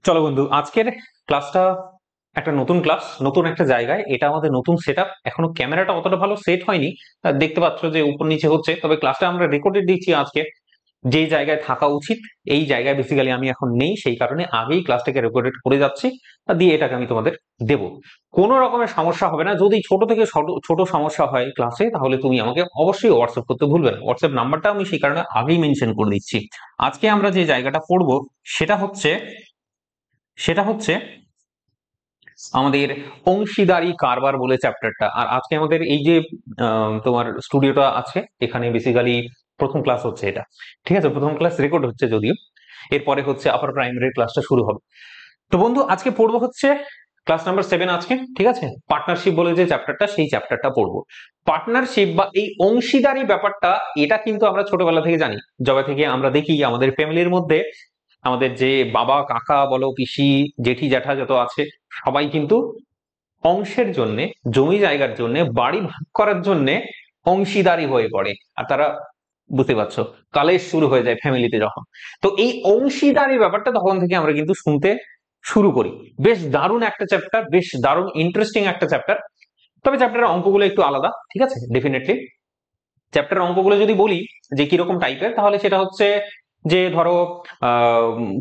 চলো বন্ধু, আজকের ক্লাসটা একটা নতুন ক্লাস, নতুন একটা জায়গায়। এটা আমাদের নতুন সেটআপ, এখনো ক্যামেরাটা অতটা ভালো সেট হয়নি। দেখতে পাচ্ছ যে উপর নিচে হচ্ছে, তবে ক্লাসটা আমরা রেকর্ডেড দিচ্ছি আজকে। যে জায়গায় থাকা উচিত এই জায়গায় বেসিক্যালি আমি এখন নেই, সেই কারণে আগেই ক্লাসটাকে রেকর্ডেড করে যাচ্ছি। আর দিয়ে এটাকে আমি তোমাদের দেব। কোনো রকমের সমস্যা হবে না। যদি ছোট থেকে ছোট ছোট সমস্যা হয় ক্লাসে, তাহলে তুমি আমাকে অবশ্যই হোয়াটসঅ্যাপ করতে ভুলবে না। হোয়াটসঅ্যাপ নাম্বারটা আমি সেই কারণে আগেই মেনশন করে দিচ্ছি। আজকে আমরা যে জায়গাটা পড়বো সেটা হচ্ছে সেটা হচ্ছে আমাদের অংশীদারি কারবার বলে চ্যাপ্টারটা। আর আজকে আমাদের এই যে তোমার স্টুডিওটা আছে, এখানে বেসিক্যালি প্রথম ক্লাস হচ্ছে এটা। ঠিক আছে, প্রথম ক্লাস রেকর্ড হচ্ছে যদিও। এরপরে হচ্ছে আপার প্রাইমারি ক্লাসটা শুরু হবে। তো বন্ধু, আজকে পড়বো হচ্ছে ক্লাস নাম্বার 7 আজকে। ঠিক আছে, পার্টনারশিপ বলে যে চ্যাপ্টারটা, সেই চ্যাপ্টারটা পড়বো। পার্টনারশিপ বা এই অংশীদারি ব্যাপারটা, এটা কিন্তু আমরা ছোটবেলা থেকে জানি। যবে থেকে আমরা দেখি আমাদের ফ্যামিলির মধ্যে, আমাদের যে বাবা কাকা বলো, পিসি জেঠি জ্যাঠা যত আছে, সবাই কিন্তু অংশের জন্য, জমি জায়গার জন্য, বাড়ি ভাগ করার জন্য অংশীদারি হয়ে পড়ে। আর তারা, বুঝতে পারছো, কালেশ শুরু হয়ে যায় ফ্যামিলিতে যখন। তো এই অংশীদারি ব্যাপারটা তখন থেকে আমরা কিন্তু শুনতে শুরু করি। বেশ দারুণ একটা চ্যাপ্টার, বেশ দারুণ ইন্টারেস্টিং একটা চ্যাপ্টার। তবে চ্যাপ্টারের অঙ্কগুলো একটু আলাদা, ঠিক আছে, ডেফিনেটলি। চ্যাপ্টার অঙ্কগুলো যদি বলি যে কিরকম টাইপের, তাহলে সেটা হচ্ছে যে ধরো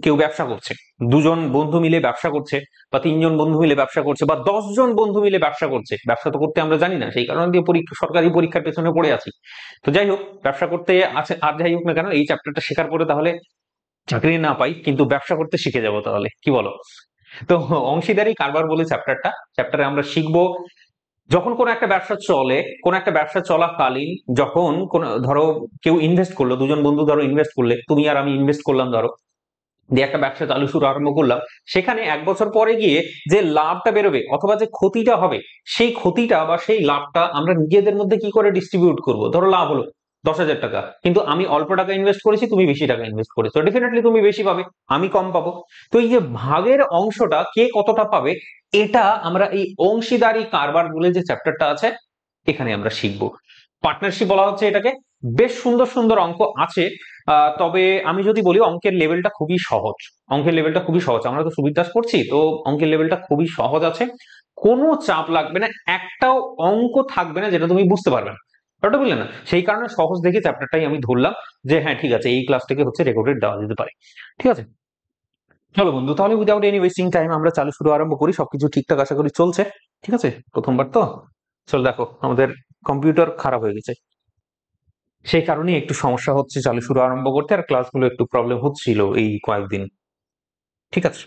কেউ ব্যবসা করছে, দুজন বন্ধু মিলে ব্যবসা করছে, বা তিনজন বন্ধু মিলে ব্যবসা করছে, বা 10 জন বন্ধু মিলে ব্যবসা করছে। ব্যবসা তো করতে আমরা জানি না, সেই কারণে দিয়ে সরকারি পরীক্ষার পেছনে পড়ে আছি। তো যাই হোক, ব্যবসা করতে আছে। আর যাই হোক না কেন, এই চ্যাপ্টারটা শেখার পরে তাহলে চাকরি না পাই, কিন্তু ব্যবসা করতে শিখে যাবো, তাহলে কি বলো? তো অংশীদারি কারবার বলে চ্যাপ্টারে আমরা শিখবো, যখন কোন একটা ব্যবসা চলে, কোন একটা ব্যবসা চলাকালীন, যখন কোন ধরো কেউ ইনভেস্ট করলো, দুজন বন্ধু ধরো ইনভেস্ট করলে, তুমি আর আমি ইনভেস্ট করলাম ধরো, দিয়ে একটা ব্যবসা চালু শুরু আরম্ভ করলাম। সেখানে 1 বছর পরে গিয়ে যে লাভটা বেরোবে অথবা যে ক্ষতিটা হবে, সেই ক্ষতিটা বা সেই লাভটা আমরা নিজেদের মধ্যে কি করে ডিস্ট্রিবিউট করব। ধরো লাভ হলো 10,000 টাকা, কিন্তু আমি অল্প টাকা ইনভেস্ট করেছি, তুমি বেশি টাকা ইনভেস্ট করেছো, ডেফিনেটলি তুমি বেশি পাবে, আমি কম পাবো। তো এই যে ভাগের অংশটা কে কতটা পাবে, এটা আমরা এই অংশীদারি কারবার বলে যে চ্যাপ্টারটা আছে, এখানে আমরা শিখবো। পার্টনারশিপ বলা হচ্ছে এটাকে। বেশ সুন্দর সুন্দর অঙ্ক আছে। তবে আমি যদি বলি, অঙ্কের লেভেলটা খুবই সহজ। অঙ্কের লেভেলটা খুবই সহজ, আমরা তো সুবিধাস করছি, তো অঙ্কের লেভেলটা খুবই সহজ আছে। কোনো চাপ লাগবে না, একটাও অঙ্ক থাকবে না যেটা তুমি বুঝতে পারবে না। ওটা বুঝলে না, সেই কারণে সহজ দেখে চ্যাপ্টারটাই আমি ধরলাম, যে হ্যাঁ ঠিক আছে, এই ক্লাস থেকে হচ্ছে রেকর্ডেড দেওয়া যেতে পারে। ঠিক আছে, চলো বন্ধু, তাহলে উইদাউট এনি ওয়েস্টিং টাইম আমরা চালু শুরু আরম্ভ করি। সবকিছু ঠিকঠাক আশা করি চলছে। ঠিক আছে, প্রথমবার তো। চলো, দেখো আমাদের কম্পিউটার খারাপ হয়ে গেছে, সেই কারণে একটু সমস্যা হচ্ছে চালু শুরু আরম্ভ করতে, আর ক্লাসগুলো একটু প্রবলেম হচ্ছিল এই কয়েকদিন। ঠিক আছে,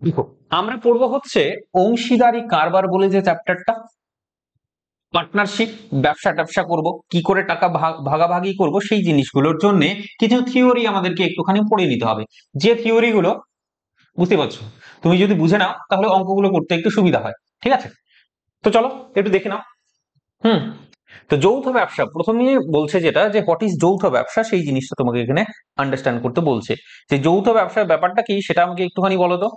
দেখো আমরা পড়বো হচ্ছে অংশীদারি কারবার বলে যে চ্যাপ্টারটা। পার্টনারশিপ, ব্যবসা ট্যাবসা করব, কি করে টাকা ভাগাভাগি করব, সেই জিনিসগুলোর জন্য কিছু থিওরি আমাদেরকে একটুখানি পড়ে নিতে হবে। যে থিওরি গুলো, বুঝতে পারছো, তুমি যদি বুঝে নাও তাহলে অঙ্কগুলো করতে একটু সুবিধা হয়। ঠিক আছে, তো চলো একটু দেখে নাও। হুম। তো যৌথ ব্যবসা প্রথমে বলছে যেটা, যে হোয়াট ইজ যৌথ ব্যবসা, সেই জিনিসটা তোমাকে এখানে আন্ডারস্ট্যান্ড করতে বলছে। যে যৌথ ব্যবসার ব্যাপারটা কি সেটা আমাকে একটুখানি বলো তো।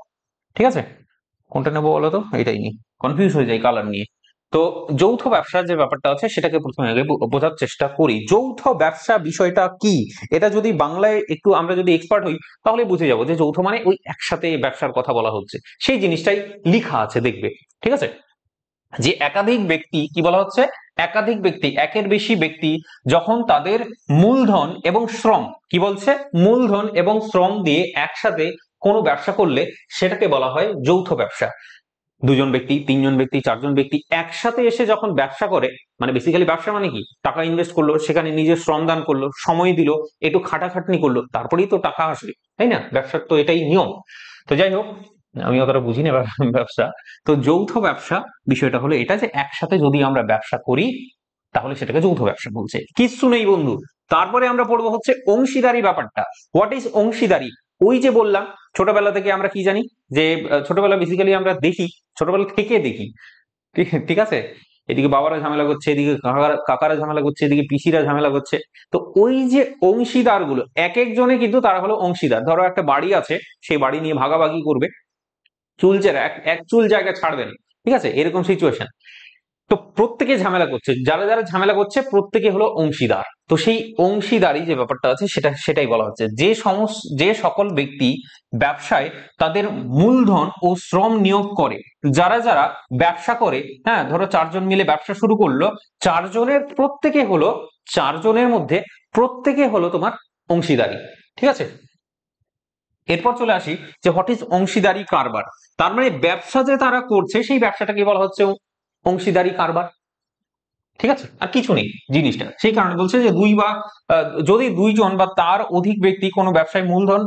ঠিক আছে, কোনটা নেবো বলো তো, এটাই নিই, কনফিউজ হয়ে যায় কালার নিয়ে। তো যৌথ ব্যবসার যে ব্যাপারটা আছে সেটাকে প্রথমে আগে বোঝার চেষ্টা করি। যৌথ ব্যবসা বিষয়টা কি, এটা যদি বাংলায় একটু আমরা যদি এক্সপার্ট হই, তাহলে বুঝে যাবো যে যৌথ মানে ওই একসাথে ব্যবসার কথা বলা হচ্ছে, সেই জিনিসটাই লিখা আছে দেখবে। ঠিক আছে, যে একাধিক ব্যক্তি, কি বলা হচ্ছে, একাধিক ব্যক্তি, একের বেশি ব্যক্তি যখন তাদের মূলধন এবং শ্রম, কি বলছে, মূলধন এবং শ্রম দিয়ে একসাথে কোনো ব্যবসা করলে সেটাকে বলা হয় যৌথ ব্যবসা। দুজন ব্যক্তি, তিনজন ব্যক্তি, চারজন ব্যক্তি একসাথে এসে যখন ব্যবসা করে, মানে বেসিক্যালি ব্যবসা মানে কি, টাকা ইনভেস্ট করলো, সেখানে নিজের শ্রম দান করলো, সময় দিল, একটু খাটাখাটনি করলো, তারপরেই তো টাকা আসবে, তাই না? ব্যবসার তো এটাই নিয়ম। তো যাই হোক, আমি অতটা বুঝি না ব্যবসা। তো যৌথ ব্যবসা বিষয়টা হলো এটা, যে একসাথে যদি আমরা ব্যবসা করি তাহলে সেটাকে যৌথ ব্যবসা বলছে। কিচ্ছু নেই বন্ধু। তারপরে আমরা পড়বো হচ্ছে অংশীদারি ব্যাপারটা। হোয়াট ইজ অংশীদারি? ওই যে বললাম, ছোটবেলা থেকে আমরা কি জানি, যে ছোটবেলা বেসিক্যালি আমরা দেখি, ছোটবেলা থেকে দেখি। ঠিক ঠিক আছে, এদিকে বাবারা ঝামেলা করছে, এদিকে কাকারা ঝামেলা করছে, এদিকে পিসিরা ঝামেলা করছে। তো ওই যে অংশীদার গুলো, এক একজনে কিন্তু তারা হলো অংশীদার। ধরো একটা বাড়ি আছে, সেই বাড়ি নিয়ে ভাগাভাগি করবে, চুল চেরা এক এক চুল জায়গা ছাড়বে না। ঠিক আছে, এরকম সিচুয়েশন। তো প্রত্যেকে ঝামেলা করছে, যারা যারা ঝামেলা করছে প্রত্যেকে হলো অংশীদার। তো সেই অংশীদারি যে ব্যাপারটা আছে সেটাই বলা হচ্ছে, যে সকল ব্যক্তি ব্যবসায় তাদের মূলধন ও শ্রম নিয়োগ করে, যারা যারা ব্যবসা করে, হ্যাঁ ধরো চারজন মিলে ব্যবসা শুরু করলো, চারজনের মধ্যে প্রত্যেকে হলো তোমার অংশীদারি। ঠিক আছে, এরপর চলে আসি যে হোয়াট ইজ অংশীদারি কারবার। তার মানে ব্যবসা যে তারা করছে সেই ব্যবসাটাকে বলা হচ্ছে অংশীদারি কারবার। ঠিক আছে, আর কিছু নেই জিনিসটা, সেই কারণে বলছে যে যদি দুইজন বা তার অধিক ব্যক্তি কোনো ব্যবসায় মূলধন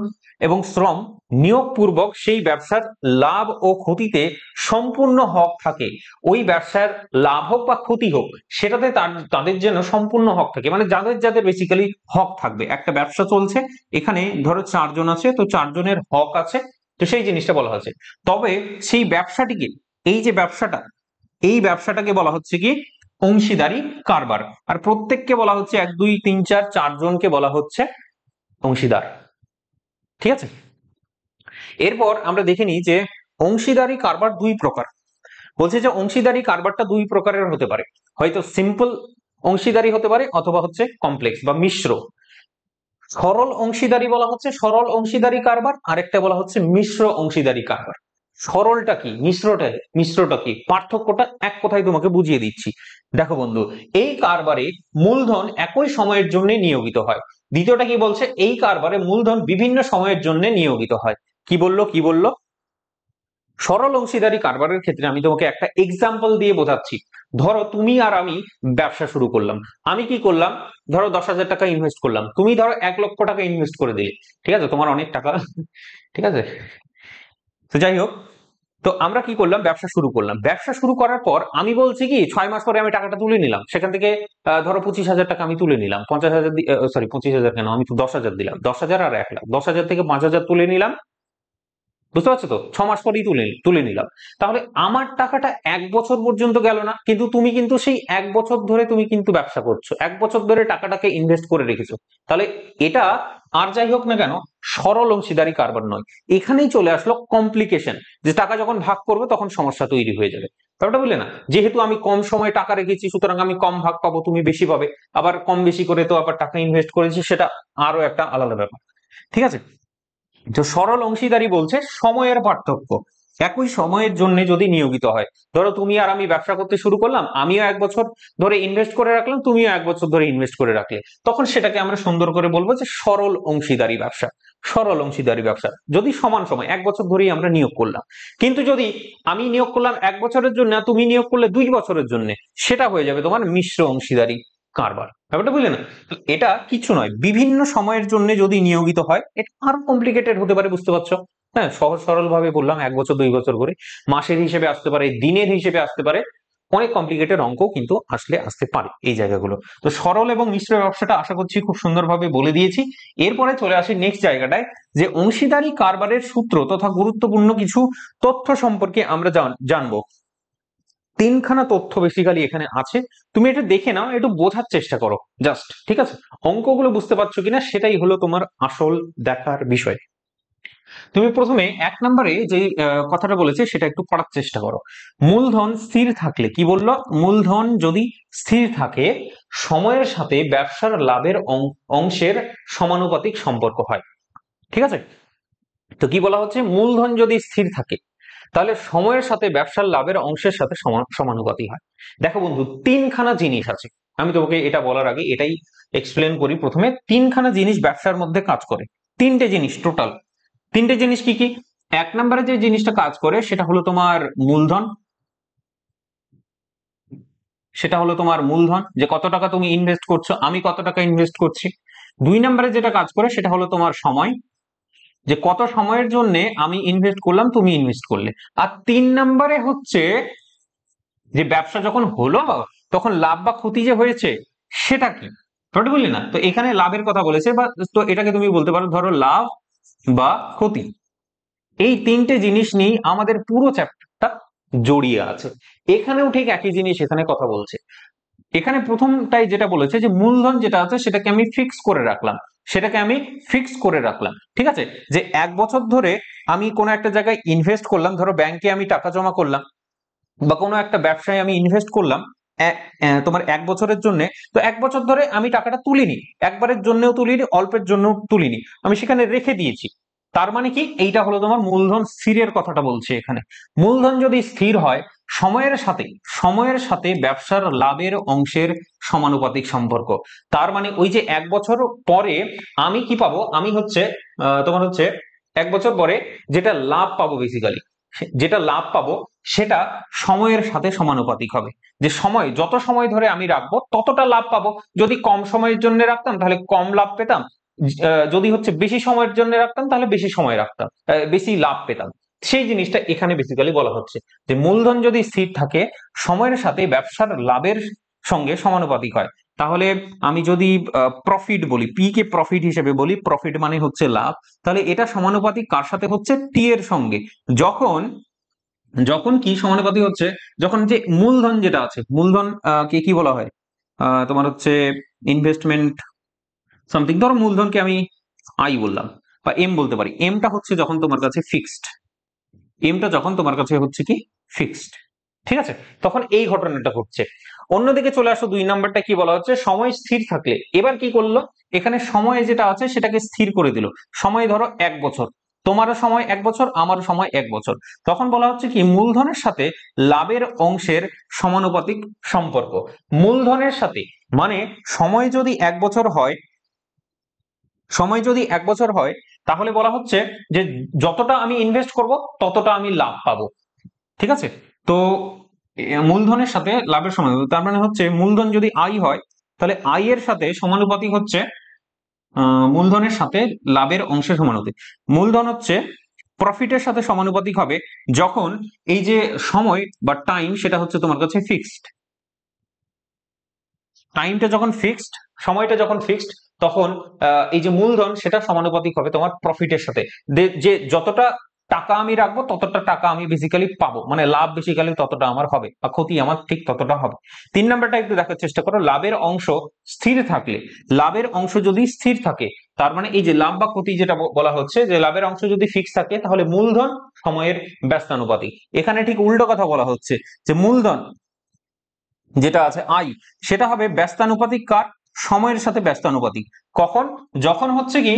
এবং শ্রম নিয়োগপূর্বক সেই ব্যবসার লাভ ও ক্ষতিতে সম্পূর্ণ হক থাকে, ওই ব্যবসার লাভ হোক বা ক্ষতি হোক সেটাতে তাদের যেন সম্পূর্ণ হক থাকে, মানে যাদের যাদের বেসিক্যালি হক থাকবে। একটা ব্যবসা চলছে, এখানে ধরো চারজন আছে, তো চারজনের হক আছে, তো সেই জিনিসটা বলা হচ্ছে। তবে সেই ব্যবসাটিকে, এই ব্যবসাটাকে বলা হচ্ছে কি অংশীদারি কারবার। আর প্রত্যেককে বলা হচ্ছে 1 2 3 4 চারজনকে বলা হচ্ছে অংশীদার। ঠিক আছে, এরপর আমরা দেখে নিই যে অংশীদারি কারবার দুই প্রকার। বলছে যে অংশীদারি কারবারটা দুই প্রকারের হতে পারে, হয়তো সিম্পল অংশীদারি হতে পারে অথবা হচ্ছে কমপ্লেক্স বা মিশ্র। সরল অংশীদারি বলা হচ্ছে সরল অংশীদারি কারবার, আরেকটা বলা হচ্ছে মিশ্র অংশীদারি কারবার। সরলটা কি, মিশ্রটা কি, পার্থক্যটা এক কথায় তোমাকে বুঝিয়ে দিচ্ছি। দেখো বন্ধু, এই কারবারে মূলধন একই সময়ের জন্য নিয়োগিত হয়। দ্বিতীয়টা কি বলছে, এই কারবারে মূলধন বিভিন্ন সময়ের জন্য নিয়োগিত হয়। কি বললো সরল অংশীদারি কারবারের ক্ষেত্রে আমি তোমাকে একটা এক্সাম্পল দিয়ে বোঝাচ্ছি। ধরো তুমি আর আমি ব্যবসা শুরু করলাম, আমি কি করলাম, ধরো 10,000 টাকা ইনভেস্ট করলাম, তুমি ধরো 1,00,000 টাকা ইনভেস্ট করে দিলে। ঠিক আছে, তোমার অনেক টাকা। ঠিক আছে, তো যাই হোক, তো আমরা কি করলাম, ব্যবসা শুরু করলাম। ব্যবসা শুরু করার পর আমি বলছি কি 6 মাস পরে আমি টাকাটা তুলে নিলাম, সেখান থেকে ধরো 25,000 টাকা আমি তুলে নিলাম, 50,000, সরি 25,000 কেন, আমি তো 10,000 দিলাম, 10,000 আর 1,00,000, 10,000 থেকে 5,000 তুলে নিলাম। বুঝতে পারছো তো, 6 মাস পরেই তুলে নিলাম। তাহলে আমার টাকাটা 1 বছর পর্যন্ত গেল না, কিন্তু তুমি কিন্তু সেই 1 বছর ধরে তুমি কিন্তু ব্যবসা করছো, 1 বছর ধরে টাকাটাকে ইনভেস্ট করে রেখেছো। তাহলে এটা আর যাই হোক না কেন সরল অংশীদারি কারবার নয়। এখানেই চলে আসলো কমপ্লিকেশন, যে টাকা যখন ভাগ করবে তখন সমস্যা তৈরি হয়ে যাবে। ব্যাপারটা বুঝলে না, যেহেতু আমি কম সময় টাকা রেখেছি সুতরাং আমি কম ভাগ পাবো, তুমি বেশি পাবে। আবার কম বেশি করে তো আবার টাকা ইনভেস্ট করেছি, সেটা আরো একটা আলাদা ব্যাপার। ঠিক আছে, তো সরল অংশীদারি বলছে সময়ের পার্থক্য একই সময়ের জন্য যদি নিয়োগিত হয়। ধরো তুমি আর আমি ব্যবসা করতে শুরু করলাম, আমিও 1 বছর ধরে ইনভেস্ট করে রাখলাম, তুমিও 1 বছর ধরে ইনভেস্ট করে রাখলে, তখন সেটাকে আমরা সুন্দর করে বলবো যে সরল অংশীদারি ব্যবসা। সরল অংশীদারি ব্যবসা যদি সমান সময় 1 বছর ধরেই আমরা নিয়োগ করলাম। কিন্তু যদি আমি নিয়োগ করলাম 1 বছরের জন্য, তুমি নিয়োগ করলে 2 বছরের জন্য, সেটা হয়ে যাবে তোমার মিশ্র অংশীদারি কারবার। ব্যাপারটা বুঝলে না, এটা কিছু নয়, বিভিন্ন সময়ের জন্য যদি নিয়োগিত হয় এটা আরো কমপ্লিকেটেড হতে পারে, বুঝতে পারছো? হ্যাঁ, সহজ সরল ভাবে বললাম 1 বছর 2 বছর করে, মাসের হিসেবে আসতে পারে, দিনের হিসেবে আসতে পারে, অনেক কমপ্লিকেটেড অঙ্ক কিন্তু আসতে পারে এই জায়গাগুলো। তো সরল এবং মিশ্র ব্যবসাটা আশা করছি খুব সুন্দরভাবে বলে দিয়েছি। এরপরে চলে আসি নেক্সট জায়গাটায়, যে অংশীদারি কারবারের সূত্র তথা গুরুত্বপূর্ণ কিছু তথ্য সম্পর্কে আমরা জানবো। 3খানা তথ্য বেসিক্যালি এখানে আছে, তুমি এটা দেখে নাও, একটু বোঝার চেষ্টা করো জাস্ট। ঠিক আছে, অঙ্কগুলো বুঝতে পারছো কিনা সেটাই হলো তোমার আসল দেখার বিষয়। তুমি প্রথমে 1 নম্বরে যে কথাটা বলেছে সেটা একটু পড়ার চেষ্টা করো। মূলধন স্থির থাকলে, কি বললো, মূলধন যদি স্থির থাকে সময়ের সাথে ব্যবসার লাভের অংশের সমানুপাতিক সম্পর্ক হয়। ঠিক আছে, তো কি বলা হচ্ছে, মূলধন যদি স্থির থাকে তাহলে সময়ের সাথে ব্যবসার লাভের অংশের সাথে সমানুপাতিক হয়। দেখো বন্ধু, 3খানা জিনিস আছে, আমি তোমাকে এটা বলার আগে এটাই এক্সপ্লেন করি। প্রথমে 3খানা জিনিস ব্যবসার মধ্যে কাজ করে, 3টে জিনিস টোটাল। 3টে জিনিস কি কি? 1 নম্বরে যে জিনিসটা কাজ করে সেটা হলো তোমার মূলধন, যে কত টাকা তুমি ইনভেস্ট করছো, আমি কত টাকা ইনভেস্ট করছি। 2 নম্বরে যেটা কাজ করে সেটা হলো তোমার সময়, যে কত সময়ের জন্য আমি ইনভেস্ট করলাম, তুমি ইনভেস্ট করলে। আর 3 নম্বরে হচ্ছে যে ব্যবসা যখন হলো তখন লাভ বা ক্ষতি যে হয়েছে সেটা কি, সঠিক বললি না? তো এখানে লাভের কথা বলেছে, বা তো এটাকে তুমি বলতে পারো ধরো লাভ বা ক্ষতি। এই 3টে জিনিস নিয়ে আমাদের পুরো চ্যাপ্টারটা জড়িয়ে আছে। এখানেও ঠিক একই জিনিস এখানে কথা বলছে। এখানে প্রথমটাই যেটা বলেছে যে মূলধন যেটা আছে সেটাকে আমি ফিক্স করে রাখলাম। ঠিক আছে, যে 1 বছর ধরে আমি কোনো একটা জায়গায় ইনভেস্ট করলাম, ধরো ব্যাংকে আমি টাকা জমা করলাম, বা কোনো একটা ব্যবসায় আমি ইনভেস্ট করলাম তোমার 1 বছরের জন্য, তো 1 বছর ধরে আমি টাকাটা তুলিনি, একবারের জন্যও তুলিনি, অল্পের জন্য তুলিনি, আমি সেখানে রেখে দিয়েছি। তার মানে কি, এইটা হলো তোমার মূলধন স্থিরের কথাটা বলছে এখানে। মূলধন যদি স্থির হয়, সময়ের সাথে সময়ের সাথে ব্যবসার লাভের অংশের সমানুপাতিক সম্পর্ক। তার মানে ওই যে 1 বছর পরে আমি কি পাবো, আমি হচ্ছে তোমার হচ্ছে 1 বছর পরে যেটা লাভ পাবো, বেসিক্যালি যেটা লাভ পাবো সেটা সময়ের সাথে সমানুপাতিক হবে। যে সময়, যত সময় ধরে আমি রাখবো ততটা লাভ পাবো। যদি কম সময়ের জন্য রাখতাম তাহলে কম লাভ পেতাম, যদি হচ্ছে বেশি সময়ের জন্য রাখতাম তাহলে বেশি সময় রাখতাম, বেশি লাভ পেতাম। সেই জিনিসটা এখানে বেসিক্যালি বলা হচ্ছে, যে মূলধন যদি স্থির থাকে, সময়ের সাথে ব্যবসার লাভের সঙ্গে সমানুপাতিক হয়। তাহলে আমি যদি প্রফিট বলি, পি কে প্রফিট হিসেবে বলি, প্রফিট মানে হচ্ছে লাভ, তাহলে এটা সমানুপাতিক কার সাথে হচ্ছে, টি এর সঙ্গে। যখন যখন কি সমানুপাতিক হচ্ছে, যখন যে মূলধন যেটা আছে, মূলধন কে কি বলা হয়, তোমার হচ্ছে ইনভেস্টমেন্ট সামথিং, ধরো মূলধনকে আমি আই বললাম বা এম বলতে পারি। এমটা হচ্ছে যখন তোমার কাছে ফিক্সড, এমটা যখন তোমার কাছে হচ্ছে কি ফিক্সড, ঠিক আছে, তখন এই ঘটনাটা ঘটছে। অন্যদিকে চলে আসো, 2 নাম্বারটা কি বলা হচ্ছে, সময় স্থির থাকলে। এবার কি করলো, এখানে সময় যেটা আছে সেটাকে স্থির করে দিল। সময় ধরো 1 বছর, তোমারও সময় 1 বছর, আমারও সময় 1 বছর। তখন বলা হচ্ছে কি, মূলধনের সাথে লাভের অংশের সমানুপাতিক সম্পর্ক। মূলধনের সাথে মানে সময় যদি 1 বছর হয়, সময় যদি 1 বছর হয়, তাহলে বলা হচ্ছে যে যতটা আমি ইনভেস্ট করব ততটা আমি লাভ পাবো। ঠিক আছে, তো মূলধনের সাথে লাভের সমানুপাতিক, তার মানে হচ্ছে মূলধন যদি আই হয়, তাহলে আই এর সাথে সমানুপাতিক হচ্ছে মূলধনের সাথে লাভের অংশের সমানুপাতিক। মূলধন হচ্ছে প্রফিটের সাথে সমানুপাতিক হবে যখন এই যে সময় বা টাইম সেটা হচ্ছে তোমার কাছে ফিক্সড। টাইমটা যখন ফিক্সড, সময়টা যখন ফিক্সড, তখন এই যে মূলধন সেটা সমানুপাতিক হবে তোমার প্রফিটের সাথে। যে যতটা টাকা আমি রাখবো ততটা টাকা আমি বেসিক্যালি পাবো, মানে লাভ বেসিক্যালি ততটা আমার হবে, বা ক্ষতি আমার ঠিক ততটা হবে। 3 নাম্বারটা একটু দেখার চেষ্টা করো, লাভের অংশ স্থির থাকলে। লাভের অংশ যদি স্থির থাকে, তার মানে এই যে লাভ বা ক্ষতি যেটা বলা হচ্ছে, যে লাভের অংশ যদি ফিক্স থাকে তাহলে মূলধন সময়ের ব্যস্তানুপাতিক। এখানে ঠিক উল্টো কথা বলা হচ্ছে, যে মূলধন যেটা আছে আই, সেটা হবে ব্যস্তানুপাতিক কার, সময়ের সাথে ব্যস্তানুপাতিক। কখন, যখন হচ্ছে কি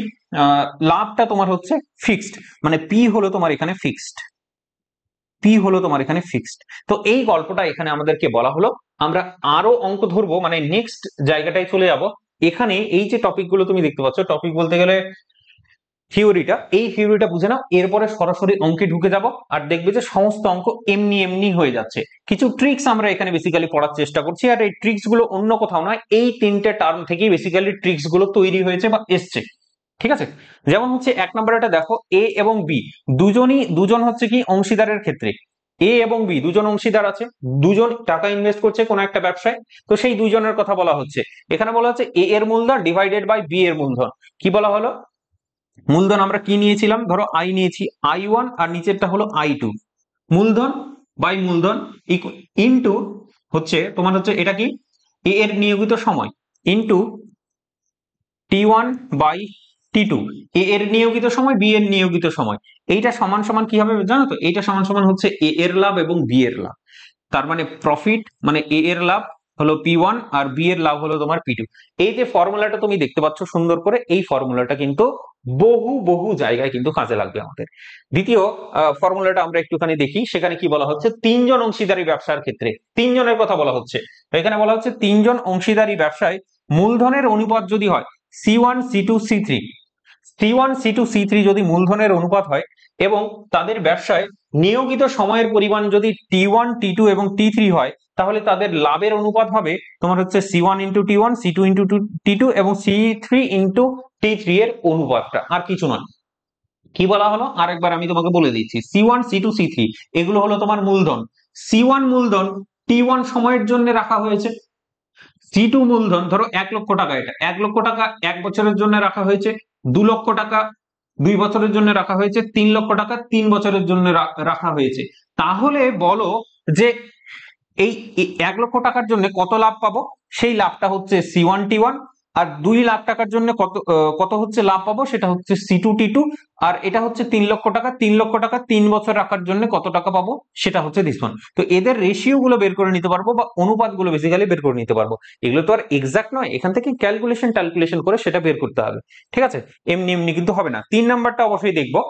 লাভটা তোমার হচ্ছে ফিক্সড, মানে পি হলো তোমার এখানে ফিক্সড, পি হলো তোমার এখানে ফিক্সড। তো এই গল্পটা এখানে আমাদেরকে বলা হলো। আমরা আরো অঙ্ক ধরবো, মানে নেক্সট জায়গাটায় চলে যাব। এখানে এই যে টপিকগুলো তুমি দেখতে পাচ্ছ, টপিক বলতে গেলে থিওরিটা, এই থিওরিটা বুঝে নাও, এরপরে সরাসরি অঙ্কে ঢুকে যাব। আর দেখবে যে সমস্ত অঙ্ক এমনি এমনি হয়ে যাচ্ছে। কিছু ট্রিক্স আমরা এখানে বেসিক্যালি পড়ার চেষ্টা করছি, আর এই ট্রিক্স গুলো অন্য কোথাও নয়, এই 3টে টার্ম থেকেই বেসিক্যালি ট্রিক্স গুলো তৈরি হয়েছে বা এসছে। ঠিক আছে, যেমন হচ্ছে 1 নম্বরটা দেখো, এ এবং বি দুজন হচ্ছে কি অংশীদারের ক্ষেত্রে, এ এবং বি দুজন অংশীদার আছে, দুজন টাকা ইনভেস্ট করছে কোন একটা ব্যবসায়। তো সেই দুইজনের কথা বলা হচ্ছে। এখানে বলা হচ্ছে এ এর মূলধন ডিভাইডেড বাই বি এর মূলধন। কি বলা হলো, মূলধন আমরা কি নিয়েছিলাম, ধরো আই নিয়েছি, I1, আর নিচেরটা হলো I2। মূলধন বাই মূলধন ইনটু হচ্ছে তোমার হচ্ছে এটা কি, এ এর নিয়োজিত সময় ইনটু T1 বাই T2। এ এর নিয়োজিত সময়, বি এর নিয়োজিত সময়। এইটা সমান সমান কি হবে জানো তো, এইটা সমান সমান হচ্ছে এ এর লাভ এবং বি এর লাভ। তার মানে প্রফিট মানে এ এর লাভ হলো P1 আর বি এর লাভ হলো তোমার P2। এই যে ফর্মুলাটা তুমি দেখতে পাচ্ছ সুন্দর করে, এই ফর্মুলাটা কিন্তু বহু বহু জায়গায় কিন্তু কাজে লাগবে আমাদের। দ্বিতীয় ফর্মুলাটা আমরা একটুখানি দেখি, সেখানে কি বলা হচ্ছে, 3জন অংশীদারি ব্যবসার ক্ষেত্রে 3জনের কথা বলা হচ্ছে। এখানে বলা হচ্ছে 3জন অংশীদারি ব্যবসায় মূলধনের অনুপাত যদি হয় C1 C2 C3, C1 C2 C3 যদি মূলধনের অনুপাত হয়, এবং তাদের ব্যবসায় নিয়োজিত সময়ের পরিমাণ যদি T1 T2 এবং T3 হয়, তাহলে তাদের লাভের অনুপাত হবে তোমার হচ্ছে C1 into T1, C2 into T2 এবং C3 ইন্টু T3 এর অনুপাতটা, আর কিছু নয়। কি বলা হলো আরেকবার আমি তোমাকে বলে দিচ্ছি, C1 C2 C3 এগুলো হলো তোমার মূলধন। C1 মূলধন T1 সময়ের জন্য রাখা হয়েছে, C2 মূলধন ধরো 1 লক্ষ টাকা, এটা 1 লক্ষ টাকা 1 বছরের জন্য রাখা হয়েছে, 2 লক্ষ টাকা 2 বছরের জন্য রাখা হয়েছে, 3 লক্ষ টাকা 3 বছরের জন্য রাখা হয়েছে। তাহলে বলো যে এই 1 লক্ষ টাকার জন্য কত লাভ পাবো, সেই লাভটা হচ্ছে C1 T1, আর 2 লাখ টাকার জন্য কত হচ্ছে লাভ পাবো, সেটা হচ্ছে C2T2। আর এটা হচ্ছে 3 লক্ষ টাকা, 3 লক্ষ টাকা 3 বছর রাখার জন্য কত টাকা পাবো, সেটা হচ্ছে দিস ওয়ান। তো এদের রেশিও গুলো বের করে নিতে পারবো, বা অনুপাত গুলো বেসিক্যালি বের করে নিতে পারবো। এগুলো তো আর এক্সাক্ট নয়, এখান থেকে ক্যালকুলেশন করে সেটা বের করতে হবে। ঠিক আছে, এমনি এমনি কিন্তু হবে না। 3 নাম্বারটা অবশ্যই দেখবো।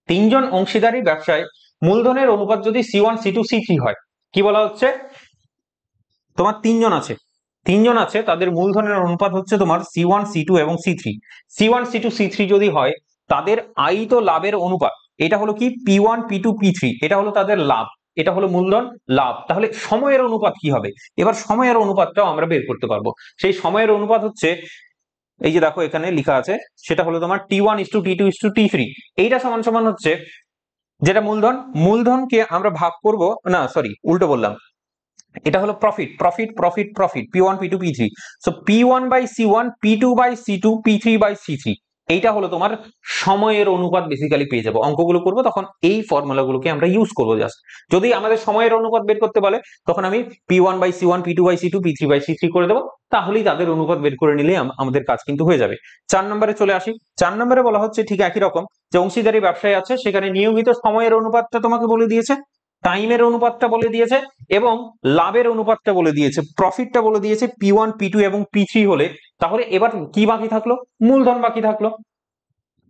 3 জন অংশীদারি ব্যবসায় মূলধনের অনুপাত যদি C1 C2 C3 হয়, কি বলা হচ্ছে, তোমার 3 জন আছে তাদের মূলধনের অনুপাত হচ্ছে তোমার C1 C2 এবং C3। C1 C2 C3 যদি হয়, তাদের আয়িত লাভের অনুপাত, এটা হলো কি P1 P2 P3, এটা হলো তাদের লাভ, এটা হলো মূলধন লাভ। তাহলে সময়ের অনুপাত কি হবে, এবার সময়ের অনুপাতটাও আমরা বের করতে পারবো। সেই সময়ের অনুপাত হচ্ছে, এই যে দেখো এখানে লেখা আছে, সেটা হলো তোমার T1:T2:T3। এইটা সমান সমান হচ্ছে, যেটা মূলধনকে আমরা ভাগ করব, না সরি উল্টো বললাম, এটা হলো profit P1 P2 P3। So P1/C1, P2/C2, P3/C3, এইটা হলো তোমার সময়ের অনুপাত। বেসিক্যালি পেয়ে যাবো, অঙ্কগুলো করবো তখন এই ফর্মুলা গুলোকে আমরা ইউজ করবো জাস্ট। যদি আমাদের সময়ের অনুপাত বের করতে বলে, তখন আমি P1/C1, P2/C2, P3/C3 করে দেবো, তাহলেই তাদের অনুপাত বের করে নিলে আমাদের কাজ কিন্তু হয়ে যাবে। 4 নম্বরে চলে আসি। 4 নম্বরে বলা হচ্ছে ঠিক একই রকম, যে অংশীদারি ব্যবসায় আছে, সেখানে নিয়মিত সময়ের অনুপাতটা তোমাকে বলে দিয়েছে, টাইমের অনুপাতটা বলে দিয়েছে, এবং লাভের অনুপাতটা বলে দিয়েছে, প্রফিটটা বলে দিয়েছে P1 P2 এবং P3 হলে। তাহলে এবার কি বাকি থাকলো, মূলধন বাকি থাকলো।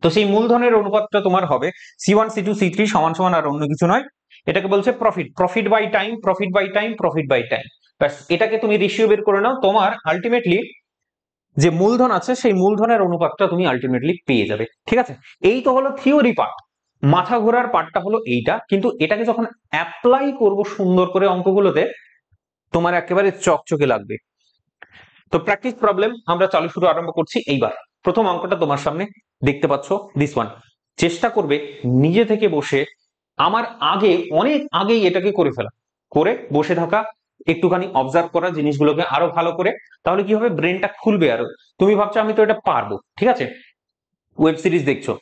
তো সেই মূলধনের অনুপাতটা তোমার হবে C1 C2 C3 সমান সমান আর অন্য কিছু নয়, এটাকে বলছে প্রফিট বাই টাইম। ব্যাস, এটাকে তুমি রেশিও বের করে নাও, তোমার আলটিমেটলি যে মূলধন আছে সেই মূলধনের অনুপাতটা তুমি আলটিমেটলি পেয়ে যাবে। ঠিক আছে, এই তো হলো থিওরি পার্ট। মাথা ঘোরার পার্টটা হলো এইটা, কিন্তু এটাকে যখন অ্যাপ্লাই করব সুন্দর করে অঙ্কগুলোতে, তোমার একেবারে চকচকে লাগবে। তো প্র্যাকটিস প্রবলেম আমরা শুরু আরম্ভ করছি। এইবার প্রথম অঙ্কটা তোমার সামনে দেখতে পাচ্ছ, দিস ওয়ান। চেষ্টা করবে নিজে থেকে বসে, আমার অনেক আগেই এটাকে করে ফেলা, করে বসে থাকা, একটুখানি অবজার্ভ করা জিনিসগুলোকে আরো ভালো করে। তাহলে কি হবে, ব্রেনটা খুলবে আরো। তুমি ভাবছো আমি তো এটা পারবো, ঠিক আছে, ওয়েব সিরিজ দেখছো,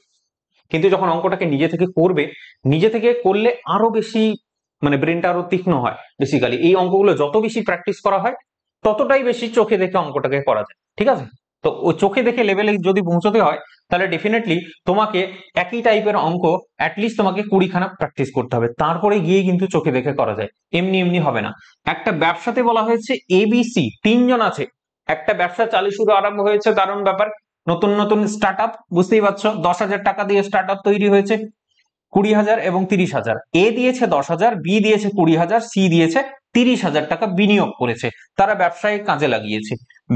কিন্তু যখন অঙ্কটাকে নিজে থেকে করবে, নিজে থেকে করলে আরো বেশি, মানে ব্রেনটা আরো তীক্ষ্ণ হয়। বেসিক্যালি এই অঙ্কগুলো যত বেশি প্র্যাকটিস করা হয়, ততটাই বেশি চোখে দেখে অঙ্কটাকে করা যায়। ঠিক আছে, তো ওই চোখে দেখে লেভেলে যদি পৌঁছতে হয়, তাহলে ডেফিনেটলি তোমাকে একই টাইপের অঙ্ক অ্যাটলিস্ট তোমাকে 20খানা প্র্যাকটিস করতে হবে, তারপরে গিয়ে কিন্তু চোখে দেখে করা যায়, এমনি এমনি হবে না। একটা ব্যবসাতে বলা হয়েছে ABC, 3 জন আছে, একটা ব্যবসা শুরু আরম্ভ হয়েছে, দারুণ ব্যাপার, নতুন নতুন স্টার্ট আপ, বুঝতেই পারছো, 10,000 টাকা দিয়ে স্টার্ট আপ তৈরি হয়েছে, 20,000 এবং 30,000। এ দিয়েছে 10,000, বি দিয়েছে 20,000, সি দিয়েছে 30,000 টাকা বিনিয়োগ করেছে, তারা ব্যবসায় কাজে লাগিয়েছে।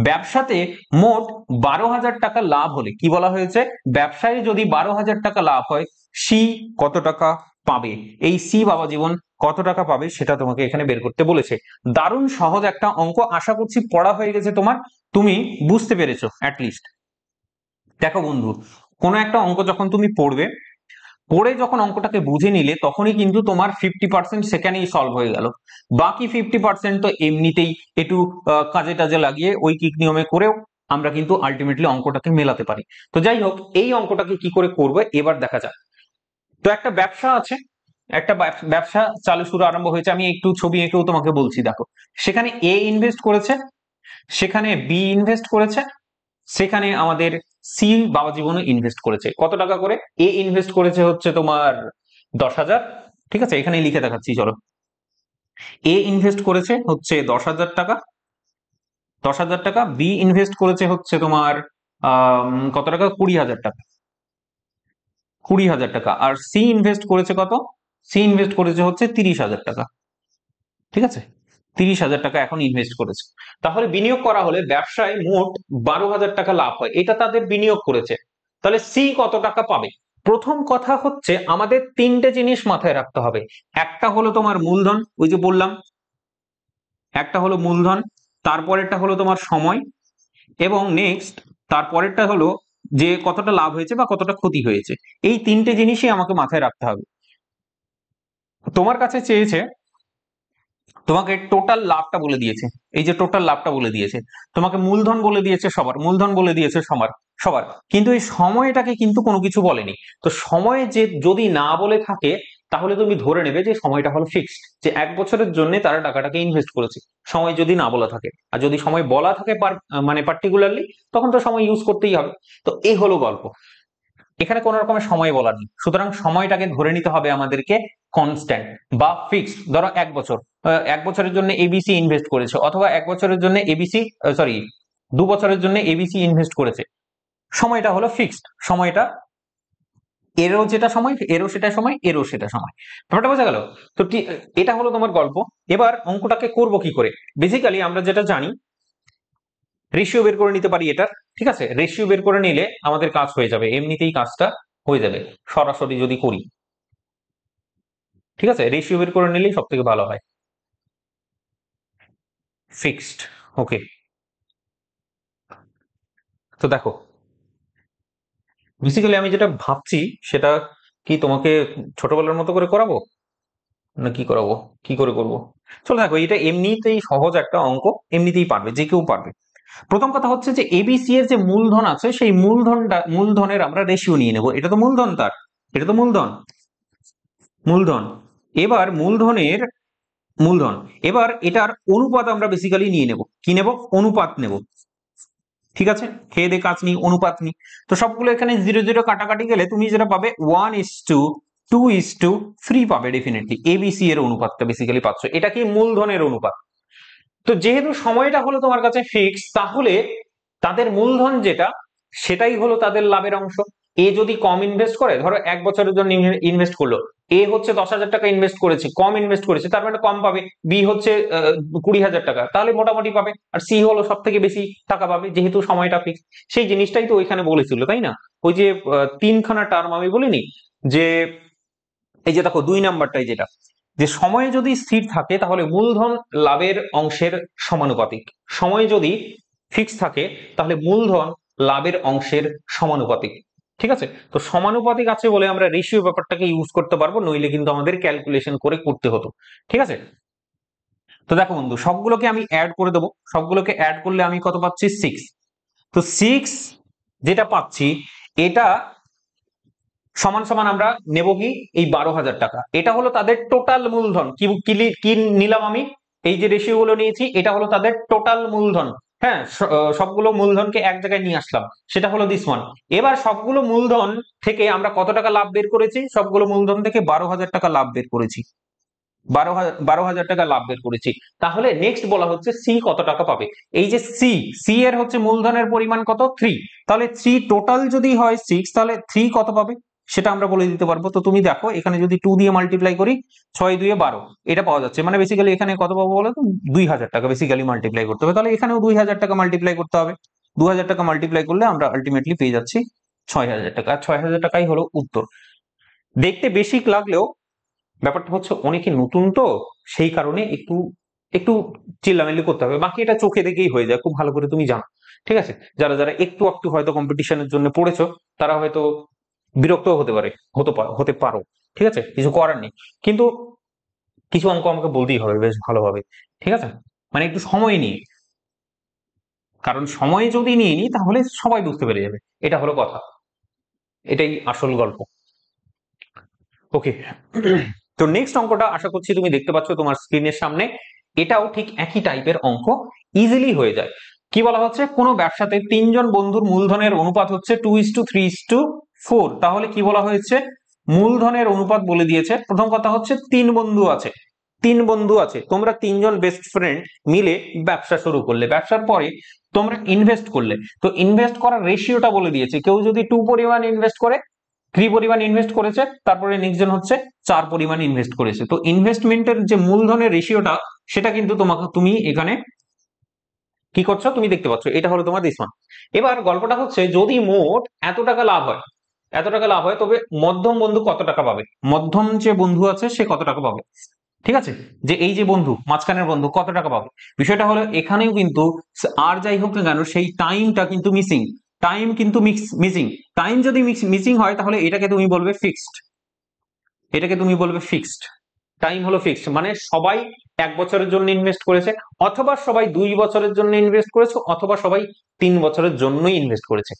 ব্যবসাতে মোট 12,000 টাকা লাভ হলে, কি বলা হয়েছে, ব্যবসায় যদি 12,000 টাকা লাভ হয়, সি কত টাকা পাবে। এই সি বাবা জীবন কত টাকা পাবে সেটা তোমাকে এখানে বের করতে বলেছে। দারুণ সহজ একটা অঙ্ক, আশা করছি পড়া হয়ে গেছে তোমার, তুমি বুঝতে পেরেছো অ্যাটলিস্ট। দেখো বন্ধু, কোনো একটা অঙ্ক যখন তুমি পড়বে, পড়ে যখন অঙ্কটাকে বুঝে নিলে, তখনই কিন্তু তোমার 50% সেখানেই সলভ হয়ে গেল। বাকি 50% তো এমনিতেই একটু কাজে টাজে লাগিয়ে ঐকিক নিয়মে করেও আমরা কিন্তু আলটিমেটলি অঙ্কটাকে মেলাতে পারি। তো যাই হোক, এই অঙ্কটাকে কি করে করবো এবার দেখা যাক। তো একটা ব্যবসা আছে, একটা ব্যবসা শুরু আরম্ভ হয়েছে, আমি একটু ছবি এঁকেও তোমাকে বলছি। দেখো, সেখানে এ ইনভেস্ট করেছে, সেখানে বি ইনভেস্ট করেছে, সেখানে আমাদের সি বাবা জীবনে ইনভেস্ট করেছে। কত টাকা করে, এ ইনভেস্ট করেছে হচ্ছে তোমার 10,000, ঠিক আছে, এখানে লিখে দেখাচ্ছি চলো। এ ইনভেস্ট করেছে হচ্ছে 10,000 টাকা, 10,000 টাকা। বি ইনভেস্ট করেছে হচ্ছে তোমার কত টাকা, 20,000 টাকা, 20,000 টাকা। আর সি ইনভেস্ট করেছে কত, সি ইনভেস্ট করেছে হচ্ছে 30,000 টাকা। ঠিক আছে, 30,000 টাকা এখন ইনভেস্ট করেছে। তাহলে বিনিয়োগ করা হলে ব্যবসায় মোট 12,000 টাকা লাভ হয়, এটা তাদের বিনিয়োগ করেছে। তাহলে সি কত টাকা পাবে। প্রথম কথা হচ্ছে আমাদের 3টে জিনিস মাথায় রাখতে হবে। একটা হলো তোমার মূলধন, ওই যে বললাম, একটা হলো মূলধন, তারপরেরটা হলো তোমার সময়, এবং নেক্সট তারপরেরটা হলো যে কতটা লাভ হয়েছে বা কতটা ক্ষতি হয়েছে। এই 3টে জিনিসই আমাকে মাথায় রাখতে হবে। তোমার কাছে চেয়েছে, তোমাকে টোটাল লাভটা বলে দিয়েছে, এই যে টোটাল লাভটা বলে দিয়েছে, তোমাকে মূলধন বলে দিয়েছে সবার, মূলধন বলে দিয়েছে সবার সবার, কিন্তু এই সময়টাকে কিন্তু কোনো কিছু বলেনি। তো সময় যে যদি না বলে থাকে, তাহলে তুমি ধরে নেবে যে সময়টা হলো ফিক্সড, যে 1 বছরের জন্য তারা টাকাটাকে ইনভেস্ট করেছে। সময় যদি না বলা থাকে, আর যদি সময় বলা থাকে মানে পার্টিকুলারলি, তখন তো সময় ইউজ করতেই হবে। তো এই হলো গল্প, এখানে কোন রকমের সময় বলা নেই। সুতরাং সময়টাকে ধরে নিতে হবে আমাদেরকে কনস্ট্যান্ট বা ফিক্সড। ধরো 1 বছর, 1 বছরের জন্য এবিসি ইনভেস্ট করেছে, অথবা 1 বছরের জন্য এবিসি, সরি 2 বছরের জন্য এবিসি ইনভেস্ট করেছে। সময়টা হলো ফিক্সড, সময়টা এরও যেটা সময়, এরও সেটা সময়, এরও সেটা সময়। ব্যাপারটা বোঝা গেল? তো এটা হলো তোমার গল্প। এবার অঙ্কটাকে করব কি করে? বেসিক্যালি আমরা যেটা জানি, রেশিও বের করে নিতে পারি এটার। ঠিক আছে, রেশিও বের করে নিলে আমাদের কাজ হয়ে যাবে, এমনিতেই কাজটা হয়ে যাবে সরাসরি যদি করি। ঠিক আছে, রেশিও বের করে নিলেই সব থেকে ভালো হয়। ফিক্সড, ওকে। তো দেখো, বেসিক্যালি আমি যেটা ভাবছি সেটা কি তোমাকে ছোটবেলার মতো করে করাবো, না কি করাবো, কি করে করব? চলো দেখো, এটা এমনিতেই সহজ একটা অঙ্ক, এমনিতেই পারবে, যে কেউ পারবে। প্রথম কথা হচ্ছে যে এবিসি এর যে মূলধন আছে, সেই মূলধনের আমরা রেশিও নিয়ে নেব। এটা তো মূলধন, তার এটা তো মূলধন, মূলধন। এবার মূলধন, এবার এটার অনুপাত আমরা বেসিক্যালি নিয়ে নেব। কি নেব? অনুপাত নেব। ঠিক আছে, খেয়ে দে কাজ নিই, অনুপাত নিই। তো সবগুলো এখানে 0 0 কাটাকাটি গেলে তুমি যেটা পাবে 1:2:3 পাবে ডেফিনেটলি। এবিসি এর অনুপাতটা বেসিক্যালি পাচ্ছ, এটা কি মূলধনের অনুপাত। তো যেহেতু সময়টা হলো তোমার কাছে ফিক্স, তাহলে তাদের মূলধন যেটা, সেটাই হলো তাদের লাভের অংশ। এ যদি কম ইনভেস্ট করে, ধরো 1 বছরের জন্য ইনভেস্ট করলো, এ হচ্ছে 10,000 টাকা ইনভেস্ট করেছে, কম ইনভেস্ট করেছে, তার মানে কম পাবে। বি হচ্ছে 20,000 টাকা, তাহলে মোটামুটি পাবে। আর সি হলো সব থেকে বেশি টাকা পাবে, যেহেতু সময়টা ফিক্স। সেই জিনিসটাই তো ওইখানে বলেছিল, তাই না? ওই যে 3খানা টার্ম আমি বলিনি, যে এই যে দেখো 2 নাম্বারটাই, যেটা যে সময় যদি স্থির থাকে তাহলে মূলধন লাভের অংশের সমানুপাতিক। সময় যদি ফিক্স থাকে তাহলে মূলধন লাভের অংশের সমানুপাতিক। ঠিক আছে, তো সমানুপাতিক আছে বলে আমরা রেশিও ব্যাপারটাকে ইউজ করতে পারবো, নইলে কিন্তু আমাদের ক্যালকুলেশন করে করতে হতো। ঠিক আছে, তো দেখো বন্ধু, সবগুলোকে আমি অ্যাড করে দেবো। সবগুলোকে অ্যাড করলে আমি কত পাচ্ছি? 6। তো 6 যেটা পাচ্ছি, এটা সমান সমান আমরা নেব কি? এই 12,000 টাকা। এটা হলো তাদের টোটাল মূলধন। কি কি কি নিলাম আমি? এই যে রেশিও গুলো নিয়েছি, এটা হলো তাদের টোটাল মূলধন। হ্যাঁ, সবগুলো মূলধনকে এক জায়গায় নিয়ে আসলাম, সেটা হলো দিস ওয়ান। এবার সবগুলো মূলধন থেকে আমরা কত টাকা লাভ বের করেছি? সবগুলো মূলধন থেকে 12,000 টাকা লাভ বের করেছি। 12,000 টাকা লাভ বের করেছি। তাহলে নেক্সট বলা হচ্ছে সি কত টাকা পাবে। এই যে সি, সি এর হচ্ছে মূলধনের পরিমাণ কত? 3। তাহলে 3 টোটাল যদি হয় 6, তাহলে 3 কত পাবে সেটা আমরা বলে দিতে পারবো। তো তুমি দেখো, এখানে যদি 2 দিয়ে মাল্টিপ্লাই করি, 6 2 12, এটা পাওয়া যাচ্ছে। মানে বেসিক্যালি এখানে কত পাবো বলো তো? 2,000 টাকা বেসিক্যালি মাল্টিপ্লাই করতে হবে। তাহলে এখানেও 2,000 টাকা মাল্টিপ্লাই করতে হবে। 2,000 টাকা মাল্টিপ্লাই করলে আমরা আলটিমেটলি পেয়ে যাচ্ছি 6,000 টাকা। আর 6,000 টাকাই হলো উত্তর। দেখতে বেশি লাগলেও ব্যাপারটা হচ্ছে অনেকে নতুন তো, সেই কারণে একটু একটু চিল্লামিল্লি করতে হবে। বাকি এটা চোখে দেখেই হয়ে যায়, খুব ভালো করে তুমি জানো। ঠিক আছে, যারা যারা একটু একটু হয়তো কম্পিটিশনের জন্য পড়েছো, তারা হয়তো বিরক্ত হতে পারে, হতে পারো। ঠিক আছে, কিছু করার নেই। কিন্তু কিছু অঙ্ক আমাকে বলতেই হবে বেশ ভালোভাবে। ঠিক আছে, মানে একটু সময় নিয়ে, কারণ সময় যদি নিয়ে নিই তাহলে সবাই বুঝতে পেরে যাবে। এটা হলো কথা, এটাই আসল গল্প। ওকে, তো নেক্সট অঙ্কটা আশা করছি তুমি দেখতে পাচ্ছ তোমার স্ক্রিনের সামনে। এটাও ঠিক একই টাইপের অঙ্ক, ইজিলি হয়ে যায়। কি বলা হচ্ছে? কোনো ব্যবসাতে 3জন বন্ধুর মূলধনের অনুপাত হচ্ছে 2:3:4। তাহলে কি বলা হয়েছে? মূলধনের অনুপাত বলে দিয়েছে। প্রথম কথা হচ্ছে 3 বন্ধু আছে, তোমরা 3জন বেস্ট ফ্রেন্ড মিলে ব্যবসা শুরু করলে। ব্যবসার পরে তোমরা ইনভেস্ট করলে, তো ইনভেস্ট করার রেশিওটা বলে দিয়েছে। কেউ যদি 2 পরিমাণ ইনভেস্ট করে, 3 পরিমাণ ইনভেস্ট করেছে, তারপরে নেক্সট জন হচ্ছে 4 পরিমাণ ইনভেস্ট করেছে। তো ইনভেস্টমেন্টের যে মূলধনের রেশিওটা, সেটা কিন্তু তুমি এখানে কি করছো তুমি দেখতে পাচ্ছ। এটা হলো তোমার দিস ওয়ান। এবার গল্পটা হচ্ছে, যদি মোট এত টাকা লাভ হয়, এত টাকা লাভ হয়, তবে মধ্যম বন্ধু কত টাকা পাবে? মধ্যম যে বন্ধু আছে সে কত টাকা পাবে? ঠিক আছে, যে এই যে বন্ধু, মাঝখানের বন্ধু কত টাকা পাবে? বিষয়টা হলো এখানেও কিন্তু আর যাই হোক না কেন, সেই টাইমটা কিন্তু মিসিং। টাইম কিন্তু মিসিং। টাইম যদি মিসিং হয়, তাহলে এটাকে তুমি বলবে ফিক্সড। এটাকে তুমি বলবে ফিক্সড। টাইম হলো ফিক্সড, মানে সবাই 1 বছরের জন্য ইনভেস্ট করেছে, অথবা সবাই 2 বছরের জন্য ইনভেস্ট করেছে, অথবা সবাই 3 বছরের জন্যই ইনভেস্ট করেছে।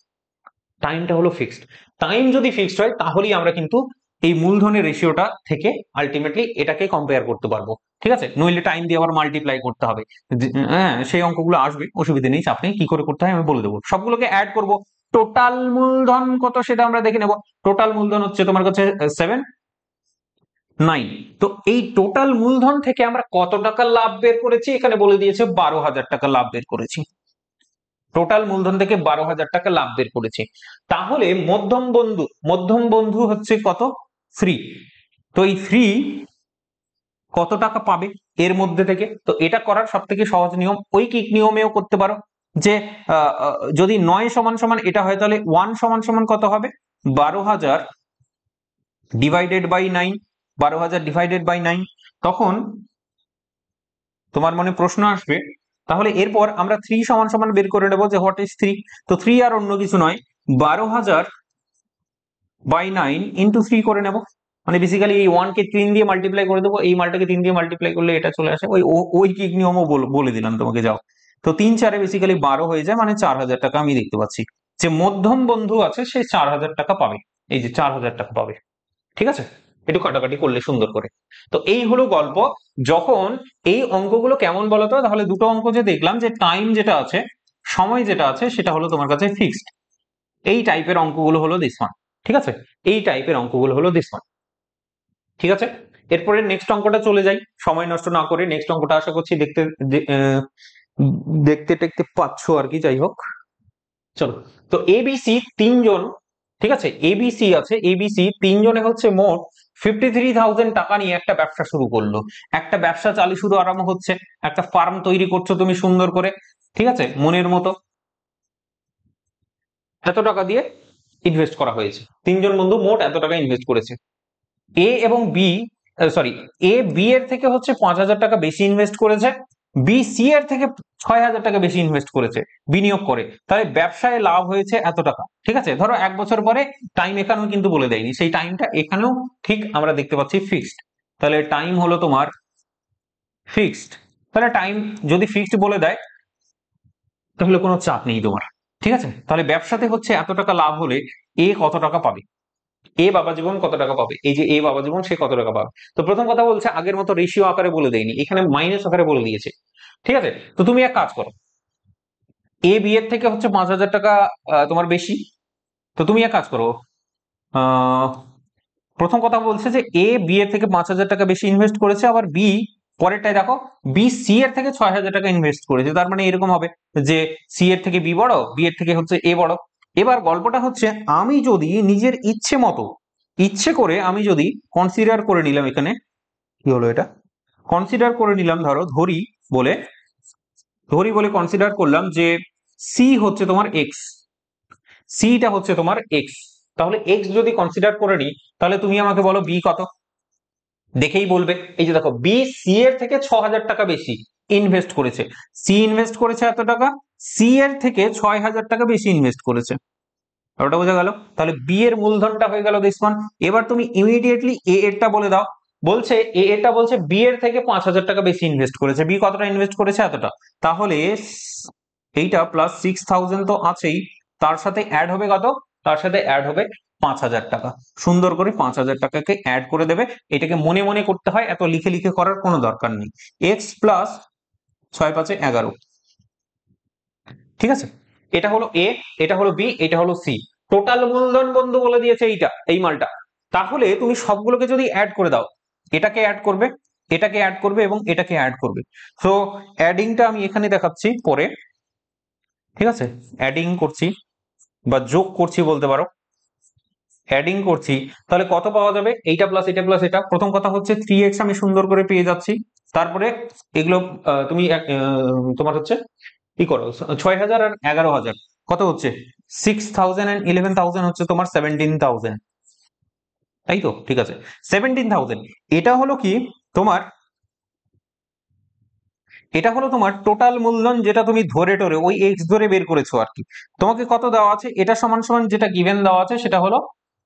টাইমটা হলো ফিক্সড। টাইম যদি ফিক্সড হয়, তাহলেই আমরা কিন্তু এই মূলধনের রেশিওটা থেকে আলটিমেটলি এটাকে কম্পেয়ার করতে পারবো। ঠিক আছে, নইলে টাইম দিয়ে আবার মাল্টিপ্লাই করতে হবে। হ্যাঁ, সেই অঙ্কগুলো আসবে, অসুবিধা নেই, চাপ নেই। কি করে করতে হয় আমি বলে দেবো, সবগুলোকে অ্যাড করব। টোটাল মূলধন কত সেটা আমরা দেখে নেব। টোটাল মূলধন হচ্ছে তোমার কাছে 7, 9। তো এই টোটাল মূলধন থেকে আমরা কত টাকা লাভ বের করেছি, এখানে বলে দিয়েছে 12,000 টাকা লাভ বের করেছি। টোটাল মূলধন থেকে 12,000 টাকা লাভ বের করেছি। তাহলে মধ্যম বন্ধু হচ্ছে কত, 3। তো এই 3 কত টাকা পাবে এর মধ্যে থেকে? তো এটা করার সব থেকে সহজ নিয়ম, ঐকিক নিয়মেও করতে পারো, যে যদি 9 সমান সমান এটা হয়, তাহলে 1 সমান সমান কত হবে, 12,000 ডিভাইডেড বাই 9। 12,000 divided by 9। তখন তোমার মনে প্রশ্ন আসবে, তাহলে এরপর আমরা 3 সমান সমান বের করে নেবো, যে হোয়াট ইজ 3। তো 3 আর অন্য কিছু নয়, 12,000 বাই 9 ইন্টু 3 করে নেব। মানে বেসিক্যালি এই 1 কে 3 দিয়ে মাল্টিপ্লাই করে দেবো, এই মালটাকে 3 দিয়ে মাল্টিপ্লাই করলে এটা চলে আসে। ওই কিক নিয়মও বলে দিলাম তোমাকে, যাও। তো 3 4 বেসিক্যালি 12 হয়ে যায়, মানে 4,000 টাকা আমি দেখতে পাচ্ছি যে মধ্যম বন্ধু আছে সে 4,000 টাকা পাবে। এই যে 4,000 টাকা পাবে। ঠিক আছে, একটু কাটাকাটি করলে সুন্দর করে। তো এই হলো গল্প। যখন এই অঙ্কগুলো কেমন বলতো, তাহলে দুটো অঙ্ক যে দেখলাম, যে টাইম যেটা আছে, সময় যেটা আছে, সেটা হলো তোমার কাছে ফিক্সড। এই টাইপের অঙ্কগুলো হলো দিস ওয়ান। ঠিক আছে, এই টাইপের অঙ্কগুলো হলো দিস ওয়ান। ঠিক আছে, এরপরে নেক্সট অঙ্কটা চলে যাই, সময় নষ্ট না করে। নেক্সট অঙ্কটা আশা করছি দেখতে টেকতে পাচ্ছ আর কি, যাই হোক। চলো, তো এবিসি তিনজন, ঠিক আছে, এবিসি আছে, এবিসি তিনজনে হচ্ছে মোট 53,000 টাকা নিয়ে একটা ব্যবসা শুরু করলো। একটা ব্যবসা চালু শুরু আরম্ভ হচ্ছে, একটা ফার্ম তৈরি করছো তুমি সুন্দর করে, ঠিক আছে, মনের মতো। এত টাকা দিয়ে ইনভেস্ট করা হয়েছে, তিনজন বন্ধু মোট এত টাকা ইনভেস্ট করেছে। এ এবং বি, সরি, এ বি এর থেকে হচ্ছে 5,000 টাকা বেশি ইনভেস্ট করেছে, বি সি এর থেকে 6,000 টাকা বেশি ইনভেস্ট করেছে বিনিয়োগ করে। তাহলে ব্যবসায় লাভ হয়েছে এত টাকা। ঠিক আছে, ধরো 1 বছর পরে, টাইম এখানেও কিন্তু বলে দেয়নি, সেই টাইমটা এখানেও ঠিক আমরা দেখতে পাচ্ছি ফিক্সড। তাহলে টাইম হলো তোমার ফিক্সড। তাহলে টাইম যদি ফিক্সড বলে দেয়, তাহলে কোনো চাপ নেই তোমার। ঠিক আছে, তাহলে ব্যবসাতে হচ্ছে এত টাকা লাভ হলে এ কত টাকা পাবে, এ বাবা জীবন কত টাকা পাবে, এই যে এ বাবা জীবন সে কত টাকা পাবে। তো প্রথম কথা বলছে আগের মতো রেশিও আকারে বলে দেয়নি, এখানে মাইনাস আকারে বলে দিয়েছে। ঠিক আছে, তো তুমি এক কাজ করো, এ বি এর থেকে হচ্ছে 5,000 টাকা তোমার বেশি। তো তুমি এক কাজ করো, আহ, প্রথম কথা বলছে যে এ বি এর থেকে 5,000 টাকা বেশি ইনভেস্ট করেছে, আবার বি, পরেরটাই দেখো, বি সি এর থেকে 6,000 টাকা ইনভেস্ট করেছে। তার মানে এরকম হবে যে সি এর থেকে বি বড়, বি এর থেকে হচ্ছে এ বড়। এবার গল্পটা হচ্ছে, আমি যদি নিজের ইচ্ছে মতো, ইচ্ছে করে আমি যদি কনসিডার করে নিলাম, এখানে কি হলো এটা, কনসিডার করে নিলাম, বলে ধরি বলে কনসিডার করলাম যে সি হচ্ছে তোমার এক্স, সিটা হচ্ছে তোমার এক্স। তাহলে এক্স যদি কনসিডার করে নিই, তাহলে তুমি আমাকে বলো বি কত, দেখেই বলবে। এই যে দেখো, বি সি এর থেকে 6,000 টাকা বেশি ইনভেস্ট করেছে, সি ইনভেস্ট করেছে এত টাকা, সি এর থেকে 6,000 টাকা বেশি ইনভেস্ট করেছে। ওটা বোঝা গেল। তাহলে বি এর মূলধনটা হয়ে গেল দিস ওয়ান। এবার তুমি ইমিডিয়েটলি এ এরটা বলে দাও। বলছে এ এটা বলছে বি এর থেকে 5,000 টাকা বেশি ইনভেস্ট করেছে, বি কতটা ইনভেস্ট করেছে, এতটা। তাহলে এইটা প্লাস 6,000 তো আছেই, তার সাথে অ্যাড হবে কত, তার সাথে অ্যাড হবে 5,000 টাকা। সুন্দর করে 5,000 টাকাকে অ্যাড করে দেবে। এটাকে মনে মনে করতে হয়, এত লিখে লিখে করার কোনো দরকার নেই। X plus 6 5 11। ঠিক আছে, এটা হলো এ, এটা হলো বি, এটা হলো সি। টোটাল মূলধন বন্ধু বলে দিয়েছে এইটা, এই মালটা। তাহলে তুমি সবগুলোকে যদি অ্যাড করে দাও, এটাকে অ্যাড করবে, এটাকে অ্যাড করবে এবং এটাকে অ্যাড করবে। সো অ্যাডিংটা আমি এখানে দেখাচ্ছি পরে। ঠিক আছে, অ্যাডিং করছি বা যোগ করছি বলতে পারো, অ্যাডিং করছি। তাহলে কত পাওয়া যাবে, এইটা প্লাস এটা প্লাস এটা। প্রথম কথা হচ্ছে 3x আমি সুন্দর করে পেয়ে যাচ্ছি। তারপরে এগুলো তুমি তোমার হচ্ছে কি করো, 6,000 আর 11,000 কত হচ্ছে, 6,000 and 11,000 হচ্ছে তোমার 17,000। তাই তো, ঠিক আছে, 17,000। এটা হলো কি তোমার, এটা হলো তোমার টোটাল মূলধন, যেটা তুমি ধরে টরে ওই এক্স ধরে বের করেছো আর কি। তোমাকে কত দেওয়া আছে, এটা সমান সমান যেটা গিভেন দেওয়া আছে সেটা হলো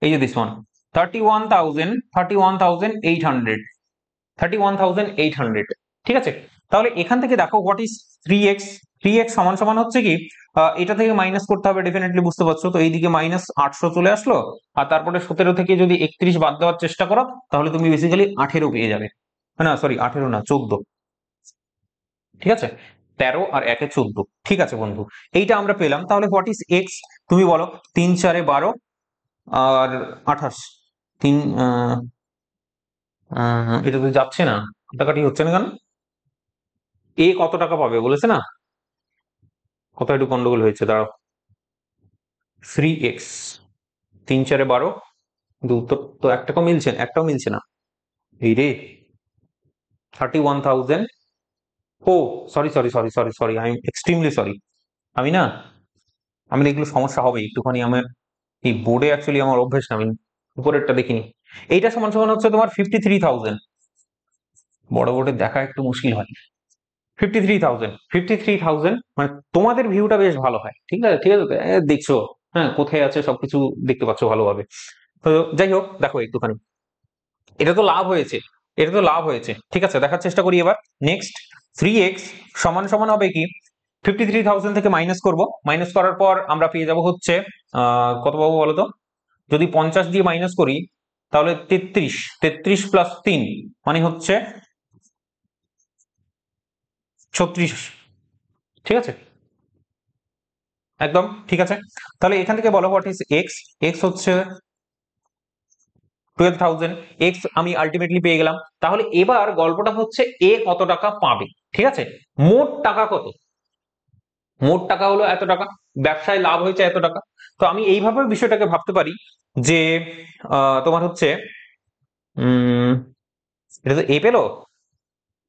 এই যে দিস ওয়ান, 31,800, 31,800। ঠিক আছে, তাহলে এখান থেকে দেখো হোয়াট ইজ 3x, 3x সমান সমান হচ্ছে কি, এটা থেকে মাইনাস করতে হবে ডেফিনেটলি, বুঝতে পারছো তো, এইদিকে -800 চলে আসলো, আর তারপরে 17 থেকে যদি 31 বাদ দেওয়ার চেষ্টা করো তাহলে তুমি বেসিক্যালি 18 পেয়ে যাবে। না সরি, 18 না, 14। ঠিক আছে, 13 আর 1 এ 14। ঠিক আছে বন্ধু, এইটা আমরা পেলাম। তাহলে হোয়াট ইজ এক্স, তুমি বলো। 3 4 12 আর 28। তিন এটা তো যাচ্ছে না, কাটাকাটি হচ্ছে না কেন? এ কত টাকা পাবে বলেছে না? কত একটু গন্ডগোল হয়েছে, দাঁড়াও। 3x, 3 4 12, কিন্তু উত্তর তো একটাও মিলছে না, একটাও মিলছে না। এই রে, 31,000। ও sorry sorry sorry sorry sorry, I am extremely sorry. আমি না, আমি না, এগুলো সমস্যা হবে একটুখানি আমার। এই বোর্ডে অ্যাকচুয়ালি আমার অভ্যেস না, আমি উপরেরটা দেখিনি। এইটা সমান সমান হচ্ছে তোমার 53,000। বড় বোর্ডে দেখা একটু মুশকিল হয়। 53,000, 53,000, মানে তোমাদের ভিউটা বেশ ভালো হয়। ঠিক আছে ঠিক আছে, দেখছো, হ্যাঁ কোথায় আছে সবকিছু দেখতে পাচ্ছ ভালোভাবে। তো যাই হোক, দেখো একটুখানি, এটা তো লাভ হয়েছে, এটা তো লাভ হয়েছে। ঠিক আছে, দেখার চেষ্টা করি এবার। নেক্সট, 3x সমান সমান হবে কি, 53,000 থেকে মাইনাস করব, মাইনাস করার পর আমরা পেয়ে যাব হচ্ছে কত পাবো বলো তো? যদি 50 দিয়ে মাইনাস করি তাহলে 33, 33 প্লাস 3 মানে হচ্ছে 36। ঠিক আছে, একদম ঠিক আছে। তাহলে এখান থেকে বলো হোয়াট ইজ এক্স। এক্স হচ্ছে 12,000। এক্স আমি আলটিমেটলি পেয়ে গেলাম। তাহলে এবার গল্পটা হচ্ছে এ কত টাকা পাবে। ঠিক আছে, মোট টাকা কত? মোট টাকা হলো এত টাকা, ব্যবসায় লাভ হয়েছে এত টাকা। তো আমি এইভাবে বিষয়টাকে ভাবতে পারি যে তোমার হচ্ছে উম এটা তো এ পেলো।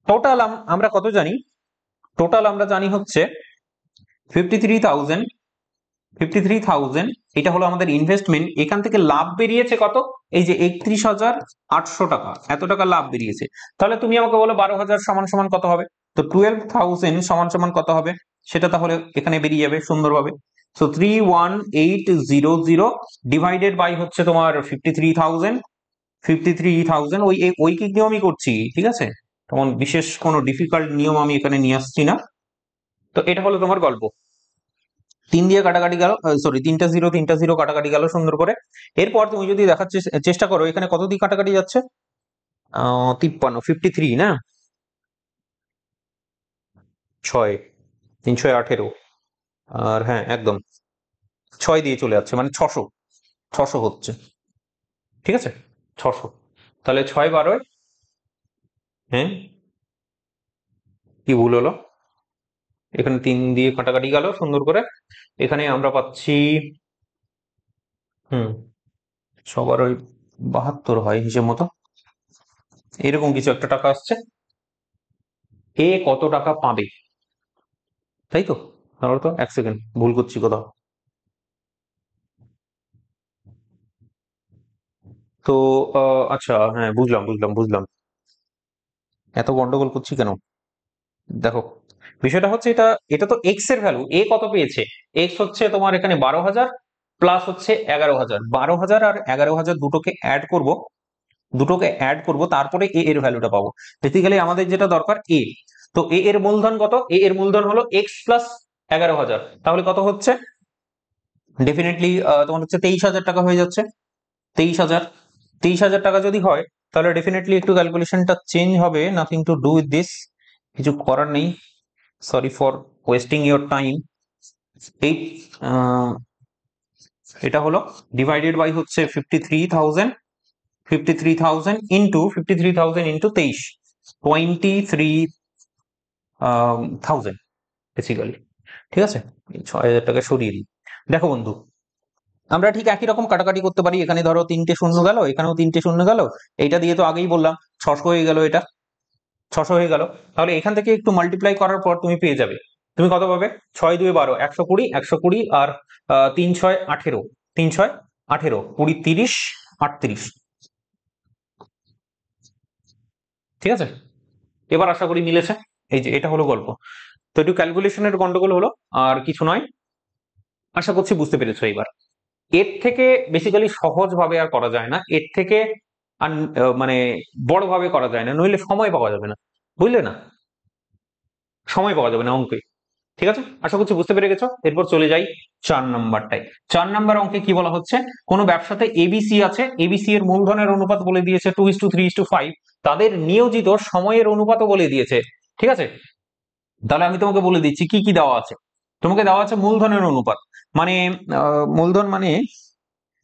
টোটাল আমরা কত জানি? টোটাল আমরা জানি হচ্ছে 53,000। 53,000 এটা হলো আমাদের ইনভেস্টমেন্ট। এখান থেকে লাভ বেরিয়েছে কত? এই যে 31,800 টাকা, এত টাকা লাভ বেরিয়েছে। তাহলে তুমি আমাকে বলো 12,000 সমান সমান কত হবে? তো 12,000 সমান সমান কত হবে সেটা তাহলে এখানে বেরিয়ে যাবে সুন্দরভাবে। সো 31800 ডিভাইডেড বাই হচ্ছে তোমার 53,000। 53,000 ওই ঐকিক নিয়মই করছি, ঠিক আছে, তেমন বিশেষ কোনো ডিফিকাল্ট নিয়ম আমি এখানে নিয়ে আসছি না। তো এটা হলো তোমার গল্প। 3 দিয়ে কাটাকাটি গেল, সরি, তিনটা জিরো, তিনটা জিরো কাটাকাটি গেল সুন্দর করে। এরপর তুমি যদি দেখার চেষ্টা করো এখানে কত দিয়ে কাটাকাটি যাচ্ছে, 53, 53 না, 6, 318, আর হ্যাঁ একদম 6 দিয়ে চলে যাচ্ছে, মানে 600, 600 হচ্ছে। ঠিক আছে, 600। তাহলে 6 12, হ্যাঁ কি ভুল হলো? এখানে 3 দিয়ে কাটাকাটি গেল সুন্দর করে। এখানে আমরা পাচ্ছি, হুম, সবার ওই 72 হয় হিসেব মতো, এরকম কিছু একটা টাকা আসছে। এ কত টাকা পাবে, তাই তো? তাহলে তো এক সেকেন্ড, ভুল করছি কোথাও। তো আচ্ছা, হ্যাঁ বুঝলাম বুঝলাম বুঝলাম, এত গন্ডগোল করছি কেন? দেখো, বিষয়টা হচ্ছে এটা, এটা তো এক্স এর ভ্যালু। এ কত পেয়েছে? এক্স হচ্ছে তোমার এখানে 12,000 প্লাস হচ্ছে 11,000। 12,000 আর 11,000 দুটোকে অ্যাড করব, দুটোকে অ্যাড করব, তারপরে এ এর ভ্যালুটা পাবো। বেসিক্যালি আমাদের যেটা দরকার এ। তো এ এর মূলধন কত? এ এর মূলধন হলো এক্স প্লাস 11,000। তাহলে কত হচ্ছে? ডেফিনেটলি তোমার হচ্ছে 23,000 টাকা হয়ে যাচ্ছে। 23,000, 23,000 টাকা যদি হয় তাহলে ডেফিনেটলি একটু ক্যালকুলেশনটা চেঞ্জ হবে, nothing to do with this, কিছু করার নেই। Sorry for wasting your time. এই এটা হলো ডিভাইডেড বাই হচ্ছে 53,000। 53,000 ইন্টু 53,000 ইন্টু 23, 23,000 বেসিক্যালি। ঠিক আছে, এই 6,000 টাকা সরিয়ে দিই। দেখো বন্ধু, আমরা ঠিক একই রকম কাটাকাটি করতে পারি। এখানে ধরো 3টে শূন্য গেল, এখানেও 3টে শূন্য গেল, এইটা দিয়ে তো আগেই বললাম 600 হয়ে গেল, এটা 600 হয়ে গেল। তাহলে এখান থেকে একটু মাল্টিপ্লাই করার পর তুমি পেয়ে যাবে, তুমি কত পাবে? 6 2 12, 120, 120 আর 3 6 18, 3 6 18, 20 30, 38। ঠিক আছে, এবার আশা করি মিলেছে। এই যে এটা হলো গল্প। তো একটু ক্যালকুলেশনের গন্ডগোল হলো, আর কিছু নয়। আশা করছি বুঝতে পেরেছো এবার। এর থেকে বেসিক্যালি সহজ ভাবে আর করা যায় না, এর থেকে আর মানে বড় ভাবে করা যায় না, নইলে সময় পাওয়া যাবে না, বুঝলে না? সময় পাওয়া যাবে না অঙ্কে। ঠিক আছে, আশা করছি বুঝতে পেরে গেছো। এরপর চলে যাই 4 নম্বরটায়। 4 নম্বর অঙ্কে কি বলা হচ্ছে, কোন ব্যবসাতে এবিসি আছে, এবিসি এর মূলধনের অনুপাত বলে দিয়েছে 2:3:5, তাদের নিয়োজিত সময়ের অনুপাতও বলে দিয়েছে। ঠিক আছে, তাহলে আমি তোমাকে বলে দিচ্ছি কি কি দেওয়া আছে। তোমাকে দেওয়া আছে মূলধনের অনুপাত, মানে মূলধন মানে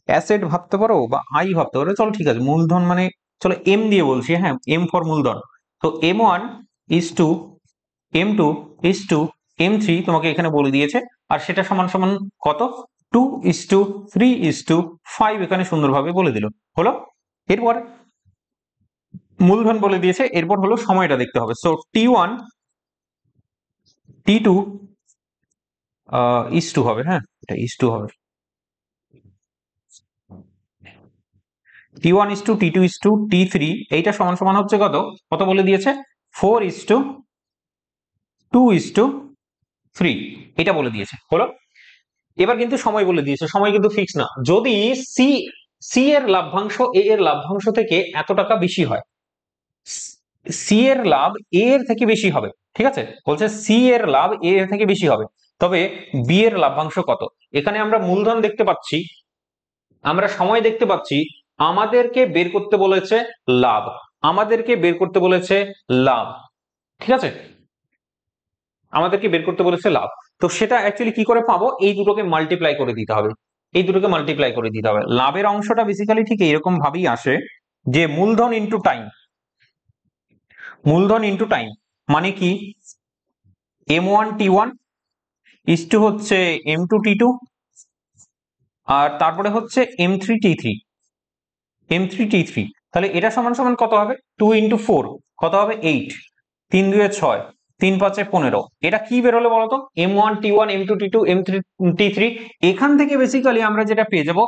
অ্যাসেট ভাবতে পারো বা আই ভাবতে পারো, চলো ঠিক আছে মূলধন মানে চলো এম দিয়ে বলছি, হ্যাঁ এম ফর মূলধন। তো M1:2, M2:2, M3 তোমাকে এখানে বলে দিয়েছে, আর সেটা সমান সমান কত, 2:3:5 এখানে সুন্দরভাবে বলে দিল। হলো, এরপর মূলধন বলে দিয়েছে, এরপর হলো সময়টা দেখতে হবে। So T1 T2 is to হবে, হ্যাঁ এটা ইস টু হবে, T1:2, T2:2, T3 এইটা সমান সমান হচ্ছে কত, কত বলে দিয়েছে 4:2:3 এটা বলে দিয়েছে। হলো, এবার কিন্তু সময় বলে দিয়েছে, সময় কিন্তু ফিক্স না। যদি সি সি এর লাভ্যাংশ এ এর লাভ্যাংশ থেকে এত টাকা বেশি হয়, সি এর লাভ এ এর থেকে বেশি হবে, ঠিক আছে, বলছে সি এর লাভ এ এর থেকে বেশি হবে, তবে বি এর লাভ্যাংশ কত। এখানে আমরা মূলধন দেখতে পাচ্ছি, আমরা সময় দেখতে পাচ্ছি, আমাদেরকে বের করতে বলেছে লাভ, আমাদেরকে বের করতে বলেছে লাভ, ঠিক আছে, আমাদেরকে বের করতে বলেছে লাভ। তো সেটা অ্যাকচুয়ালি কি করে পাবো, এই দুটোকে মাল্টিপ্লাই করে দিতে হবে, এই দুটোকে মাল্টিপ্লাই করে দিতে হবে। লাভের অংশটা বেসিক্যালি ঠিক এরকম ভাবেই আসে যে মূলধন ইনটু টাইম, মূলধন ইনটু টাইম মানে কি M1:T1 ইসটু হচ্ছে M2:T2, আর তারপরে হচ্ছে M3:T3, M3:T3, তাহলে এটা সমান সমান কত হবে 2:4, কত হবে 8, 3:2=6, 3:5=15। এটা কি বেরোলো বলতো, M1:T1, M2:T2, M3:T3, এখান থেকে বেসিক্যালি আমরা যেটা পেয়ে যাব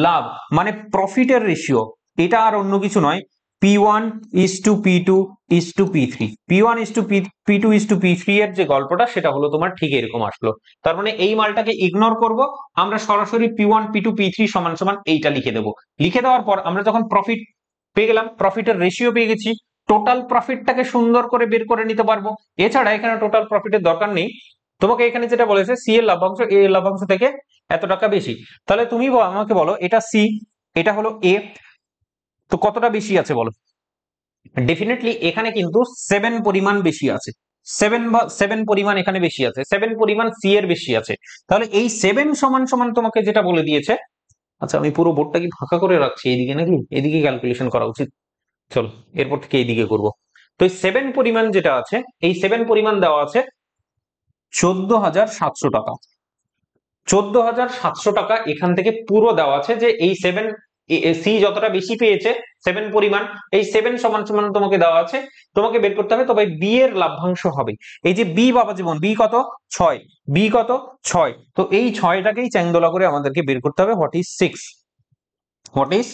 লাভ, মানে প্রফিটের রেশিও। এটা আর অন্য কিছু নয়, P1:P2:P3, P1:P2:P3 এর যে গল্পটা সেটা হলো তোমার ঠিক এরকম আসলো। তার মানে এই মালটাকে ইগনোর করব, আমরা সরাসরি P1:P2:P3 সমান সমান এইটা লিখে দেবো। লিখে দেওয়ার পর আমরা যখন প্রফিট পেয়ে গেলাম, প্রফিটের রেশিও পেয়ে গেছি, টোটাল প্রফিটটাকে সুন্দর করে বের করে নিতে পারবো। এছাড়া এখানে টোটাল প্রফিটের দরকার নেই, তোমাকে এখানে যেটা বলেছে সি এর লাভ্যাংশ এ এর লাভ্যাংশ থেকে এত টাকা বেশি, তাহলে তুমি আমাকে বলো এটা সি, এটা হলো এ, তো কতটা বেশি আছে বলো। ডেফিনেটলি এখানে কিন্তু 7 পরিমাণ বেশি আছে, 7 পরিমাণ এখানে বেশি আছে, 7 পরিমাণ সি এর বেশি আছে। তাহলে এই 7 সমান সমান তোমাকে যেটা বলে দিয়েছে, আচ্ছা আমি পুরো বোর্ডটা কি ফাঁকা করে রাখছি এইদিকে নাকি এদিকে ক্যালকুলেশন করা উচিত, চলো এরপর থেকে এইদিকে করব। তো এই 7 পরিমাণ যেটা আছে, এই 7 পরিমাণ দেওয়া আছে 14,700 টাকা, 14,700 টাকা এখান থেকে পুরো দেওয়া আছে, যে এই 7 সি যতটা বেশি পেয়েছে 7 পরিমাণ, এই 7 সমান সমান তোমাকে দেওয়া আছে, তোমাকে বের করতে হবে তবে বি এর লাভ্যাংশ হবে। এই যে বি বাবা জীবন, বি কত 6, বি কত 6, তো এই 6টাকেই চ্যাংদোলা করে আমাদেরকে বের করতে হবে হোয়াট ইজ 6, হোয়াট ইজ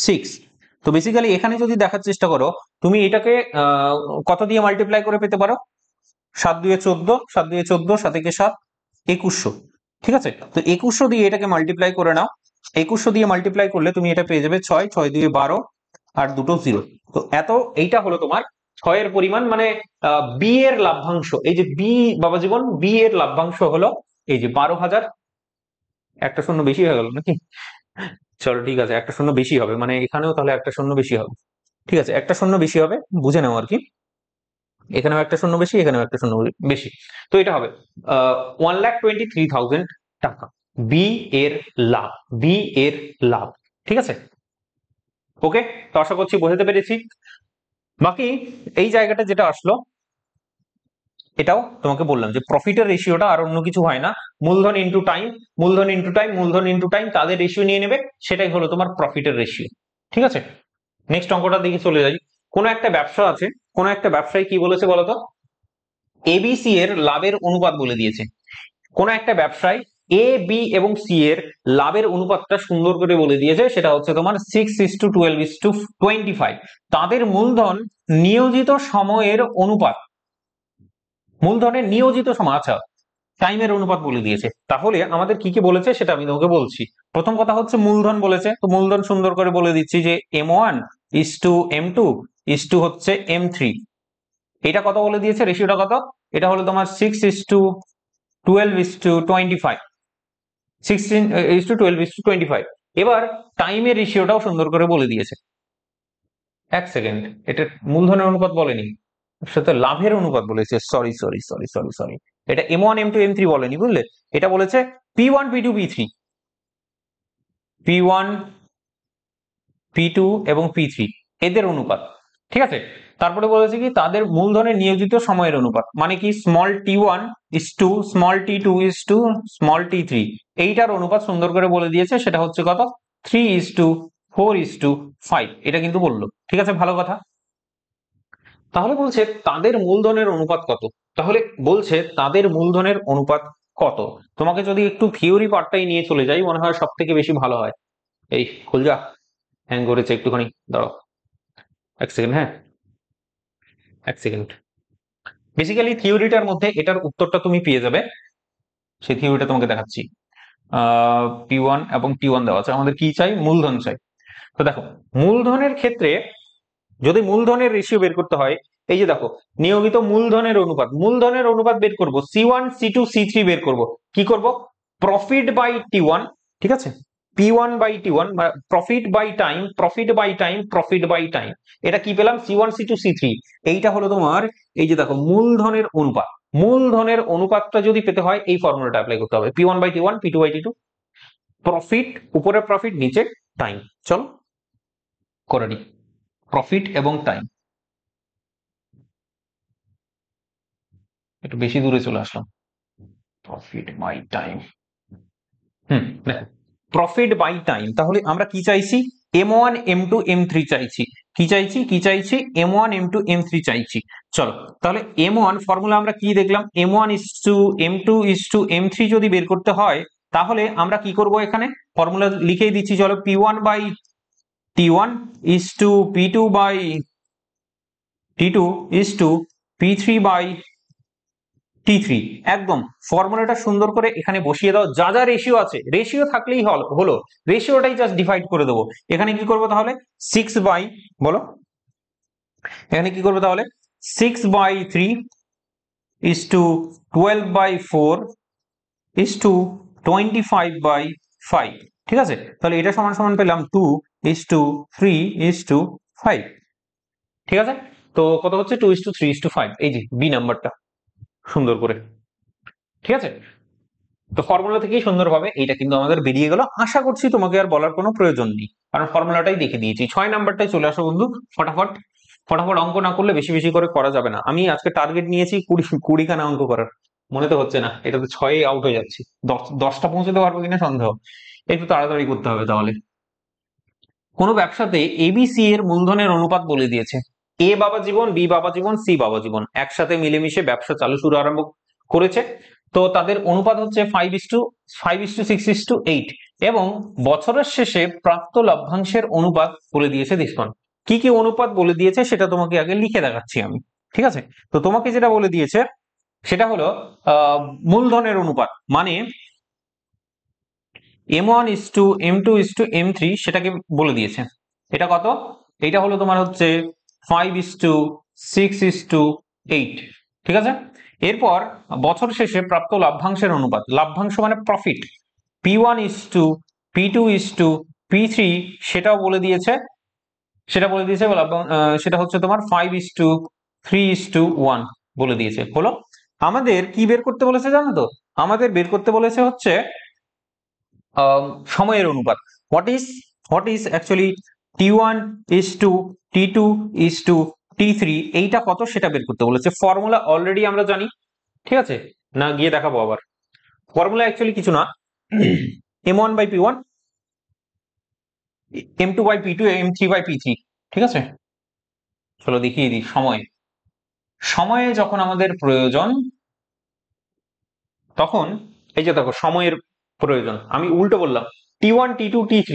6। তো বেসিক্যালি এখানে যদি দেখার চেষ্টা করো, তুমি এটাকে কত দিয়ে মাল্টিপ্লাই করে পেতে পারো, 7×2=14, 7×2=14, 7×7 2100, ঠিক আছে, তো 2100 দিয়ে এটাকে মাল্টিপ্লাই করে নাও, 2100 দিয়ে মাল্টিপ্লাই করলে তুমি এটা পেয়ে যাবে 6, 6×2=12, আর দুটো 0। তো এত, এইটা হলো তোমার 6 এর পরিমাণ, মানে বি এর লাভ্যাংশ। এই যে বি বাবা জীবন, বি এর লাভ্যাংশ হলো এই যে 12,000, একটা শূন্য বেশি হয়ে গেল নাকি, চলো ঠিক আছে একটা শূন্য বেশি হবে, মানে এখানেও তাহলে একটা শূন্য বেশি হবে, ঠিক আছে একটা শূন্য বেশি হবে, বুঝে নাও আর কি, এখানেও একটা শূন্য বেশি, এখানেও একটা শূন্য বেশি। তো এটা হবে 1,23,000 টাকা বি এর লাভ, বি এর লাভ, ঠিক আছে। ওকে, তো আশা করছি বোঝাতে পেরেছি। বাকি এই জায়গাটা যেটা আসলো, এটাও তোমাকে বললাম যে প্রফিটের রেশিওটা আর অন্য কিছু হয় না, মূলধন ইনটু টাইম, মূলধন ইনটু টাইম, মূলধন ইনটু টাইম, তাদের রেশিও নিয়ে নেবে, সেটাই হলো তোমার প্রফিটের রেশিও, ঠিক আছে। নেক্সট অঙ্কটার দিকে চলে যাই। কোনো একটা ব্যবসা আছে, কোনো একটা ব্যবসায়ী কি বলেছে বলতো, এবিসি এর লাভের অনুপাত বলে দিয়েছে। কোন একটা ব্যবসায় এ বি এবং সি এর লাভের অনুপাতটা সুন্দর করে বলে দিয়েছে, সেটা হচ্ছে তোমার 6:12:25। তাদের মূলধন নিয়োজিত সময়ের অনুপাত, মূলধনের নিয়োজিত সময়, আচ্ছা টাইমের অনুপাত বলে দিয়েছে। তাহলে আমাদের কি কি বলেছে সেটা আমি তোমাকে বলছি। প্রথম কথা হচ্ছে মূলধন বলেছে, তো মূলধন সুন্দর করে বলে দিচ্ছি যে M1:M2 হচ্ছে M3, এটা কত বলে দিয়েছে, রেশিওটা কত এটা হলো তোমার 6:12:25, 16:12:25। এবার টাইমের রেশিওটাও সুন্দর করে বলে দিয়েছে। এক সেকেন্ড, এটা মূলধনের অনুপাত বলেনি, সাথে লাভের অনুপাত বলেছে। Sorry sorry sorry sorry sorry, এটা M1 M2 M3 বলেনি, বুঝলে? এটা বলেছে P1 P2 P3, P1 P2 এবং P3 এদের অনুপাত, ঠিক আছে? তারপরে বলেছে কি তাদের মূলধনের নিয়োজিত সময়ের অনুপাত, মানে কি small t1 is to small t2 is to small t3, এইটার অনুপাত সুন্দর করে বলে দিয়েছে। সেটা হচ্ছে কত? 3:4:5, এটা কিন্তু বললো, ঠিক আছে, ভালো কথা। তাহলে বলছে তাদের মূলধনের অনুপাত কত, তাহলে বলছে তাদের মূলধনের অনুপাত কত। তোমাকে যদি একটু থিওরি পার্টটাই নিয়ে চলে যাই, মনে হয় সব থেকে বেশি ভালো হয়। এই খুল যা, হ্যাং করেছে একটুখানি, দাঁড়াও এক সেকেন্ড, হ্যাঁ এক সেকেন্ড। বেসিক্যালি থিওরিটার মধ্যে এটার উত্তরটা তুমি পেয়ে যাবে, সেই থিওরিটা তোমাকে দেখাচ্ছি। P1 এবং T1 দেওয়া আছে, আমাদের কি চাই? মূলধন চাই। তো দেখো, মূলধনের ক্ষেত্রে যদি মূলধনের রেশিও বের করতে হয়, এই যে দেখো নিয়মিত মূলধনের অনুপাত, মূলধনের অনুপাত বের করব, C1 C2 C3 বের করব। কি করব? প্রফিট বাই T1, ঠিক আছে, P1 by T1, profit by time, profit by time, profit by time. এটা কি পেলাম? C1 C2 C3। এইটা হলো তোমার, এই যে দেখো মূলধনের অনুপাত। মূলধনের অনুপাতটা যদি পেতে হয় এই ফর্মুলাটা অ্যাপ্লাই করতে হবে, P1 by T1, P2 by T2, profit উপরে প্রফিট নিচে টাইম। চলো করে নিই, প্রফিট এবং টাইম। একটু বেশি দূরে চলে আসলাম, প্রফিট বাই টাইম। দেখো প্রফিট বাই টাইম, তাহলে আমরা কি চাইছি? M1 M2 M3 চাইছি। কি চাইছি M1 M2 M3 চাইছি। চলো তাহলে M1 ফর্মুলা আমরা কি দেখলাম, M1 is to M2 is to M3 যদি বের করতে হয়, তাহলে আমরা কি করব? এখানে ফর্মুলা লিখেই দিচ্ছি, চলো P1 by T1 is to P2 by T2 is to P3 by T3। একদম ফর্মুলাটা সুন্দর করে এখানে বসিয়ে দাও, যা যা রেশিও আছে, রেশিও থাকলেই হলো, রেশিওটাই জাস্ট ডিভাইড করে দেবো। এখানে কি করবো তাহলে? 6 বাই, বলো এখানে কি করবো তাহলে? 6/3 is to 12/4 is to 25/5, ঠিক আছে? তাহলে এটা সমান সমান পেলাম 2 is to 3 is to 5, ঠিক আছে? তো কত হচ্ছে? 2 is to 3 is to 5, এই যে বি নাম্বারটা সুন্দর করে, ঠিক আছে? তো ফর্মুলা থেকেই সুন্দরভাবে এইটা কিন্তু আমাদের বেরিয়ে গেল। আশা করছি তোমাকে আর বলার কোনো প্রয়োজন নেই, কারণ ফর্মুলাটাই দেখে দিয়েছি। 6 নাম্বারটাই চলে আসো বন্ধু, ফটাফট ফটাফট। অঙ্ক না করলে বেশি বেশি করে করা যাবে না। আমি আজকে টার্গেট নিয়েছি 20 খানা অঙ্ক করার, মনে তো হচ্ছে না, এটা তো 6 আউট হয়ে যাচ্ছি। 10টা পৌঁছতে পারবো কিনা সন্দেহ, একটু তাড়াতাড়ি করতে হবে তাহলে। কোনো ব্যবসাতে ABC এর মূলধনের অনুপাত বলে দিয়েছে। A বাবা জীবন, B বাবা জীবন, C বাবা জীবন একসাথে মিলেমিশে ব্যবসা শুরু আরম্ভ করেছে। তো তাদের অনুপাত হচ্ছে 5:6:8, এবং বছরের শেষে প্রাপ্ত লভ্যাংশের অনুপাত বলে দিয়েছে দিসন। কি কি অনুপাত বলে দিয়েছে সেটা তোমাকে আগে লিখে দেখাচ্ছি আমি, ঠিক আছে? তো তোমাকে যেটা বলে দিয়েছে সেটা হলো মূলধনের অনুপাত, মানে M1 is to M2 is to M3 সেটাকে বলে দিয়েছে। এটা কত? এটা হলো তোমার হচ্ছে 5:6:8, ঠিক আছে? এরপর বছর শেষে প্রাপ্ত লভ্যাংশের অনুপাত, লভ্যাংশ মানে profit, P1 is to P2 is to P3 সেটাও বলে দিয়েছে। সেটা হচ্ছে তোমার 5:3:1 বলে দিয়েছে। হলো, আমাদের কি বের করতে বলেছে জানো তো? আমাদের বের করতে বলেছে হচ্ছে সময়ের অনুপাত। What is actually T1 is to T2 is to T3, এইটা কত সেটা বের করতে বলেছে। ফর্মুলা অলরেডি আমরা জানি, ঠিক আছে, না গিয়ে দেখাবো আবার? ফর্মুলা অ্যাকচুয়ালি কিছু না, M1/P1, M2/P2, M3/P3, ঠিক আছে? চলো দেখিয়ে দিই। সময়ে যখন আমাদের প্রয়োজন, তখন এই যে দেখো সময়ের প্রয়োজন, আমি উল্টো বললাম, T1 T2 T3,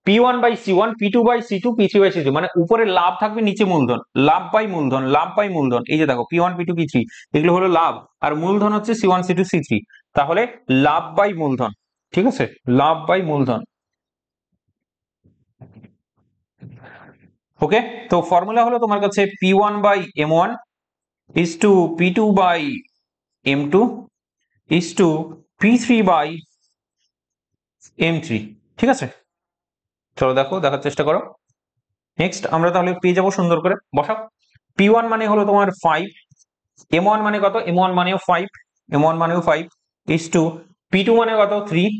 P1/C1, P2/C2, P3/C3, মানে উপরে লাভ থাকবে নিচে মূলধন, লাভ বাই মূলধন, লাভ বাই মূলধন। এই যে দেখো P1 P2 P3 এগুলো হলো লাভ, আর মূলধন হচ্ছে C1 C2 C3, তাহলে লাভ বাই মূলধন, ঠিক আছে, লাভ বাই মূলধন। ওকে, তো ফর্মুলা হলো তোমার কাছে P1/M1 is to P2/M2 m2 is to p3 by m3। ঠিক আছে, চলো দেখো, দেখার চেষ্টা করো। নেক্সট আমরা তাহলে পেয়ে যাবো সুন্দর করে, বসাও। p1 মানে হলো তোমার 5, m1 মানে কত, m1 মানেও 5, m1 মানেও 5 ইস টু p2 মানে কত 3,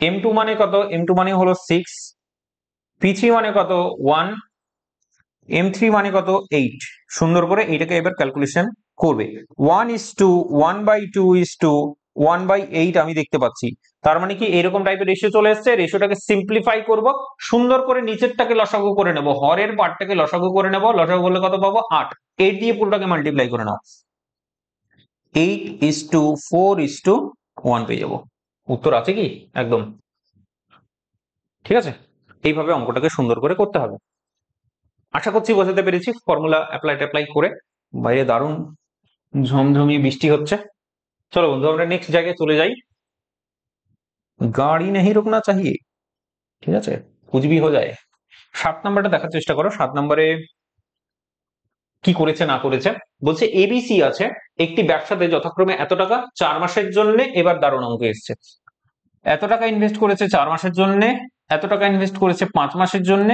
m2 মানে কত, m2 মানে হলো 6, p3 মানে কত 1, m3 মানে কত 8। সুন্দর করে এইটাকে এবার ক্যালকুলেশন করবে। 1:2 আমি দেখতে পাচ্ছি, তার মানে কি এরকম টাইপের রেশিও চলে এসেছে। রেশিওটাকে সিম্পলিফাই করব, সুন্দর করে নিচেরটাকে লসাগু করে নেব, হরের পার্টটাকে লসাগু করে নেব। লসাগু করলে কত পাবো 8, 8 দিয়ে পুরোটাকে মাল্টিপ্লাই করে নাও, 8:4:1 পেয়ে যাবো। উত্তর আছে কি একদম, ঠিক আছে। এইভাবে অঙ্কটাকে সুন্দর করে করতে হবে। আশা করছি বোঝাতে পেরেছি। ফর্মুলা অ্যাপ্লাই করে বাইরে দারুণ ঝমঝমি বৃষ্টি হচ্ছে। চলো বন্ধু আমরা নেক্সট জায়গায় চলে যাই। গাড়ি নেই রুকনা চাহিয়ে, ঠিক আছে, কুছ ভি হো যায়। 7 নাম্বারটা দেখার চেষ্টা করো। 7 নম্বরে কি করেছে না করেছে বলছে, এবিসি আছে একটি ব্যবসাতে যথাক্রমে এত টাকা 4 মাসের জন্য, এবার দারুণ অঙ্ক এসছে, এত টাকা ইনভেস্ট করেছে 4 মাসের জন্য, এত টাকা ইনভেস্ট করেছে 5 মাসের জন্য,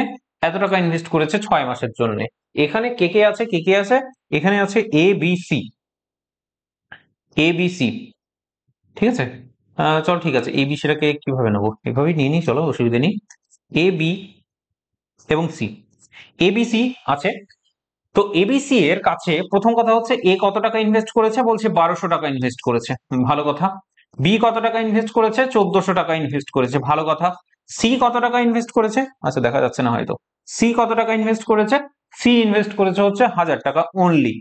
এত টাকা ইনভেস্ট করেছে 6 মাসের জন্য। এখানে কে কে আছে, কে কে আছে, এখানে আছে এবিসি, এবিসি, ঠিক আছে। চলো ঠিক আছে, এবিসিটাকে কিভাবে নেবো, এভাবেই নিয়ে নিই, চলো অসুবিধা নেই। এ বি এবং সি, এবিসি আছে। তো এবিসি এর কাছে প্রথম কথা হচ্ছে এ কত টাকা ইনভেস্ট করেছে, বলছে 1200 টাকা ইনভেস্ট করেছে, ভালো কথা। বি কত টাকা ইনভেস্ট করেছে, 1400 টাকা ইনভেস্ট করেছে, ভালো কথা। সি কত টাকা ইনভেস্ট করেছে, আচ্ছা দেখা যাচ্ছে না হয়তো, সি কত টাকা ইনভেস্ট করেছে, সি ইনভেস্ট করেছে হচ্ছে 1000 টাকা অনলি,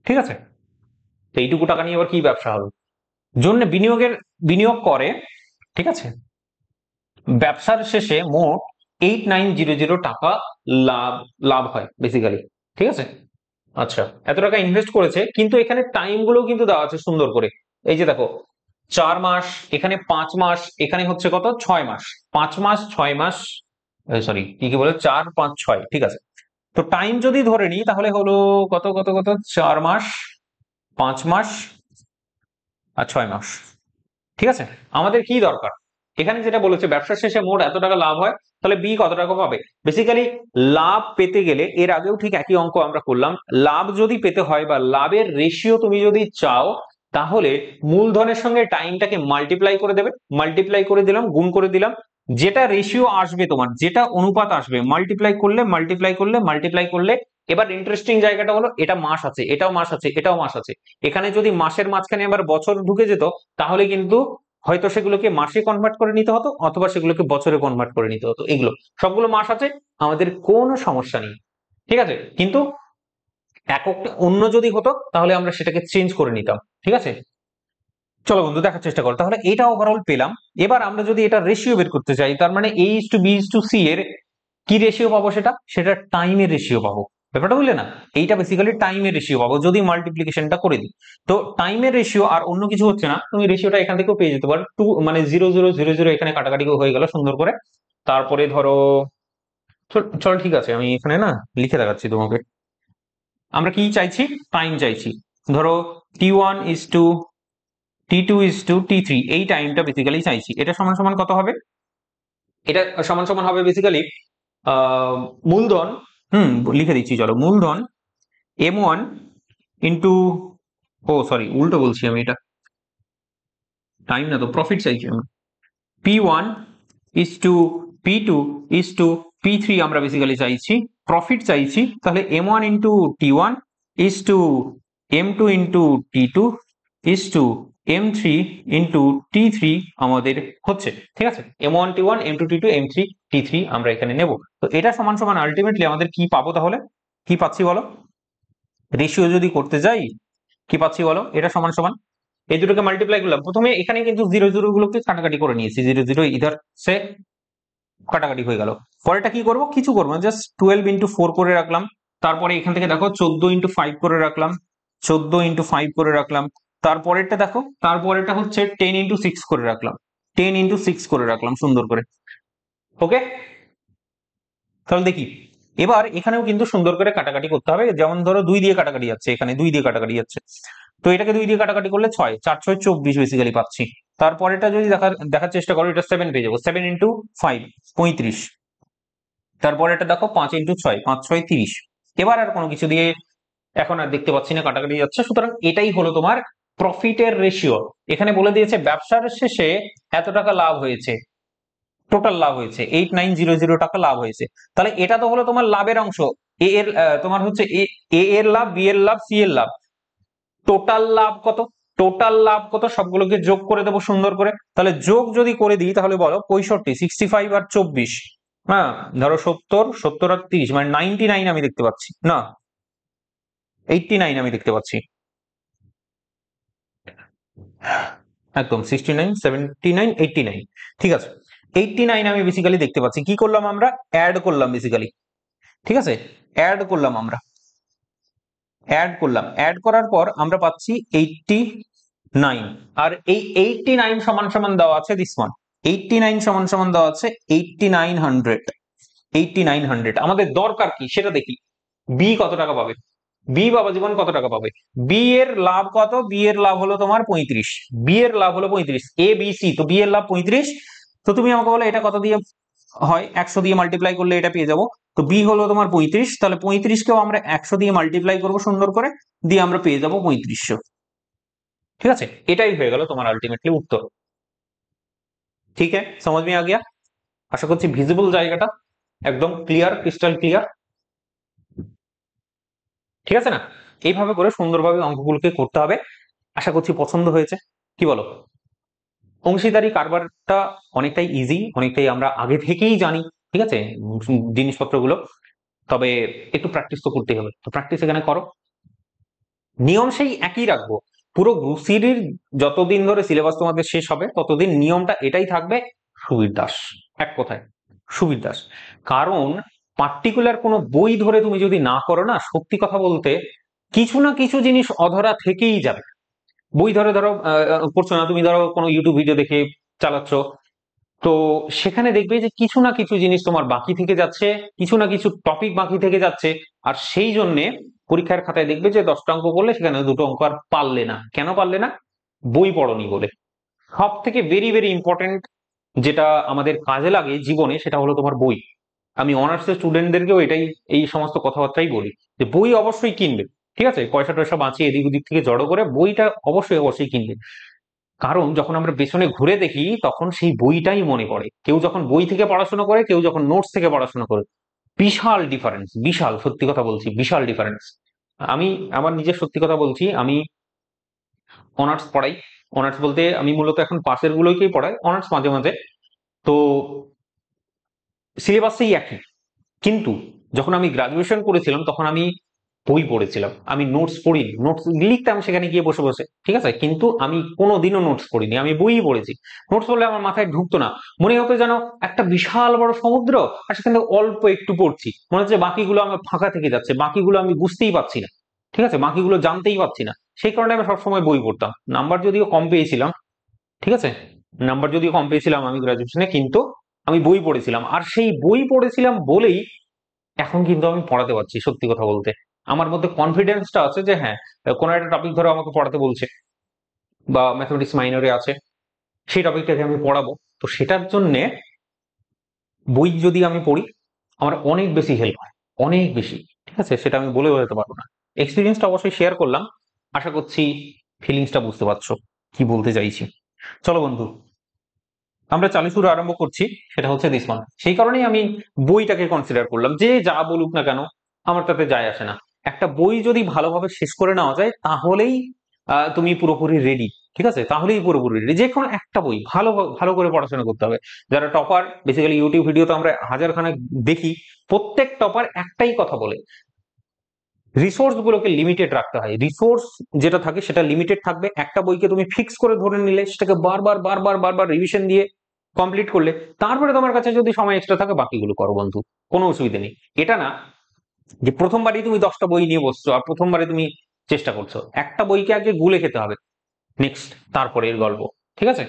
ঠিক আছে। তো এইটুকু টাকা নিয়ে আবার কি ব্যবসা হবে, জন্য বিনিয়োগ করে, ঠিক আছে। ব্যবসার শেষে মোট 8900 টাকা লাভ লাভ হয় বেসিক্যালি, ঠিক আছে। আচ্ছা, এত টাকা ইনভেস্ট করেছে, কিন্তু এখানে টাইম গুলো কিন্তু দেওয়া আছে সুন্দর করে। এই যে দেখো 4 মাস, এখানে 5 মাস, এখানে হচ্ছে কত 6 মাস, 5 মাস 6 মাস, সরি কি কি বলে 4 5 6, ঠিক আছে। তো টাইম যদি ধরে নিই তাহলে হলো কত কত কত 4 মাস, 5 মাস আর 6 মাস, ঠিক আছে। আমাদের কি দরকার, এখানে যেটা বলেছে ব্যবসা শেষে মোট এত টাকা লাভ হয়, তাহলে বি কত টাকা পাবে। বেসিক্যালি লাভ পেতে গেলে এর আগেও ঠিক একই অঙ্ক আমরা করলাম, লাভ যদি পেতে হয় বা লাভের রেশিও তুমি যদি চাও, তাহলে মূলধনের সঙ্গে টাইমটাকে মাল্টিপ্লাই করে দেবে, মাল্টিপ্লাই করে দিলাম, গুণ করে দিলাম, যেটা রেশিও আসবে তোমার, যেটা অনুপাত আসবে, মাল্টিপ্লাই করলে মাল্টিপ্লাই করলে মাল্টিপ্লাই করলে। এবার ইন্টারেস্টিং জায়গাটা হলো এটা মাস আছে, এটাও মাস আছে, এটাও মাস আছে। এখানে যদি মাসের মাঝখানে আবার বছর ঢুকে যেত, তাহলে কিন্তু হয়তো সেগুলোকে মাসে কনভার্ট করে নিতে হতো, অথবা সেগুলোকে বছরে কনভার্ট করে নিতে হতো। এগুলো সবগুলো মাস আছে, আমাদের কোনো সমস্যা নেই, ঠিক আছে। কিন্তু এককটা অন্য যদি হতো তাহলে আমরা সেটাকে চেঞ্জ করে নিতাম, ঠিক আছে। চলো বন্ধু দেখার চেষ্টা করো, তাহলে এটা ওভারঅল পেলাম। এবার আমরা যদি এটা রেশিও বের করতে চাই, তার মানে A is to B is to C এর কি রেশিও পাবো, সেটা টাইমের রেশিও পাবো। ব্যাপারটা বুঝলে না, এইটা বেসিক্যালি টাইমের রেশিও পাবো যদি মাল্টিপ্লিকেশনটা করে দিই। তো টাইমের রেশিও আর অন্য কিছু হচ্ছে না, তুমি রেশিওটা এখান থেকেও পেয়ে যেতে পারো, 2 মানে 0 0 0 0 এখানে কাটাকাটি হয়ে গেল সুন্দর করে। তারপরে ধরো চল ঠিক আছে, আমি এখানে না লিখে দেখাচ্ছি তোমাকে। আমরা কি চাইছি, টাইম চাইছি। ধরো T1:T2:T3, এই টাইমটা বেসিক্যালি চাইছি। এটা সমান সমান কত হবে, এটা সমান সমান হবে বেসিক্যালি মূলধন, লিখে দিচ্ছি চলো, মূলধন M1 ইন্টু, ও সরি উল্টো বলছি আমি, এটা টাইম না তো, প্রফিট চাইছি আমি। P1:P2:P3 আমরা বেসিক্যালি চাইছি, প্রফিট চাইছি। তাহলে M1:T1:M2:T2:M3:T3 আমাদের হচ্ছে, ঠিক আছে। M1:T1 M2:T2 M3:T3 আমরা এখানে নেব। তো এটা সমান সমান আলটিমেটলি আমাদের কি পাবো, তাহলে কি পাচ্ছি বলো, রেশিও যদি করতে যাই কি পাচ্ছি বলো, এটা সমান সমান এই দুটোকে মাল্টিপ্লাই করলাম। প্রথমে এখানে কিন্তু 0 0 গুলোকে কাটাকাটি করে নিয়েছি, 0 0 ইধার সে কাটাকাটি হয়ে গেল। পরেরটা কি করব, কিছু করবো না, জাস্ট 12 × 4 করে রাখলাম। তারপরে এখান থেকে দেখো 14 × 5 করে রাখলাম, 14 × 5 করে রাখলাম। তারপরেরটা দেখো, তারপরেরটা হচ্ছে 10 × 6 করে রাখলাম, 10 × 6 করে রাখলাম সুন্দর করে। ওকে, তাহলে দেখি এবার এখানেও কিন্তু সুন্দর করে কাটাকাটি করতে হবে। যেমন ধরো 2 দিয়ে কাটাকাটি যাচ্ছে, এখানে 2 দিয়ে কাটাকাটি যাচ্ছে, তো এটাকে 2 দিয়ে কাটাকাটি করলে 6, 4 6 24 বেসিক্যালি পাচ্ছি। তারপরেটা যদি দেখার চেষ্টা করো, এটা 7 পেয়ে যাবো। 7 ইন্টু 5 35। তারপর এটা দেখো 5 ইন্টু 6 5 6 30। এবার আর কোনো কিছু দিয়ে এখন আর দেখতে পাচ্ছি না, কাটাকাটি যাচ্ছে। সুতরাং এটাই হলো তোমার প্রফিটের রেশিও। এখানে বলে দিয়েছে ব্যবসার শেষে এত টাকা লাভ হয়েছে, টোটাল লাভ হয়েছে 8900 টাকা লাভ হয়েছে। তাহলে এটা তো হলো তোমার লাভের অংশ। এ এর তোমার হচ্ছে এ এর লাভ, বি এর লাভ, সি এর লাভ। টোটাল লাভ কত, টোটাল লাভ কত সবগুলোকে যোগ করে দেবো সুন্দর করে। তাহলে যোগ যদি করে দিই তাহলে বলো 65, 65 আর 24, হ্যাঁ ধরো 70, 70 আর 30 মানে 99 আমি দেখতে পাচ্ছি না, 89 আমি দেখতে পাচ্ছি। একদম 69, 79, 89। ঠিক আছে, 89 আমি বেসিক্যালি দেখতে পাচ্ছি। কি করলাম আমরা, অ্যাড করলাম বেসিক্যালি। ঠিক আছে, অ্যাড করলাম আমরা, অ্যাড করার পর আমরা পাচ্ছি 89। আর এই 89 সমান সমান দেওয়া আছে দিস ওয়ান। 89 সমান সমান দেওয়া আছে 8900। 8900 আমাদের দরকার কি সেটা দেখি। বি কত টাকা পাবে, বি বাবা জীবন কত টাকা পাবে। বি এর লাভ কত, বি এর লাভ হলো তোমার 35। বি এর লাভ হলো 35, এ বি সি, তো বি এর লাভ 35। তো তুমি আমাকে বলো এটা কত দিয়ে হয়, 100 দিয়ে মাল্টিপ্লাই করলে এটা পেয়ে যাবো। তো বি হলো তোমার 35, তাহলে 35কেও আমরা 100 দিয়ে মাল্টিপ্লাই করবো সুন্দর করে, দিয়ে আমরা পেয়ে যাবো 3500। ঠিক আছে, এটাই হয়ে গেল তোমার আলটিমেটলি উত্তর। ঠিক আছে, समझ में आ गया? আশা করছি ভিজিবল জায়গাটা একদম ক্লিয়ার, ক্রিস্টাল ক্লিয়ার। ঠিক আছে না, এইভাবে করে সুন্দরভাবে অঙ্কগুলোকে করতে হবে। আশা করছি পছন্দ হয়েছে, কি বলো? অংশীদারি কারবারটা অনেকটাই ইজি, অনেকটাই আমরা আগে থেকেই জানি। ঠিক আছে, জিনিসপত্রগুলো, তবে একটু প্র্যাকটিস তো করতেই হবে। তো প্র্যাকটিস এখানে করো। নিয়ম সেই একই রাখবো। পুরো গ্রুপ সিডির যতদিন ধরে সিলেবাস তোমাদের শেষ হবে ততদিন নিয়মটা এটাই থাকবে, সুবীর দাস। এক কথায় সুবীর দাস। কারণ পার্টিকুলার কোনো বই ধরে তুমি যদি না করো না, সত্যি কথা বলতে কিছু না কিছু জিনিস অধরা থেকেই যাবে। বই ধরে ধরো করছো না তুমি, ধরো কোনো ইউটিউব ভিডিও দেখে চালাচ্ছ, তো সেখানে দেখবে যে কিছু না কিছু জিনিস তোমার বাকি থেকে যাচ্ছে, কিছু না কিছু টপিক বাকি থেকে যাচ্ছে। আর সেই জন্য পরীক্ষার খাতায় দেখবে যে 10টা অঙ্ক করলে সেখানে 2টো অঙ্ক আর পারলে না। কেন পারলে না? বই পড়নি বলে। সব থেকে ভেরি ভেরি ইম্পর্টেন্ট যেটা আমাদের কাজে লাগে জীবনে, সেটা হলো তোমার বই। আমি অনার্সের স্টুডেন্টদেরকেও এটাই, এই সমস্ত কথাবার্তাই বলি যে বই অবশ্যই কিনবে। ঠিক আছে, পয়সা টয়সা বাঁচিয়ে এদিক ওদিক থেকে জড়ো করে বইটা অবশ্যই অবশ্যই কিনবে। কারণ যখন আমরা পেছনে ঘুরে দেখি তখন সেই বইটাই মনে পড়ে। কেউ যখন বই থেকে পড়াশোনা করে, কেউ যখন নোটস থেকে পড়াশোনা করে, বিশাল ডিফারেন্স, বিশাল, সত্যি কথা বলছি বিশাল ডিফারেন্স। আমি আমার নিজের সত্যি কথা বলছি, আমি অনার্স পড়াই। অনার্স বলতে আমি মূলত এখন পাশের গুলোকেই পড়াই, অনার্স মাঝে মাঝে। তো সিলেবাস সেই একই, কিন্তু যখন আমি গ্রাজুয়েশন করেছিলাম তখন আমি বই পড়েছিলাম, আমি নোটস পড়িনি। নোটস লিখতাম সেখানে গিয়ে বসে বসে, ঠিক আছে, কিন্তু আমি কোনোদিনও নোটস পড়িনি, আমি বই পড়েছি। নোটস পড়লে আমার মাথায় ঢুকতো না, মনে হতো যেন একটা বিশাল বড় সমুদ্র আর সেখানে অল্প একটু পড়ছি, মনে হচ্ছে বাকিগুলো আমার ফাঁকা থেকে যাচ্ছে, বাকিগুলো আমি বুঝতেই পারছি না। ঠিক আছে, বাকিগুলো জানতেই পারছি না। সেই কারণে আমি সবসময় বই পড়তাম। নাম্বার যদিও কম পেয়েছিলাম, ঠিক আছে, নাম্বার যদিও কম পেয়েছিলাম আমি গ্রাজুয়েশনে, কিন্তু আমি বই পড়েছিলাম। আর সেই বই পড়েছিলাম বলেই এখন কিন্তু আমি পড়াতে পারছি। সত্যি কথা বলতে আমার মধ্যে কনফিডেন্সটা আছে যে হ্যাঁ, কোনো একটা টপিক ধরো আমাকে পড়াতে বলছে, বা ম্যাথমেটিক্স মাইনরে আছে, সেই টপিকটাকে আমি পড়াবো, তো সেটার জন্য বই যদি আমি পড়ি আমার অনেক বেশি হেল্প হয়, অনেক বেশি। ঠিক আছে, সেটা আমি বলে বোঝাতে পারবো না। এক্সপিরিয়েন্সটা অবশ্যই শেয়ার করলাম, আশা করছি ফিলিংসটা বুঝতে পারছো কি বলতে চাইছি। চলো বন্ধু, আমরা চালু শুরু আরম্ভ করছি। সেটা হচ্ছে দিস ওয়ান। সেই কারণেই আমি বইটাকে কনসিডার করলাম, যে যা বলুক না কেন আমার তাতে যায় আসে না। একটা বই যদি ভালোভাবে শেষ করে নেওয়া যায় তাহলেই তুমি পুরোপুরি রেডি। ঠিক আছে, তাহলেই পুরোপুরি রেডি। যে কোনো একটা বই ভালো ভালো করে পড়াশোনা করতে হবে। যারা টপার, বেসিক্যালি ইউটিউব ভিডিও তো আমরা হাজারখানেক দেখি, প্রত্যেক টপার একটাই কথা বলে, রিসোর্স গুলোকে লিমিটেড রাখতে হয়। রিসোর্স যেটা থাকে সেটা লিমিটেড থাকবে। একটা বইকে তুমি ফিক্স করে ধরে নিলে, সেটাকে বারবার বারবার বারবার রিভিশন দিয়ে কমপ্লিট করলে, তারপরে তোমার কাছে যদি সময় এক্সট্রা থাকে বাকিগুলো করো বন্ধু, কোনো অসুবিধা নেই। এটা না যে প্রথমবারই তুমি 10টা বই নিয়ে বসছো আর প্রথমবারে তুমি চেষ্টা করছো। একটা বইকে আগে গুলে খেতে হবে, নেক্সট তারপরে এর গল্প। ঠিক আছে,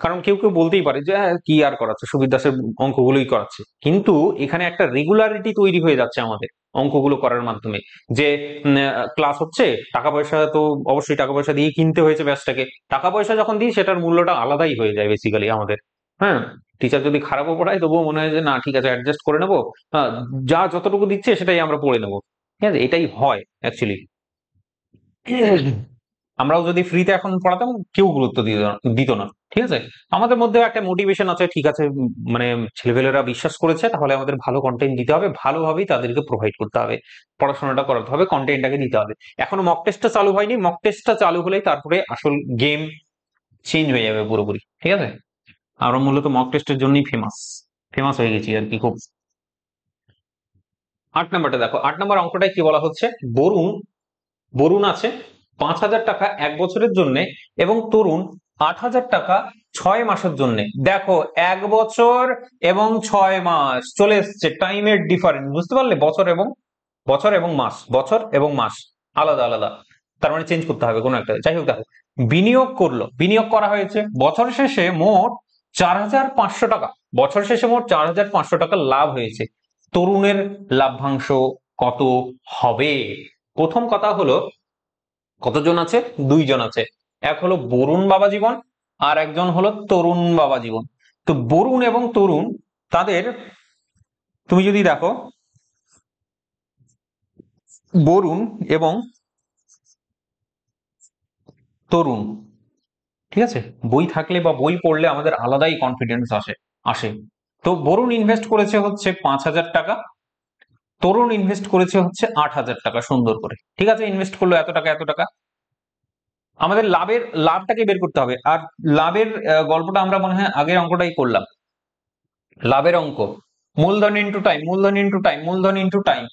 কারণ কেউ কেউ বলতেই পারে যে কি আর করাচ্ছে, সুবির দাসের অঙ্কগুলোই করাচ্ছে, কিন্তু এখানে একটা রেগুলারিটি তৈরি হয়ে যাচ্ছে আমাদের অঙ্কগুলো করার মাধ্যমে। যে ক্লাস হচ্ছে, টাকা পয়সা তো অবশ্যই টাকা পয়সা দিয়ে কিনতে হয়েছে ব্যাচটাকে, টাকা পয়সা যখন দিই সেটার মূল্যটা আলাদাই হয়ে যায় বেসিক্যালি আমাদের। হ্যাঁ, টিচার যদি খারাপও পড়ায় তবুও মনে হয় যে না ঠিক আছে, অ্যাডজাস্ট করে নেবো, যা যতটুকু দিচ্ছে সেটাই আমরা পড়ে নেবো। ঠিক আছে, এটাই হয় অ্যাকচুয়ালি। আমরাও যদি ফ্রিতে এখন পড়াতাম কেউ গুরুত্ব দিত না। ঠিক আছে, আমাদের মধ্যে একটা মোটিভেশন আছে, ঠিক আছে, মানে ছেলেপেলেরা বিশ্বাস করেছে তাহলে আমাদের ভালো কন্টেন্ট দিতে হবে, ভালোভাবেই তাদেরকে প্রোভাইড করতে হবে, পড়াশোনাটা করাতে হবে, কন্টেন্টটাকে দিতে হবে। এখনো মক টেস্টটা চালু হয়নি, মক টেস্টটা চালু হলেই তারপরে আসল গেম চেঞ্জ হয়ে যাবে পুরোপুরি। ঠিক আছে, আমরা মূলত মক টেস্টের জন্যই ফেমাস ফেমাস হয়ে গেছি আর কি খুব। 8 নম্বরটা দেখো, 8 নম্বর অঙ্কটাই কি বলা হচ্ছে, বরুণ বরুণ আছে 5,000 টাকা 1 বছরের জন্য, এবং তরুণ 8,000 টাকা 6 মাসের জন্য। দেখো 1 বছর এবং 6 মাস চলে এসছে, টাইমের ডিফারেন্স বুঝতে পারলে, বছর এবং মাস, বছর এবং মাস আলাদা আলাদা, তার মানে চেঞ্জ করতে হবে কোনো একটা। যাই হোক দেখো, বিনিয়োগ করা হয়েছে, বছর শেষে মোট 4,500 টাকা, বছর শেষে মোট 4,500 টাকা লাভ হয়েছে। তরুণের লাভ্যাংশ কত হবে? প্রথম কথা হলো, কতজন আছে? 2 জন আছে, এক হলো বরুণ বাবা জীবন, আর একজন হলো তরুণ বাবা জীবন। তো বরুণ এবং তরুণ, তাদের তুমি যদি দেখো, বরুণ এবং তরুণ, ঠিক আছে, বই থাকলে বা বই পড়লে আমাদের আলাদাই কনফিডেন্স আসে। তো বরুণ ইনভেস্ট করেছে হচ্ছে 5,000 টাকা, তরুণ ইনভেস্ট করেছে হচ্ছে 8,000 টাকা, সুন্দর করে। ঠিক আছে, ইনভেস্ট করলো এত টাকা এত টাকা। আমাদের লাভটাকে বের করতে হবে। আর লাভের গল্পটা আমরা মনে হয় আগের অঙ্কটাই করলাম, লাভের অঙ্ক, মূলধন ইনটু টাইম, মূলধন ইনটু টাইম, মূলধন ইনটু টাইম।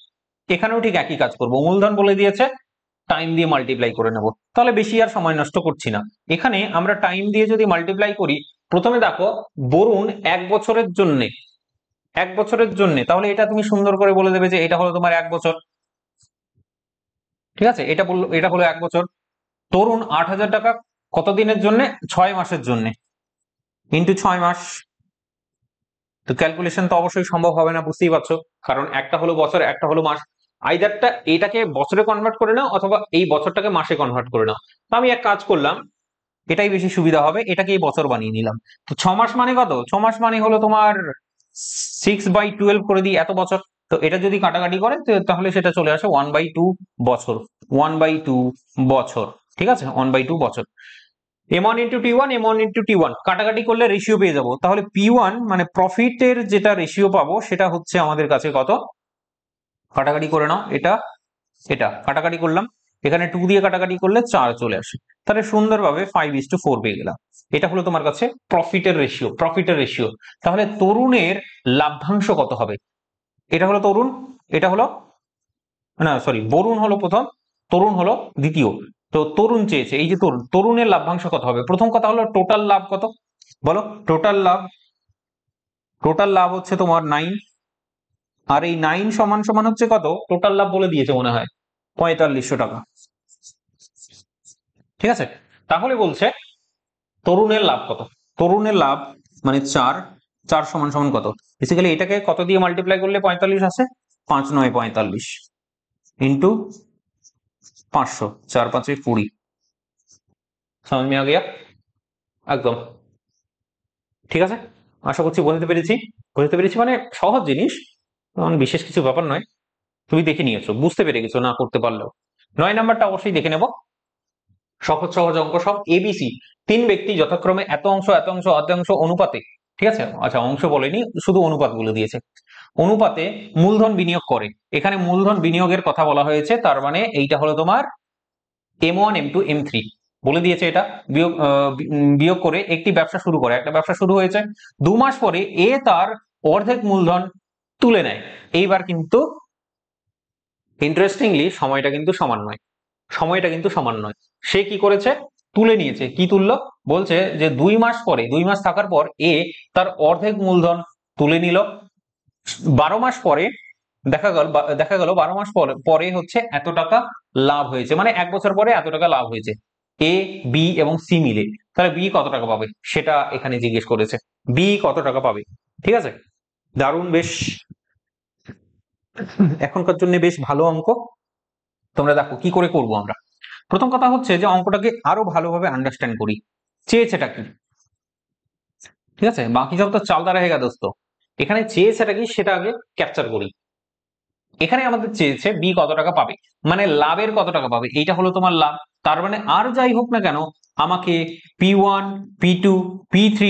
এখানেও ঠিক একই কাজ করব, মূলধন বলে দিয়েছে, টাইম দিয়ে মাল্টিপ্লাই করে নেব, তাহলে বেশি আর সময় নষ্ট করছি না। এখানে আমরা টাইম দিয়ে যদি মাল্টিপ্লাই করি, প্রথমে দেখো বরুণ 1 বছরের জন্য, তাহলে এটা তুমি সুন্দর করে বলে দেবে যে এটা হলো তোমার 1 বছর। ঠিক আছে, এটা হলো 1 বছর। তরুণ 8,000 টাকা কত দিনের জন্য? 6 মাসের জন্য, ইন্টু 6 মাস। তো ক্যালকুলেশন তো অবশ্যই সম্ভব হবে না, বুঝতেই পারছো, কারণ একটা হলো বছর একটা হলো মাস। আইদারটা এটাকে বছরে কনভার্ট করে নাও, অথবা এই বছরটাকে মাসে কনভার্ট করে নাও। তো আমি এক কাজ করলাম, এটাই বেশি সুবিধা হবে, এটাকে এই বছর বানিয়ে নিলাম। তো 6 মাস মানে কত? 6 মাস মানে হলো তোমার 6/12 করে দিই, এত বছর। তো এটা যদি কাটাকাটি করে তাহলে সেটা চলে আসে 1/2 বছর, 1/2 বছর। ঠিক আছে, 1/2 বছর। M1 × T1, M1 × T1 কাটাকাটি করলে রেশিও পেয়ে যাবো, তাহলে P1 মানে প্রফিটের যেটা রেশিও পাবো সেটা হচ্ছে আমাদের কাছে কত? কাটাকাটি করে নাও, এটা কাটাকাটি করলাম, এখানে 2 দিয়ে কাটাকাটি করলে 4 চলে আসে, তাহলে সুন্দরভাবে 5:4 পেয়ে গেলাম। এটা হলো তোমার কাছে প্রফিটের রেশিও। তাহলে তরুণের লাভ্যাংশ কত হবে? এটা হলো তরুণ, এটা হলো, না সরি, বরুণ হলো প্রথম, তরুণ হলো দ্বিতীয়। তো তরুণ চেয়েছে, এই যে তরুণের লাভ্যাংশ কত হবে? প্রথম কথা হলো টোটাল লাভ কত বলো? টোটাল লাভ হচ্ছে তোমার 9, আর এই 9 সমান সমান হচ্ছে কত? টোটাল লাভ বলে দিয়েছে মনে হয় 4,500 টাকা। ঠিক আছে, তাহলে বলছে তরুণের লাভ কত? তরুণের লাভ মানে 4, 4 সমান সমান কত? বেসিক্যালি এটাকে কত দিয়ে মাল্টিপ্লাই করলে 45 আসে? 5×9 45 ইন্টু 500, 4×5 20। समझ में आ गया? একদম ঠিক আছে, আশা করছি বোঝাতে পেরেছি মানে সহজ জিনিস, বিশেষ কিছু ব্যাপার নয়। তুমি দেখে নিয়েছো, বুঝতে পেরে গেছো না করতে পারলেও। 9 নাম্বারটা অবশ্যই দেখে নেব, সহজ সহজ অঙ্ক সব, এবিসি। 3 ব্যক্তি যথাক্রমে এত অংশ এত অংশ অর্ধাংশ অনুপাতে, ঠিক আছে, আচ্ছা অংশ বলেনি, শুধু অনুপাত বলে দিয়েছে, অনুপাতে মূলধন বিনিয়োগ করে। এখানে মূলধন বিনিয়োগের কথা বলা হয়েছে, তার মানে এইটা হলো তোমার M1 M2 M3 বলে দিয়েছে। এটা বিয়োগ করে একটি ব্যবসা শুরু করে, একটা ব্যবসা শুরু হয়েছে, 2 মাস পরে এ তার অর্ধেক মূলধন তুলে নেয়। এইবার কিন্তু ইন্টারেস্টিংলি সময়টা কিন্তু সমান নয়। সে কি করেছে? তুলে নিয়েছে। কি তুললো? বলছে যে 2 মাস পরে, 2 মাস থাকার পর এ তার অর্ধেক মূলধন তুলে নিল। 12 মাস পরে দেখা গেল 12 মাস পরে হচ্ছে এত টাকা লাভ হয়েছে, মানে 1 বছর পরে এত টাকা লাভ হয়েছে। এ, বি এবং সি মিলে, তাহলে বি কত টাকা পাবে সেটা এখানে জিজ্ঞেস করেছে। বি কত টাকা পাবে, ঠিক আছে, দারুণ, বেশ এখনকার জন্য বেশ ভালো অঙ্ক। তোমরা দেখো কি করে করবো আমরা। প্রথম কথা হচ্ছে যে অঙ্কটাকে আরো ভালোভাবে আন্ডারস্ট্যান্ড করি, চেয়েছেটা কি, ঠিক আছে, বাকি সব তো চালদা রেখে দোস্ত, এখানে চেয়েছেটা কি সেটা আগে ক্যাপচার করি। এখানে আমাদের চেয়েছে বি কত টাকা পাবে, মানে লাভের কত টাকা পাবে, এইটা হলো তোমার লাভ। তার মানে আর যাই হোক না কেন আমাকে P1, P2, P3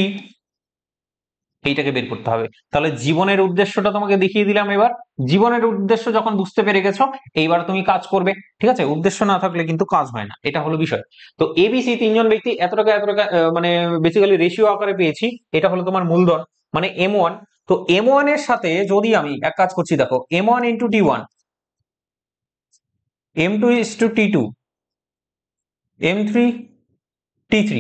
এইটাকে বের করতে হবে। তাহলে জীবনের উদ্দেশ্যটা তোমাকে দেখিয়ে দিলাম। এবার জীবনের উদ্দেশ্য যখন বুঝতে পেরে গেছো, এইবার তুমি কাজ করবে, ঠিক আছে, উদ্দেশ্য না থাকলে কিন্তু কাজ হয় না, এটা হলো বিষয়। তো এবিসি তিনজন ব্যক্তি এত টাকা এত টাকা মানে বেসিক্যালি রেশিও আকারে পেয়েছি, এটা হলো তোমার মূলধন মানে M1। তো M1 এর সাথে যদি আমি এক কাজ করছি, দেখো M1 into T1, M2 is two T2, M3 T3,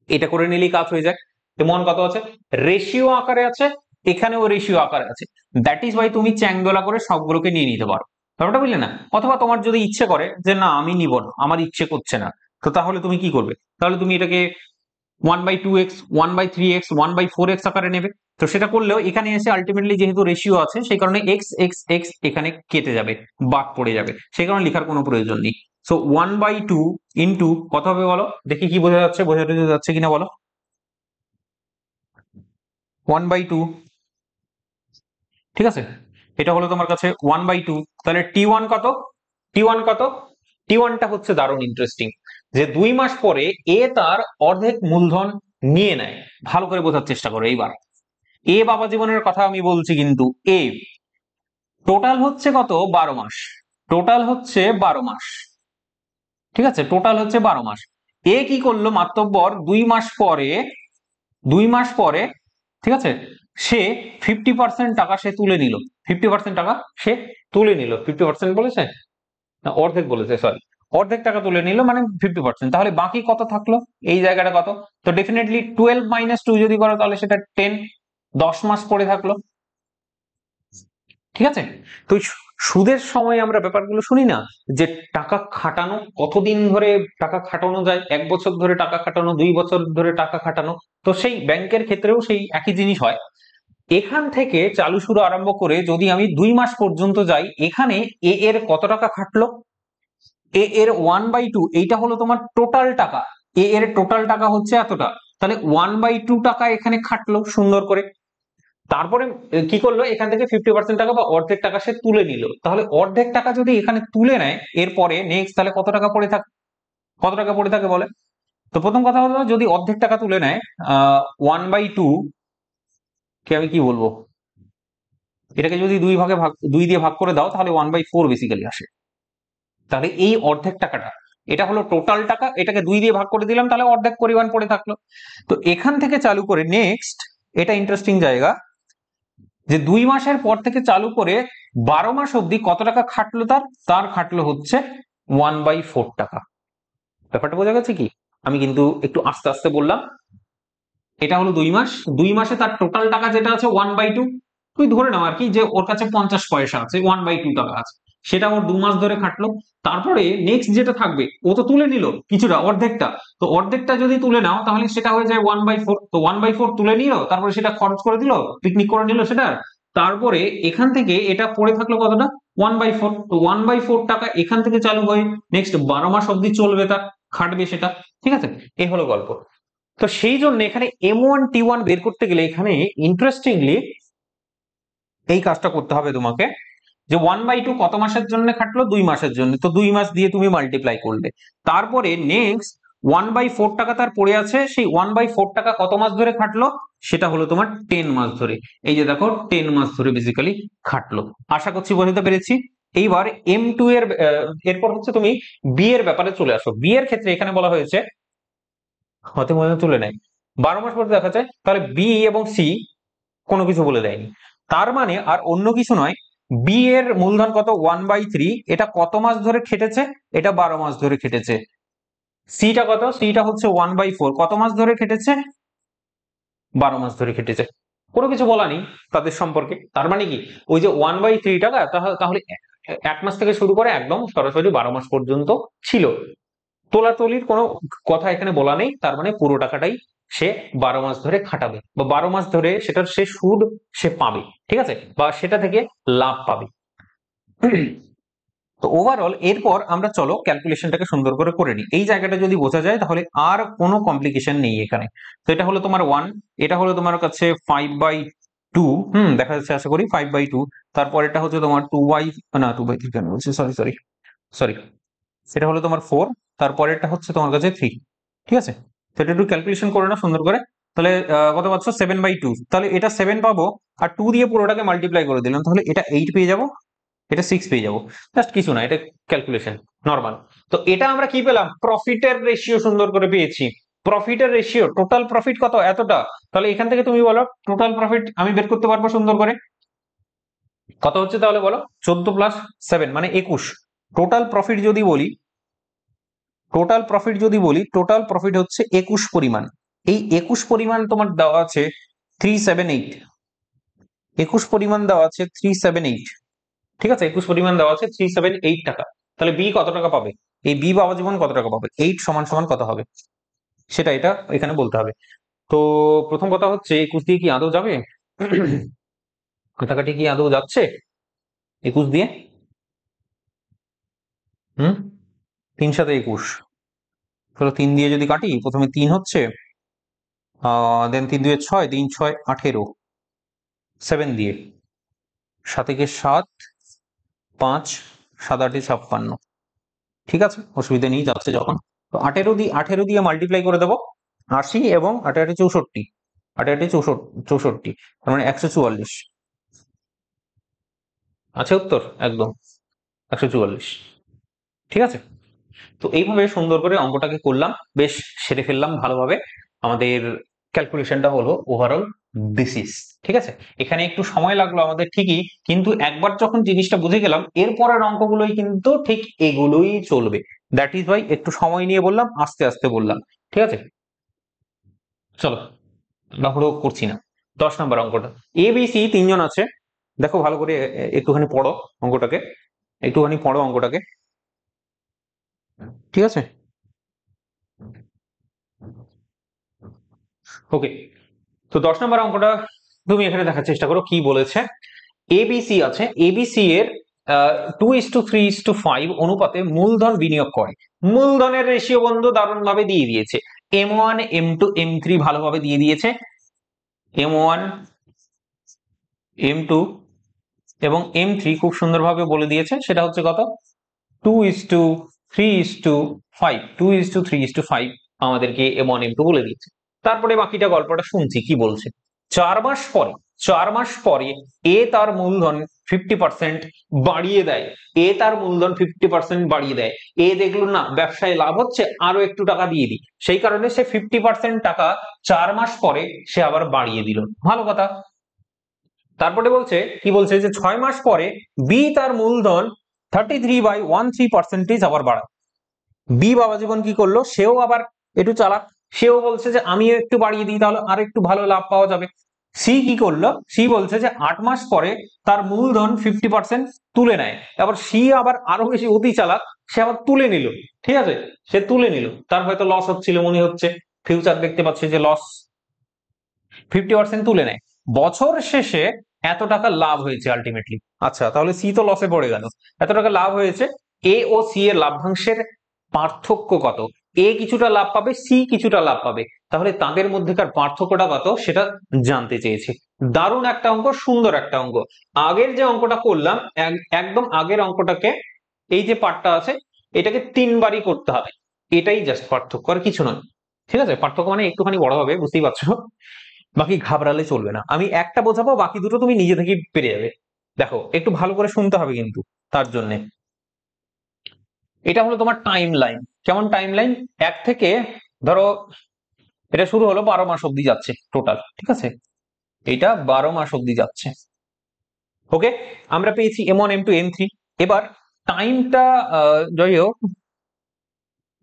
এটা করে নিলেই কাজ হয়ে যায়। মন কত আছে, রেশিও আকারে আছে, এখানেও রেশিও আকারে আছে, দ্যাট ইজ ওয়াই তুমি চ্যাংদোলা করে সবগুলোকে নিয়ে নিতে পারো, ব্যাপারটা বুঝলে না। অথবা তোমার যদি ইচ্ছে করে যে না আমি নিব না, আমার ইচ্ছে করছে না, তো তাহলে তুমি কি করবে, তাহলে তুমি এটাকে 1/2x, 1/3x, 1/4x আকারে নেবে। তো সেটা করলেও এখানে এসে আলটিমেটলি যেহেতু রেশিও আছে সেই কারণে এক্স এক্স এক্স এখানে কেটে যাবে, বাদ পড়ে যাবে, সেই কারণে লেখার কোনো প্রয়োজন নেই। সো 1/2 ইন্টু কত হবে বলো দেখি, কি বোঝা যাচ্ছে, বোঝাতে যাচ্ছে কিনা বলো। 1/2, ঠিক আছে, এটা হলো তোমার কাছে 1/2। তাহলে T1 কত, T1 কত, T1টা হচ্ছে দারুণ ইন্টারেস্টিং, যে 2 মাস পরে এ তার অর্ধেক মূলধন নিয়ে নেয়। ভালো করে বোঝার চেষ্টা করো এইবার। এ বাবা জীবনের কথা আমি বলছি, কিন্তু এ টোটাল হচ্ছে কত, 12 মাস, টোটাল হচ্ছে 12 মাস, ঠিক আছে, টোটাল হচ্ছে 12 মাস। এ কি করলো মাত্রবর 2 মাস পরে, 2 মাস পরে, ঠিক আছে, সে 50% টাকা সে তুলে নিল, 50% টাকা সে তুলে নিল, 50% বলেছে না অর্ধেক বলেছে, সরি, অর্ধেক টাকা তুলে নিল মানে 50%, তাহলে বাকি কত থাকলো, এই জায়গাটা কত, তো ডেফিনেটলি 12 - 2 যদি করো তাহলে সেটা 10, 10 মাস পড়ে থাকলো, ঠিক আছে। তো সুদের সময় আমরা ব্যাপারগুলো শুনি না, যে টাকা খাটানো কতদিন ধরে টাকা খাটানো যায়, 1 বছর ধরে টাকা খাটানো, 2 বছর ধরে টাকা খাটানো, তো সেই ব্যাংকের ক্ষেত্রেও সেই একই জিনিস হয়। এখান থেকে চালু শুরু আরম্ভ করে যদি আমি 2 মাস পর্যন্ত যাই, এখানে এ এর কত টাকা খাটলো, এ এর 1/2, এইটা হলো তোমার টোটাল টাকা, এ এর টোটাল টাকা হচ্ছে এতটা, তাহলে 1/2 টাকা এখানে খাটলো সুন্দর করে। তারপরে কি করলো, এখান থেকে 50% টাকা বা অর্ধেক টাকা সে তুলে নিল, তাহলে অর্ধেক টাকা যদি এখানে তুলে নেয় এরপরে নেক্সট, তাহলে কত টাকা পড়ে থাকে, কত টাকা পড়ে থাকে বলে। তো প্রথম কথা হলো যদি অর্ধেক টাকা তুলে নেয়, 1/2 কে আমি কি বলবো, এটাকে যদি দুই দিয়ে ভাগ করে দাও তাহলে 1/4 বেসিক্যালি আসে। তাহলে এই অর্ধেক টাকাটা, এটা হলো টোটাল টাকা, এটাকে 2 দিয়ে ভাগ করে দিলাম, তাহলে অর্ধেক পরিমাণ পড়ে থাকলো। তো এখান থেকে চালু করে নেক্সট, এটা ইন্টারেস্টিং জায়গা, যে 2 মাসের পর থেকে চালু করে 12 মাস অব্দি কত টাকা খাটলো, তার তার খাটলো হচ্ছে 1/4 টাকা। ব্যাপারটা বোঝা গেছে কি, আমি কিন্তু একটু আস্তে আস্তে বললাম। এটা হলো 2 মাস, 2 মাসে তার টোটাল টাকা যেটা আছে 1/2, তুই ধরে নাও আর কি যে ওর কাছে 50 পয়সা আছে, 1/2 টাকা আছে, সেটা ওর 2 মাস ধরে খাটলো। তারপরে নেক্সট যেটা থাকবে ও তো তুলে নিল কিছুটা, অর্ধেকটা, তো অর্ধেকটা যদি তুলে নাও তাহলে সেটা হয়ে যায় 1/4, তো 1/4 তুলে নিল, তারপরে সেটা খরচ করে দিল, পিকনিক করে নিল সেটা, তারপরে এখান থেকে এটা পড়ে থাকলো কতটা, 1/4, তো 1/4 টাকা এখান থেকে চালু হয়ে নেক্সট 12 মাস অব্দি চলবে, তার খাটবে সেটা, ঠিক আছে, এই হলো গল্প। তো সেই জন্য এখানে M1 T1 বের করতে গেলে এখানে ইন্টারেস্টিংলি এই কাজটা করতে হবে তোমাকে, যে 1/2 কত মাসের জন্য খাটলো, 2 মাসের জন্য, তো 2 মাস দিয়ে তুমি মাল্টিপ্লাই করলে, তারপরে নেক্সট 1/4 টাকা তার পড়ে আছে, সেই 1/4 টাকা কত মাস ধরে খাটলো, সেটা হলো তোমার 10 মাস ধরে, এই যে দেখো 10 মাস ধরে বেসিক্যালি খাটলো। আশা করছি বোঝাতে পেরেছি। এইবার M2 এর এরপর হচ্ছে তুমি বি এর ব্যাপারে চলে আসো। বি এর ক্ষেত্রে এখানে বলা হয়েছে হতে মনে তুলে নেয় 12 মাস পরে দেখা যায়, তাহলে বি এবং সি কোনো কিছু বলে দেয়নি, তার মানে আর অন্য কিছু নয়, বি এর মূলধন কত 1/3, এটা কত মাস ধরে খেটেছে, এটা 12 মাস ধরে খেটেছে। সিটা কত, সিটা হচ্ছে 1/4, কত মাস ধরে খেটেছে, 12 মাস ধরে খেটেছে। কোনো কিছু বলা নেই তাদের সম্পর্কে, তার মানে কি ওই যে 1/3 টাকা তাহলে 1 মাস থেকে শুরু করে একদম সরাসরি 12 মাস পর্যন্ত ছিল। তোলাতলির কোনো কথা এখানে বলা নেই, তার মানে পুরো টাকাটাই সে 12 মাস ধরে খাটাবে, বা 12 মাস ধরে সেটার সে সুদ সে পাবে, ঠিক আছে, বা সেটা থেকে লাভ পাবে। তো ওভারঅল এরপর আমরা চলো ক্যালকুলেশনটাকে সুন্দর করে করে নিই। এই জায়গাটা যদি বোঝা যায় তাহলে আর কোনো কমপ্লিকেশন নেই এখানে। তো এটা হলো তোমার 1, এটা হলো তোমার কাছে 5/2, দেখা যাচ্ছে আশা করি 5/2। তারপর এটা হচ্ছে তোমার 2/, না 2/3 কেন বলছি, সরি সরি সরি, সেটা হলো তোমার 4, তারপরেরটা হচ্ছে তোমার কাছে 3, ঠিক আছে। তো এটা একটু ক্যালকুলেশন করে না সুন্দর করে, তাহলে কত পাচ্ছ 7/2, তাহলে এটা 7 পাবো, আর 2 দিয়ে পুরোটাকে মাল্টিপ্লাই করে দিলাম, তাহলে এটা 8 পেয়ে যাবো, এটা 6 পেয়ে যাবো। জাস্ট কিছু না, এটা ক্যালকুলেশন নর্মাল। তো এটা আমরা কি পেলাম, প্রফিটের রেশিও সুন্দর করে পেয়েছি। প্রফিটের রেশিও, টোটাল প্রফিট কত, এতটা। তাহলে এখান থেকে তুমি বলো টোটাল প্রফিট আমি বের করতে পারবো সুন্দর করে, কত হচ্ছে তাহলে বলো, 14 + 7 মানে 21। টোটাল প্রফিট যদি বলি, টোটাল প্রফিট হচ্ছে 21 পরিমাণ। এই 21 পরিমাণ তোমার দেওয়া আছে 378, 21 পরিমাণ দেওয়া আছে 378, ঠিক আছে, 21 পরিমাণ দেওয়া আছে 378 টাকা। তাহলে বি কত টাকা পাবে, এই বি বাবা জীবন কত টাকা পাবে, 8 সমান সমান কত হবে, সেটা এটা এখানে বলতে হবে। তো প্রথম কথা হচ্ছে 21 দিয়ে কি আদৌ যাবে, কাটাকাটি কি আদৌ যাচ্ছে 21 দিয়ে, 3 সাথে 21, তাহলে 3 দিয়ে যদি কাটি, প্রথমে 3 হচ্ছে, দেন 3 2 6, 3 6 18, 7 দিয়ে, 7 একে 7, 5 7 8 56, ঠিক আছে, অসুবিধা নেই, যাচ্ছে যখন। তো 18 দিয়ে মাল্টিপ্লাই করে দেবো, 80 এবং 8 8 64, 8 8 64, তার মানে 144 আছে উত্তর, একদম 144, ঠিক আছে। তো এইভাবে সুন্দর করে অঙ্কটাকে করলাম, বেশ সেরে ফেললাম ভালোভাবে। আমাদের ক্যালকুলেশনটা হলো ওভারঅল বেসিস, ঠিক আছে। এখানে একটু সময় লাগলো আমাদের ঠিকই, কিন্তু একবার যখন জিনিসটা বুঝে গেলাম, এরপরের অঙ্কগুলোই কিন্তু ঠিক এগুলোই চলবে। দ্যাট ইজ ওয়াই একটু সময় নিয়ে বললাম, আস্তে আস্তে বললাম, ঠিক আছে। চলো তাড়াহুড়ো করছি না। 10 নম্বর অঙ্কটা, এ বি সি তিনজন আছে, দেখো ভালো করে একটুখানি পড়ো অঙ্কটাকে, একটুখানি পড়ো অঙ্কটাকে, ঠিক আছে। ওকে, তো 10 নম্বর অঙ্কটা তুমি এখানে দেখার চেষ্টা করো কি বলেছে। এবিসি আছে, এবিসি এর 2:3:5 অনুপাতে মূলধন বিনিয়োগ করে। মূলধনের রেশিও বন্ধু দারুণ ভাবে দিয়ে দিয়েছে, M1 M2 M3 ভালোভাবে দিয়ে দিয়েছে, M1 M2 এবং M3 খুব সুন্দরভাবে বলে দিয়েছে, সেটা হচ্ছে কত 2:3:5, 2:3:5 আমাদেরকে M1 M2 বলে দিয়েছে। তারপরে বাকিটা গল্পটা শুনছি কি বলছে। 4 মাস পরে, 4 মাস পরে এ তার মূলধন 50% বাড়িয়ে দেয়, এ তার মূলধন 50% বাড়িয়ে দেয়, এ দেখলো না ব্যবসায় লাভ হচ্ছে, আরো একটু টাকা দিয়ে দিই, সেই কারণে সে 50% টাকা 4 মাস পরে সে আবার বাড়িয়ে দিল, ভালো কথা। তারপরে বলছে কি, বলছে যে 6 মাস পরে বি তার মূলধন 33/13% আবার বাড়ায়। বি বাবা জীবন কি করলো, সেও আবার একটু চালাক, সেও বলছে যে আমিও একটু বাড়িয়ে দিই, তাহলে আর একটু ভালো লাভ পাওয়া যাবে। সি কি করলো, সি বলছে যে 8 মাস পরে তার মূলধন 50% তুলে নেয়, আবার সি আবার আরো বেশি অতি চালাক, সে আবার তুলে নিল, ঠিক আছে, সে তুলে নিল, তার হয়তো লস হচ্ছিল মনে হচ্ছে, ফিউচার দেখতে পাচ্ছে যে লস, 50% তুলে নেয়, বছর শেষে এত টাকা লাভ হয়েছে আলটিমেটলি। আচ্ছা, তাহলে সি তো লসে পড়ে গেল, এত টাকা লাভ হয়েছে, এ ও সি এর লাভ্যাংশের পার্থক্য কত, এ কিছুটা লাভ পাবে, সি কিছুটা লাভ পাবে, তাহলে তাদের মধ্যেকার পার্থক্যটা কত সেটা জানতে চেয়েছে। দারুণ একটা অঙ্ক, সুন্দর একটা অঙ্ক। আগের যে অঙ্কটা করলাম, একদম আগের অঙ্কটাকে, এই যে পার্টটা আছে এটাকে 3বারই করতে হবে, এটাই জাস্ট পার্থক্য, আর কিছু নয়, ঠিক আছে। পার্থক্য মানে একটুখানি বড় হবে, বুঝতেই পারছো, বাকি ঘাবড়ালে চলবে না, আমি একটা বোঝাবো, বাকি দুটো তুমি নিজে থেকেই পেরে যাবে। দেখো একটু ভালো করে শুনতে হবে কিন্তু, তার জন্য এটা হলো তোমার টাইম লাইন। কেমন টাইম লাইন, এক থেকে ধরো এটা শুরু হলো 12 মাস অব্দি যাচ্ছে টোটাল, ঠিক আছে, এইটা 12 মাস অব্দি যাচ্ছে। ওকে, আমরা পেয়েছি M1 M2 M3। এবার টাইমটা যাই হোক,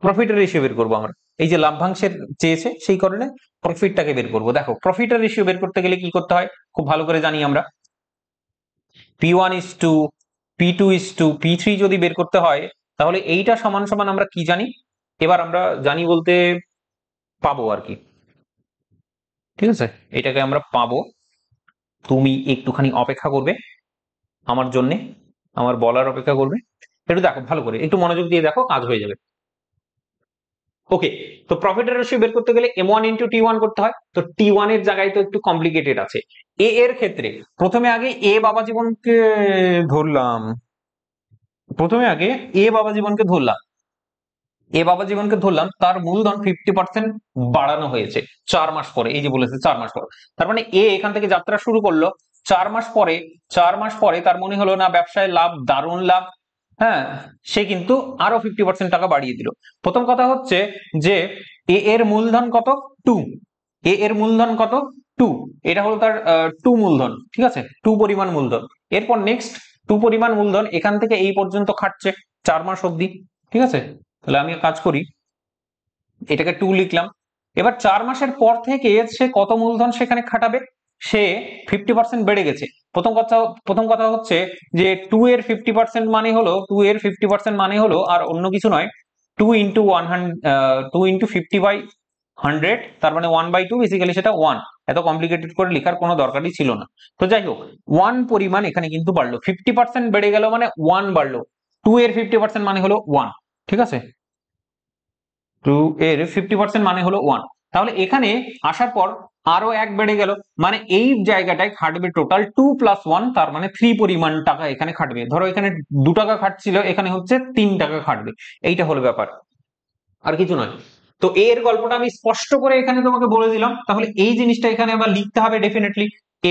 প্রফিটের রেশিও বের করবো আমরা, এই যে লাভ্যাংশের চেয়েছে সেই কারণে প্রফিটটাকে বের করবো। দেখো প্রফিটের রেশিও বের করতে গেলে কি করতে হয় খুব ভালো করে জানি আমরা, P1:, P2:, P3 যদি বের করতে হয়, তাহলে এইটা সমান সমান আমরা কি জানি, এবার আমরা জানি বলতে পাবো আর কি, ঠিক আছে, এটাকে আমরা পাবো। তুমি একটুখানি অপেক্ষা করবে আমার জন্যে, আমার বলার অপেক্ষা করবে। একটু দেখো ভালো করে, একটু মনোযোগ দিয়ে দেখো, কাজ হয়ে যাবে। ওকে, তো প্রফিটের রেশিও বের করতে গেলে m1 ইন্টু টি1 করতে হয়। তো টি1 এর জায়গায় তো একটু কমপ্লিকেটেড আছে। এ এর ক্ষেত্রে প্রথমে আগে এ বাবা জীবনকে ধরলাম, প্রথমে আগে এ বাবা জীবনকে ধরলাম, এ বাবা জীবনকে ধরলাম, তার মূলধন 50% বাড়ানো হয়েছে 4 মাস পরে। এই যে বলেছে 4 মাস পরে, তার মানে এ এখান থেকে যাত্রা শুরু করলো 4 মাস পরে। 4 মাস পরে তার মনে হলো না ব্যবসায় লাভ, দারুণ লাভ, হ্যাঁ, সে কিন্তু আরো 50% টাকা বাড়িয়ে দিল। প্রথম কথা হচ্ছে যে এ এর মূলধন কত, 2। এ এর মূলধন কত, 2। এটা হলো তার 2 মূলধন, ঠিক আছে, 2 পরিমাণ মূলধন। এরপর নেক্সট 2 পরিমাণ মূলধন এখান থেকে এই পর্যন্ত খাটছে 4 মাস অবধি, ঠিক আছে। তাহলে আমি কাজ করি, এটাকে 2 লিখলাম। এবার 4 মাসের পর থেকে সে কত মূলধন সেখানে খাটাবে, সে 50% বেড়ে গেছে। প্রথম কথা হচ্ছে যে 2 এর 50% মানে হলো, 2 এর 50% মানে হলো আর অন্য কিছু নয়, 2 ইন্টু 100, 2 ইন্টু 50/100, তার মানে 1/2, বেসিক্যালি সেটা 1। এত কমপ্লিকেটেড করে লেখার কোনো দরকারই ছিল না। তো যাই হোক, 1 পরিমাণ এখানে কিন্তু বাড়লো, 50% বেড়ে গেল মানে 1 বাড়লো। 2 এর 50% মানে হলো 1, ঠিক আছে, 2 এর 50% মানে হলো 1। তাহলে এখানে আসার পর আরো 1 বেড়ে গেল, মানে এই জায়গাটায় খাটবে টোটাল 2 প্লাস 1, তার মানে 3 পরিমাণ টাকা এখানে খাটবে। ধরো এখানে 2 টাকা খাটছিল, এখানে হচ্ছে 3 টাকা খাটবে। এইটা হলো ব্যাপার, আর কিছু নয়। তো এর গল্পটা আমি স্পষ্ট করে এখানে তোমাকে বলে দিলাম। তাহলে এই জিনিসটা এখানে আবার লিখতে হবে ডেফিনেটলি,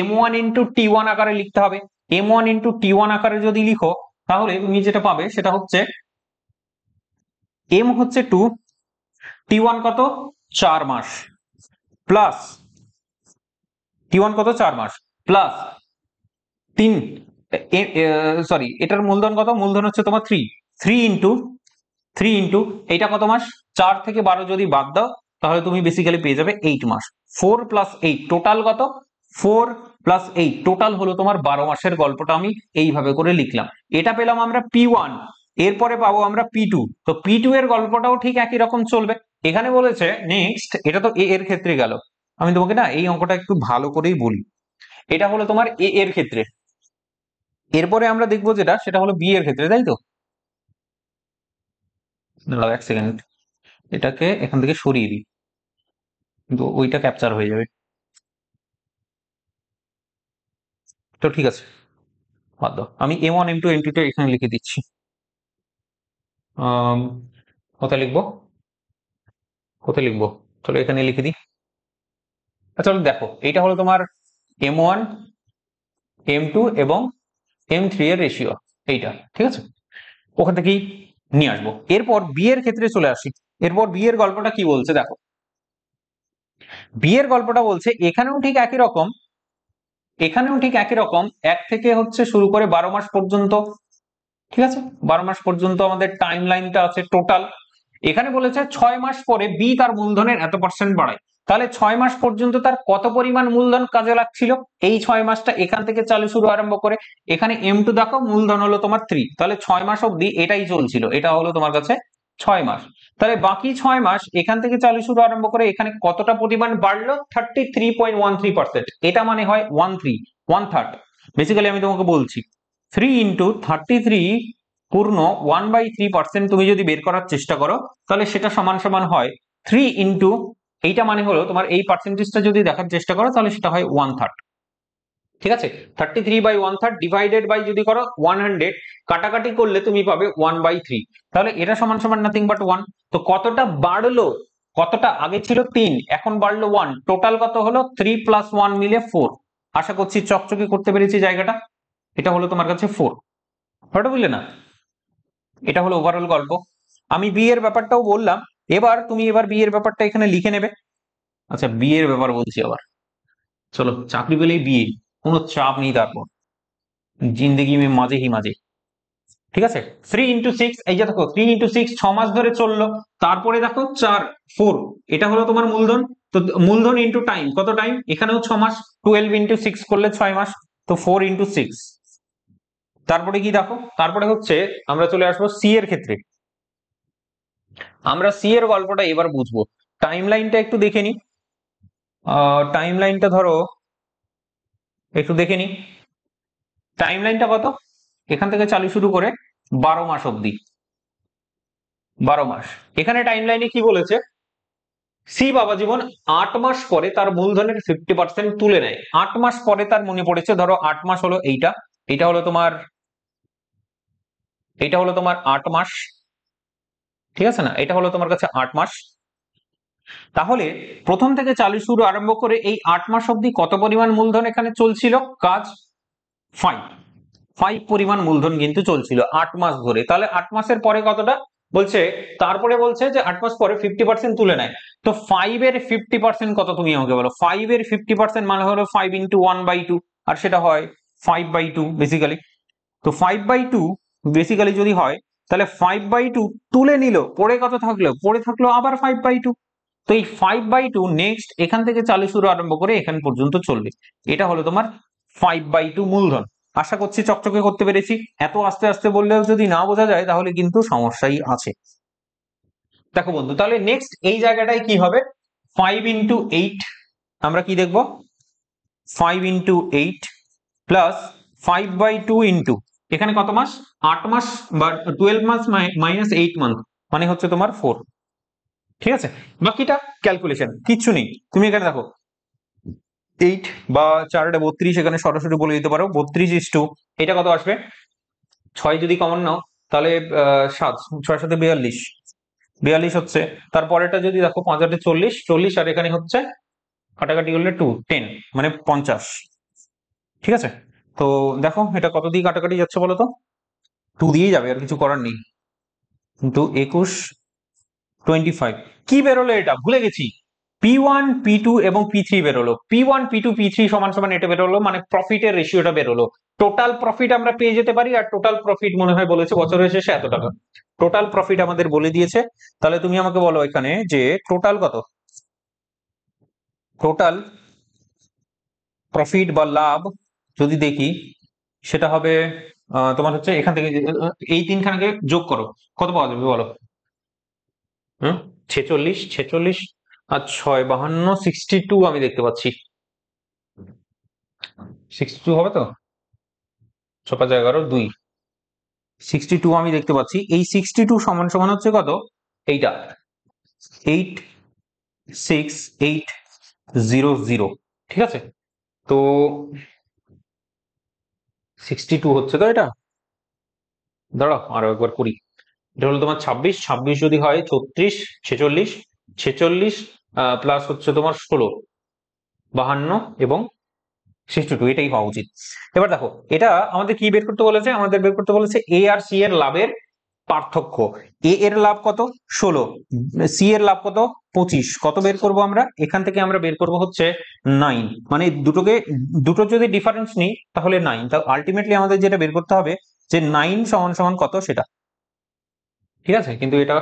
m1 ইন্টু টি1 আকারে লিখতে হবে। m1 ইন্টু টি1 আকারে যদি লিখো, তাহলে তুমি যেটা পাবে সেটা হচ্ছে m হচ্ছে 2, টি1 কত, 4 মাস, প্লাস টি1 কত, 4 মাস, প্লাস 3, সরি, এটার মূলধন কত, মূলধন হচ্ছে তোমার 3, 3 ইন্টু এইটা কত মাস, 4 থেকে 12 যদি বাদ দাও, তাহলে তুমি বেসিক্যালি পেয়ে যাবে 8 মাস। 4 প্লাস 8 টোটাল কত, 4 প্লাস 8 টোটাল হলো তোমার 12 মাসের গল্পটা আমি এইভাবে করে লিখলাম। এটা পেলাম আমরা P1, এরপরে পাবো আমরা P2। তো P2 এর গল্পটাও ঠিক একই রকম চলবে। এখানে বলেছে নেক্সট, এটা তো এ এর ক্ষেত্রে গেল, আমি তোমাকে না এই অঙ্কটা একটু ভালো করেই বলি। এটা হলো তোমার এ এর ক্ষেত্রে, এরপরে আমরা দেখবো যেটা, সেটা হলো বি এর ক্ষেত্রে, তাই তো। দাঁড়াও 1 সেকেন্ড, এটাকে এখান থেকে সরিয়ে দিই, কিন্তু ওইটা ক্যাপচার হয়ে যাবে। তো ঠিক আছে, বাদ দাও, আমি m1 m2 m2 এখানে লিখে দিচ্ছি। আম, কোথায় লিখবো, কোথায় লিখবো, চলো এখানে লিখে দিই। আচ্ছা চলো দেখো, এইটা হলো তোমার m1 m2 এবং m3 এর রেশিও, এইটা ঠিক আছে, ওখান থেকেই নিয়ে আসবো। এরপর বি এর ক্ষেত্রে চলে আসি। এরপর বি এর গল্পটা কি বলছে দেখো, বি এর গল্পটা বলছে এখানেও ঠিক একই রকম, এখানেও ঠিক একই রকম, 1 থেকে হচ্ছে শুরু করে 12 মাস পর্যন্ত, ঠিক আছে, 12 মাস পর্যন্ত আমাদের টাইম লাইনটা আছে টোটাল। এখানে বলেছে 6 মাস পরে বি তার মূলধনের এত পার্সেন্ট বাড়ায়। তাহলে 6 মাস পর্যন্ত তার কত পরিমাণ মূলধন কাজে লাগছিল, এই 6 মাসটা এখান থেকে চালু শুরু আরম্ভ করে এখানে m2 দেখো, মূলধন হলো তোমার 3, তাহলে 6 মাস অবধি এটাই চলছিল, এটা হলো তোমার কাছে 6 মাস। তাহলে বাকি 6 মাস এখান থেকে চালু শুরু আরম্ভ করে এখানে কতটা পরিমাণ বাড়লো, 33.13%। এটা মানে হয় 1/3, বেসিক্যালি আমি তোমাকে বলছি 3 ইন্টু 33 পূর্ণ 1/3% তুমি যদি বের করার চেষ্টা করো, তাহলে সেটা সমান সমান হয় 3 ইন্টু, এইটা মানে হলো তোমার এই পার্সেন্টেজটা যদি দেখার চেষ্টা করো, তাহলে সেটা হয় 1/3, ঠিক আছে। 33/1/3 ডিভাইডেড বাই যদি করো 100, কাটাকাটি করলে তুমি পাবে 1/3, তাহলে এটা সমান সমান নাথিং বাট 1। তো কতটা বাড়লো, কতটা আগে ছিল 3, এখন বাড়লো 1, টোটাল কত হলো 3 প্লাস 1 মিলে 4। আশা করছি চকচকে করতে পেরেছি জায়গাটা। এটা হলো তোমার কাছে 4, হঠাৎ বুঝলে না, এটা হলো ওভারঅল গল্প। আমি বি এর ব্যাপারটাও বললাম, এবার তুমি এবার বি এর ব্যাপারটা এখানে লিখে নেবে। আচ্ছা বি এর ব্যাপার বলছি আবার, চলো, চাকরি পেলেই বিয়ে, কোনো চাপ নেই, তারপর জিন্দেগি মে মাঝে হি মাঝে, ঠিক আছে। 3 ইন্টু 6, এই যে দেখো 3 ইন্টু 6 6 মাস ধরে চললো। তারপরে দেখো 4 4, এটা হলো তোমার মূলধন। তো মূলধন ইন্টু টাইম, কত টাইম, এখানেও 6 মাস, 12 ইন্টু 6 করলে 6 মাস, তো 4 ইন্টু 6। তারপরে কি দেখো, তারপরে হচ্ছে আমরা চলে আসবো সি এর ক্ষেত্রে। আমরা সি এর গল্পটা এবার বুঝবো। টাইম লাইনটা একটু দেখে নি। টাইম লাইনটা ধরো একটু দেখে নি। টাইম লাইনটা কত, এখান থেকে চালু শুরু করে 12 মাস অব্দি। 12 মাস। এখানে টাইম লাইনে কি বলেছে, সি বাবা জীবন 8 মাস পরে তার মূলধনের 50% তুলে নেয়। 8 মাস পরে তার মনে পড়েছে, ধরো 8 মাস হলো এইটা, এটা হলো তোমার, এটা হলো তোমার 8 মাস, ঠিক আছে না, এটা হলো তোমার কাছে 8 মাস। তাহলে প্রথম থেকে চালু শুরু আরম্ভ করে এই 8 মাস অব্দি কত পরিমাণ মূলধন এখানে চলছিল কাজ, 5 পরিমাণ মূলধন কিন্তু চলছিল 8 মাস ধরে। তাহলে 8 মাসের পরে কতটা বলছে, তারপরে বলছে যে 8 মাস পরে 50% তুলে নেয়। তো 5 এর 50% কত তুমি আমাকে বলো, 5 এর 50% মানে হলো 5 ইন্টু 1/2, আর সেটা হয় 5/2 বেসিক্যালি। তো 5/2 বেসিক্যালি যদি হয়, তাহলে 5/2 তুলে নিল, পড়ে কত থাকলো, পড়ে থাকলো আবার 5/2। তো এই 5/2 নেক্সট এখান থেকে চালু শুরু আরম্ভ করে এখান পর্যন্ত চলবে। এটা হলো তোমার 5/2 মূলধন। আশা করছি চকচকে করতে পেরেছি। এত আস্তে আস্তে বললেও যদি না বোঝা যায় তাহলে কিন্তু সমস্যাই আছে। দেখো বন্ধু, তাহলে নেক্সট এই জায়গাটায় কি হবে, 5 ইন্টু 8, আমরা কি দেখবো, 5 ইন্টু 8 প্লাস 5/2 ইন্টু, এখানে কত মাস, 8 মাস, বা 12 মাস মাইনাস 8 মান্থ, মানে হচ্ছে তোমার 4। ঠিক আছে, বাকিটা ক্যালকুলেশন কিচ্ছু নেই। তুমি এখানে দেখো 8 বা 4 32, এখানে সরাসরি বলে দিতে পারো 32 এটা কত আসবে, 6 যদি কমন নাও তাহলে 7, 6 7 42, 42 হচ্ছে। তারপরেটা যদি দেখো 5 8 40, 40, আর এখানে হচ্ছে কাটাকাটি করলে 2 10, মানে 50। ঠিক আছে, তো দেখো এটা কত দিয়ে কাটাকাটি যাচ্ছে বলো তো, 2 দিয়েই যাবে, আর কিছু করার নেই। কিন্তু 21 25 কি বেরোলো, এটা ভুলে গেছি, P1 P2 এবং P3 বেরোলো। P1 P2 P3 সমান সমান এটা বেরোলো, মানে প্রফিটের রেশিওটা বেরোলো। টোটাল প্রফিট আমরা পেয়ে যেতে পারি, আর টোটাল প্রফিট মনে হয় বলেছে বছরের শেষে এত টাকা, টোটাল প্রফিট আমাদের বলে দিয়েছে। তাহলে তুমি আমাকে বলো এখানে যে টোটাল কত, টোটাল প্রফিট বা লাভ যদি দেখি, সেটা হবে তোমার হচ্ছে এখান থেকে এই তিনখানাকে যোগ করো, কত পাওয়া যাবে বলো। হুম, 46, 46 আর 6 52, 62 আমি দেখতে পাচ্ছি। 62 হবে তো, 6 5 11 2, 62 আমি দেখতে পাচ্ছি। এই 62 সমান সমান হচ্ছে কত, এইটা 86800। ঠিক আছে, তো 62 হচ্ছে তো এটা, দাঁড়াও আরো একবার করি। এটা হলো তোমার 26, 26 যদি হয় 36, 46, 46 প্লাস হচ্ছে তোমার 16, 52 এবং 62, এটাই হওয়া উচিত। এবার দেখো এটা আমাদের কি বের করতে বলেছে, আমাদের বের করতে বলেছে এ আর সি এর লাভের পার্থক্য। এ এর লাভ কত, 16, সি এর লাভ কত, 25, কত বের করব আমরা, এখান থেকে আমরা বের করব হচ্ছে 9, মানে দুটো যদি ডিফারেন্স নিই তাহলে 9, তা আলটিমেটলি আমাদের যেটা বের করতে হবে যে 9 সমান সমান কত সেটা। ঠিক আছে, কিন্তু এটা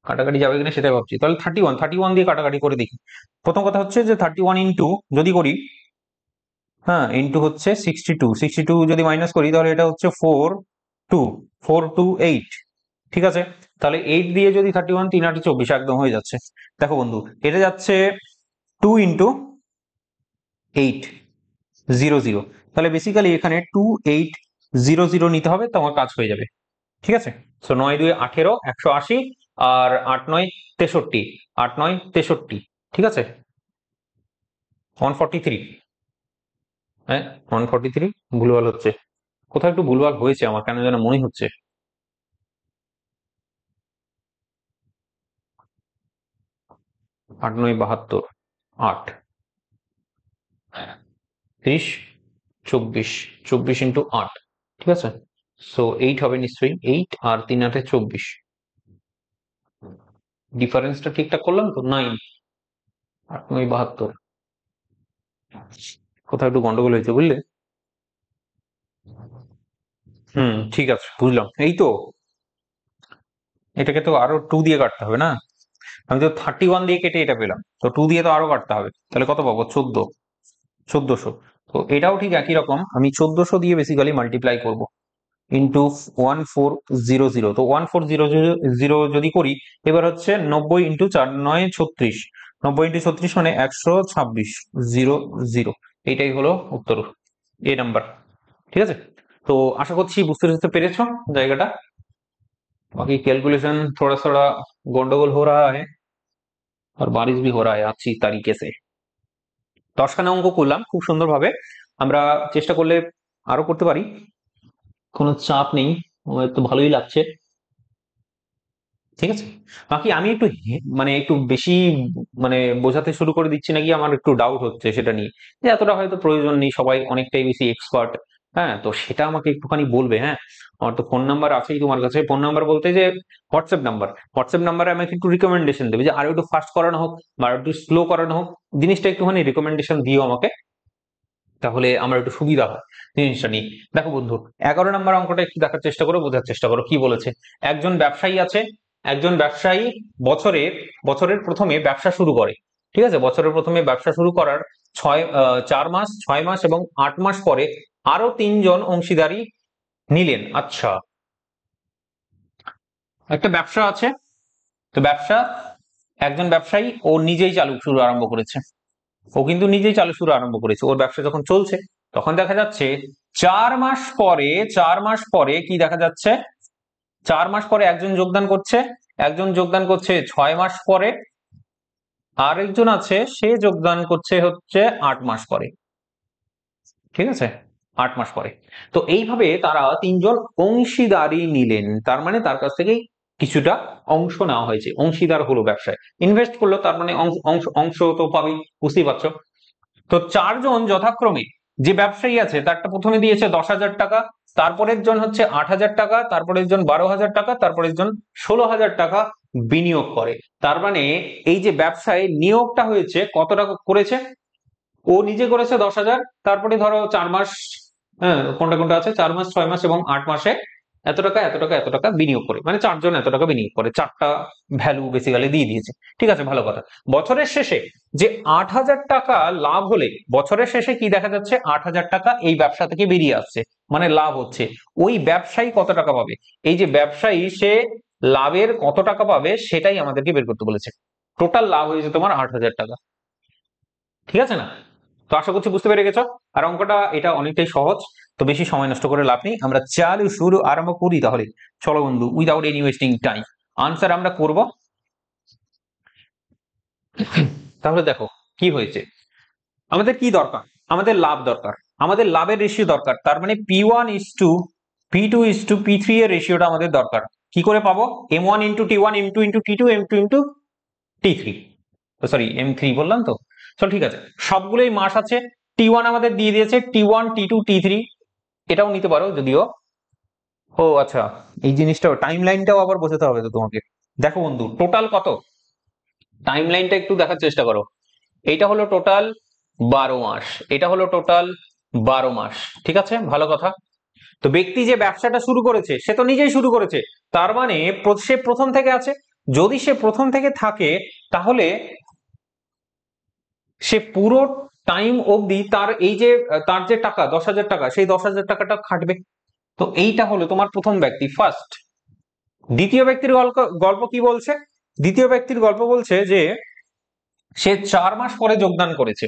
কাটাকাটি যাবে কিনা সেটাই ভাবছি। তাহলে 31, 31 দিয়ে কাটাকাটি করে দেখি। প্রথম কথা হচ্ছে যে 31 ইন্টু যদি করি, হ্যাঁ, ইন্টু হচ্ছে 62, 62 যদি মাইনাস করি তাহলে এটা হচ্ছে 4 2 ঠিক আছে, তাহলে 8 দিয়ে যদি 31, 3 8 24 একদম হয়ে যাচ্ছে। দেখো বন্ধু, এটা যাচ্ছে 2 ইন্টু 8 0 0, তাহলে বেসিক্যালি এখানে 2800 নিতে হবে, তো আমার কাজ হয়ে যাবে। ঠিক আছে, সো 9 2 18, 180, আর 8 9 63, 8 9 63, ঠিক আছে, 143, হ্যাঁ 143, ভুলভাল হচ্ছে, কোথাও একটু ভুলভাল হয়েছে আমার কেন যেন মনে হচ্ছে। 8 9 72, 8 30 24, 24 ইন্টু 8, ঠিক আছে, সো 8 হবে নিশ্চয়ই, 8 আর 3 8 24, ডিফারেন্সটা ঠিকঠাক করলাম তো, 9, 8 9 72, কোথাও একটু গন্ডগোল হয়েছে বুঝলে। ঠিক আছে, বুঝলাম, এই তো, এটাকে তো আরো 2 দিয়ে কাটতে হবে না, আমি তো 31 দিয়ে কেটে এটা পেলাম, তো 2 দিয়ে তো আরো কাটতে হবে, তাহলে কত পাবো, 1400। তো এটাও ঠিক একই রকম, আমি 1400 দিয়ে বেসিক্যালি মাল্টিপ্লাই করব। ইন্টু 1400, তো 1400 যদি করি, এবার হচ্ছে 90 × 4 × 9 = 36, 90 × 36 মানে 126, 0 0, এইটাই হলো উত্তর, এ নাম্বার। ঠিক আছে, তো আশা করছি বুঝতে পেরেছো জায়গাটা। बाकी कैलकुलेशन थोड़ा थोड़ा गंडगोल हो रहा है और बारिश भी हो रहा है अच्छी तरीके से। 10খানা অঙ্ক করলাম খুব সুন্দরভাবে, আমরা চেষ্টা করলে আরো করতে পারি, কোনো চাপ নেই, আমার তো ভালোই লাগছে। ঠিক আছে, বাকি আমি একটু মানে একটু বেশি মানে বোঝাতে শুরু করে দিচ্ছি নাকি, আমার একটু ডাউট হচ্ছে সেটা নিয়ে, যে এতটা হয়তো প্রয়োজন নেই, সবাই অনেকটাই বেশি এক্সপার্ট। হ্যাঁ, তো সেটা আমাকে একটুখানি বলবে। হ্যাঁ, আমার তো ফোন নাম্বার আছেই তোমার কাছে, ফোন নাম্বার বলতে যে হোয়াটসঅ্যাপ নাম্বারে আমাকে একটু রিকমেন্ডেশন দেবে যে আরো একটু ফাস্ট করানো হোক বা আরো একটু স্লো করানো হোক, জিনিসটা একটুখানি রিকমেন্ডেশন দিও আমাকে, তাহলে আমার একটু সুবিধা হয় জিনিসটা নিয়ে। দেখো বন্ধু, 11 নম্বর অঙ্কটা একটু দেখার চেষ্টা করো, বোঝার চেষ্টা করো কি বলেছে। একজন ব্যবসায়ী আছে, একজন ব্যবসায়ী বছরের প্রথমে ব্যবসা শুরু করে। ঠিক আছে, বছরের প্রথমে ব্যবসা শুরু করার 4 মাস, 6 মাস এবং 8 মাস পরে আরো 3জন অংশীদারি নিলেন। আচ্ছা, একটা ব্যবসা আছে, তো একজন ব্যবসায়ী ও নিজেই শুরু আরম্ভ করেছে, ও কিন্তু নিজেই শুরু আরম্ভ করেছে, ওর ব্যবসা যখন চলছে তখন দেখা যাচ্ছে 4 মাস পরে কি দেখা যাচ্ছে, 4 মাস পরে একজন যোগদান করছে 6 মাস পরে, আরেকজন আছে সে যোগদান করছে হচ্ছে 8 মাস পরে। ঠিক আছে, 8 মাস পরে। তো এইভাবে তারা 3জন অংশীদারি নিলেন, তার মানে তার কাছ থেকেই কিছুটা অংশ নেওয়া হয়েছে, অংশীদার হলো ব্যবসায়, ইনভেস্ট করলো, তার মানে অংশ অংশ তো পাবেই, বুঝতেই পারছো। তো 4জন যথাক্রমে, যে ব্যবসায়ী আছে তারটা প্রথমে দিয়েছে 10,000 টাকা, তারপরের জন হচ্ছে 8,000 টাকা, তারপরের জন 12,000 টাকা, তারপরের জন 16,000 টাকা বিনিয়োগ করে। তার মানে এই যে ব্যবসায় নিয়োগটা হয়েছে কত টাকা করেছে, ও নিজে করেছে 10,000, তারপরে ধরো 4 মাস, হ্যাঁ কোনটা কোনটা আছে, 4 মাস, 6 মাস এবং 8 মাসে এত টাকা এত টাকা এত টাকা বিনিয়োগ করে, মানে 4জন এত টাকা বিনিয়োগ করে, 4টা ভ্যালু বেসিক্যালি দিয়ে দিয়েছে। ঠিক আছে, ভালো কথা। বছরের শেষে যে 8,000 টাকা লাভ হলে, বছরের শেষে কি দেখা যাচ্ছে, 8,000 টাকা এই ব্যবসা থেকে বেরিয়ে আসছে, মানে লাভ হচ্ছে। ওই ব্যবসায়ী কত টাকা পাবে, এই যে ব্যবসায়ী সে লাভের কত টাকা পাবে সেটাই আমাদেরকে বের করতে বলেছে। টোটাল লাভ হয়েছে তোমার 8,000 টাকা। ঠিক আছে না, তো আশা করছি বুঝতে পেরে গেছো। আর অঙ্কটা এটা অনেকটাই সহজ, তো বেশি সময় নষ্ট করে লাভ নেই, আমরা শুরু আরম্ভ করি তাহলে। চলো বন্ধু, without any wasting time answer আমরা করব। তাহলে দেখো কি হয়েছে, আমাদের কি দরকার, আমাদের লাভ দরকার, আমাদের লাভের রেশিও দরকার, তার মানে P1:P2:P3 এর রেশিওটা আমাদের দরকার। কি করে পাবো, M1:T1, M2:T2, M2:T3, sorry M3 বললাম তো। চল ঠিক আছে, সবগুলোই মাস আছে, T1 আমাদের দিয়ে দিয়েছে, T1, T2, T3 এটাও নিতে পারো যদিও। ও আচ্ছা, এই জিনিসটাও টাইম লাইনটাও আবার বোঝাতে হবে তো তোমাকে। দেখো বন্ধু, টোটাল কত, টাইম লাইনটা একটু দেখার চেষ্টা করো। এইটা হলো টোটাল 12 মাস, এটা হলো টোটাল 12 মাস। ঠিক আছে, ভালো কথা। তো ব্যক্তি যে ব্যবসাটা শুরু করেছে সে তো নিজেই শুরু করেছে, তার মানে সে প্রথম থেকে আছে। যদি সে প্রথম থেকে থাকে তাহলে সে পুরো টাইম অবধি তার এই যে তার যে টাকা 10,000 টাকা, সেই 10,000 টাকাটা খাটবে। তো এইটা হলো তোমার প্রথম ব্যক্তি, ফার্স্ট। দ্বিতীয় ব্যক্তির গল্প গল্প কি বলছে, দ্বিতীয় ব্যক্তির গল্প বলছে যে সে 4 মাস পরে যোগদান করেছে,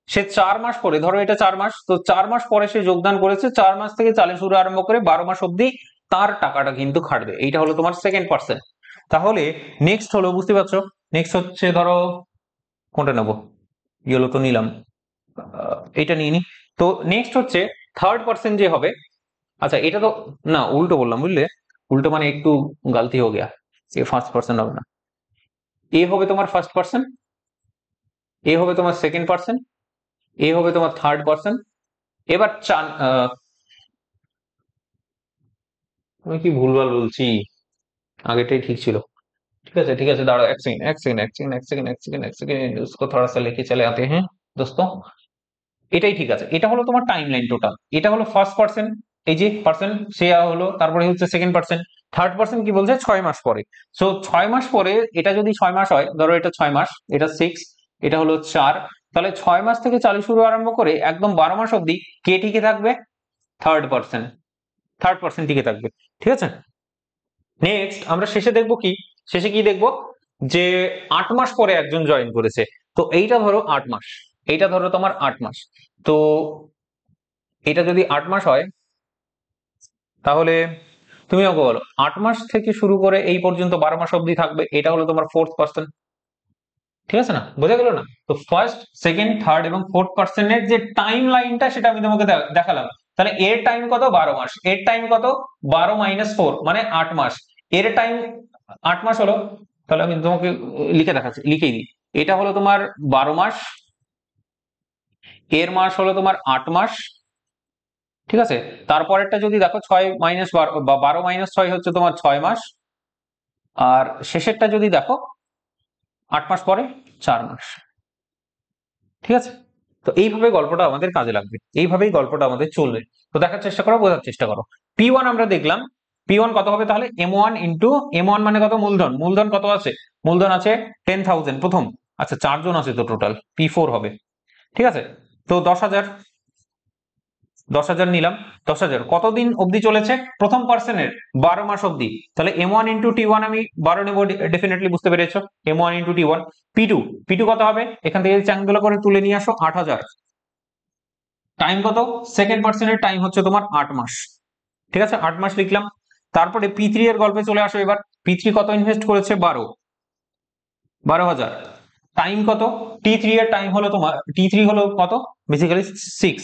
সে 4 মাস পরে, ধরো এটা 4 মাস, তো 4 মাস পরে সে যোগদান করেছে, 4 মাস থেকে চালে শুরু আরম্ভ করে 12 মাস অব্দি তার টাকাটা কিন্তু খাটবে। এইটা হলো তোমার সেকেন্ড পার্সন। তাহলে নেক্সট হলো, বুঝতে পারছো, নেক্সট হচ্ছে ধরো কোনটা নেবো, ইয়েলো তো নিলাম, এটা নিয়ে নি। তো নেক্সট হচ্ছে থার্ড পার্সন যে হবে। আচ্ছা, এটা তো না, উল্টো বললাম বুঝলে, উল্টো মানে একটু গালতি হয়ে গিয়া, এ ফার্স্ট পার্সন হবে না, এ হবে তোমার ফার্স্ট পার্সন, এ হবে তোমার সেকেন্ড পার্সন, এ হবে তোমার থার্ড পার্সন। এবার আমি কি ভুলভাল বলছি, আগেটাই ঠিক ছিল। ठीक है दाঁড়াও, এক সেকেন্ড उसको थोड़ा सा लेके चले आते हैं दोस्तों। এটাই ঠিক আছে, এটা হলো তোমার টাইম লাইন টোটাল, এটা হলো ফার্স্ট পার্সন, এই যে পার্সন সে হলো, তারপরে হচ্ছে সেকেন্ড পার্সন। থার্ড পার্সন কি বলছে, 6 মাস পরে। সো 6 মাস পরে, এটা যদি 6 মাস হয়, ধরো এটা 6 মাস, এটা 6, এটা হলো 4, তাহলে 6 মাস থেকে চালু শুরু আরম্ভ করে একদম 12 মাস অব্দি কে টিকে থাকবে, থার্ড পার্সন। 3rd টিকে থাকবে। ঠিক আছে, নেক্সট আমরা শেষে দেখবো কি, শেষে কি দেখবো, যে 8 মাস পরে একজন জয়েন করেছে। তো এইটা ধরো 8 মাস, এইটা ধরো তোমার 8 মাস। তো এটা যদি 8 মাস হয়, তাহলে তুমি আমাকে বলো 8 মাস থেকে শুরু করে এই পর্যন্ত 12 মাস অবধি থাকবে, এটা হলো তোমার 4th পার্সন। ঠিক আছে না, বোঝা গেল না? তো ফার্স্ট, সেকেন্ড, থার্ড এবং 4th পার্সনের যে টাইম লাইনটা সেটা আমি তোমাকে দেখালাম। তাহলে এর টাইম কত? 12 মাস। এর টাইম কত? 12 - 4 মানে 8 মাস। এর টাইম 8 মাস হলো। তাহলে আমি তোমাকে লিখে দেখাচ্ছি, লিখেই দিই। এটা হলো তোমার 12 মাস, এর মাস হলো তোমার 8 মাস। ঠিক আছে, তারপরেরটা যদি দেখো 6 - 12 বা 12 - 6 হচ্ছে তোমার 6 মাস। আর শেষেরটা যদি দেখো 8 মাস পরে 4 মাস। ঠিক আছে, তো এইভাবে গল্পটা আমাদের কাজে লাগবে, এইভাবেই গল্পটা আমাদের চলবে। তো দেখার চেষ্টা করো, বোঝার চেষ্টা করো। P1 আমরা দেখলাম, P1 কত হবে তাহলে? M1 ইন্টু M1 মানে কত? মূলধন। মূলধন কত আছে? মূলধন আছে 10,000 প্রথম। আচ্ছা, 4 জন আছে তো টোটাল, P4 হবে। ঠিক আছে, তো 10,000, 10,000 নিলাম। 10,000 কতদিন অবধি চলেছে? প্রথম পার্সনের 12 মাস অবধি। তাহলে M1 ইন্টু T1 আমি 12 নেবো, ডেফিনেটলি বুঝতে পেরেছো। M1 into T1। P2, P2 কত হবে? এখান থেকে চ্যাংদোলা করে তুলে নিয়ে আসো, 8,000। টাইম কত? সেকেন্ড পার্সনের টাইম হচ্ছে তোমার 8 মাস। ঠিক আছে, 8 মাস লিখলাম। তারপরে P3 এর গল্পে চলে আসো এবার। P3 কত ইনভেস্ট করেছে? 12,000। টাইম কত? T3 এর টাইম হলো তোমার, T3 হলো কত? বেসিক্যালি 6।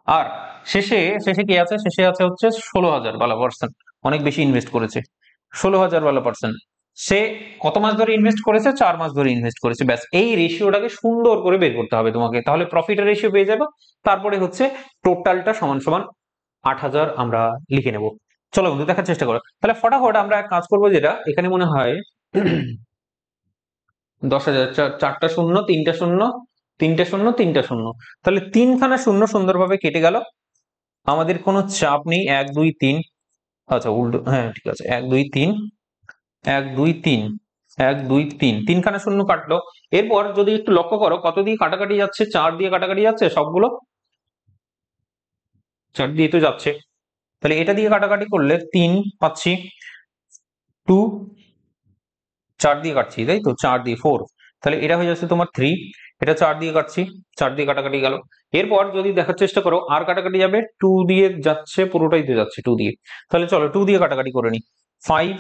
আর শেষে, শেষে কি আছে? শেষে আছে হচ্ছে 16,000 বালা পার্সন, অনেক বেশি ইনভেস্ট করেছে। 16,000 বালা পার্সন, সে কত মাস ধরে ইনভেস্ট করেছে? 4 মাস ধরে ইনভেস্ট করেছে। ব্যাস, এই রেশিওটাকে সুন্দর করে বের করতে হবে তোমাকে, তাহলে প্রফিটের রেশিও পেয়ে যাবে। তারপরে হচ্ছে টোটালটা সমান সমান 8,000 আমরা লিখে নেব। চলো বন্ধু, দেখার চেষ্টা করো। তাহলে ফটাফট আমরা এক কাজ করবো, যেটা এখানে মনে হয় 10,000, 4টা শূন্য, 3টা শূন্য, 3টে শূন্য, 3টা শূন্য। তাহলে 3খানা শূন্য সুন্দরভাবে কেটে গেল, আমাদের কোনো চাপ নেই। 1 2 3, আচ্ছা উল্টো, হ্যাঁ ঠিক আছে, 1 2 3, 1 2 3, 1 2 3, 3খানা শূন্য কাটলো। এরপর যদি একটু লক্ষ্য করো কত দিয়ে কাটাকাটি যাচ্ছে? 4 দিয়ে কাটাকাটি যাচ্ছে সবগুলো, 4 দিয়ে তো যাচ্ছে। তাহলে এটা দিয়ে কাটাকাটি করলে 3 পাচ্ছি, 2, 4 দিয়ে কাটছি তাই তো, 4 দিয়ে 4, তাহলে এটা হয়ে যাচ্ছে তোমার 3। এটা 4 দিয়ে কাটছি, 4 দিয়ে কাটাকাটি গেল। এরপর যদি দেখার চেষ্টা করো আর কাটাকাটি যাবে, 2 দিয়ে যাচ্ছে, পুরোটাই দিয়ে যাচ্ছে 2 দিয়ে। তাহলে চলো 2 দিয়ে কাটাকাটি করে নি। 5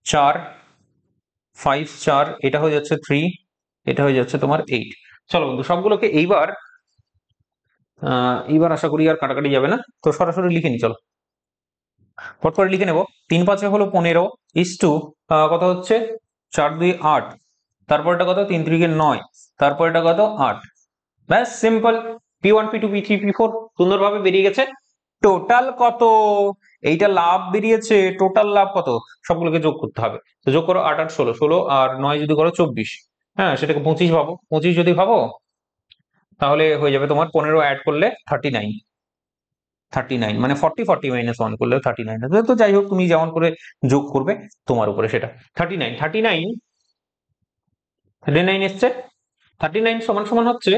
4, 5 4, এটা হয়ে যাচ্ছে 3, এটা হয়ে যাচ্ছে তোমার 8। চলো বন্ধু, সবগুলোকে এইবার আশা করি আর কাটাকাটি যাবে না, তো সরাসরি লিখে নি। চলো পট করে লিখে নেবো। 3 5 হলো 15 ইস টু কত হচ্ছে? 4 2 8, তারপরটা কত? 3 3 9, তারপরটা কত? 8। ব্যাস, simple. P1 P2 P3 P4 সুন্দরভাবে বেরিয়ে গেছে। টোটাল কত? এইটা লাভ বেরিয়েছে, টোটাল লাভ কত? সবগুলোকে যোগ করতে হবে। তো যোগ করো, 8 8 16, 16 আর 9 যদি করো 24। হ্যাঁ, সেটাকে 25 ভাবো, 25 যদি ভাবো তাহলে হয়ে যাবে তোমার 15 অ্যাড করলে 39। 39 মানে 40, 40 মাইনাস 1 করলে 39। তো যাই হোক, তুমি যেমন করে যোগ করবে তোমার উপরে সেটা। 39, 39, 39 এসছে। 39 সমান সমান হচ্ছে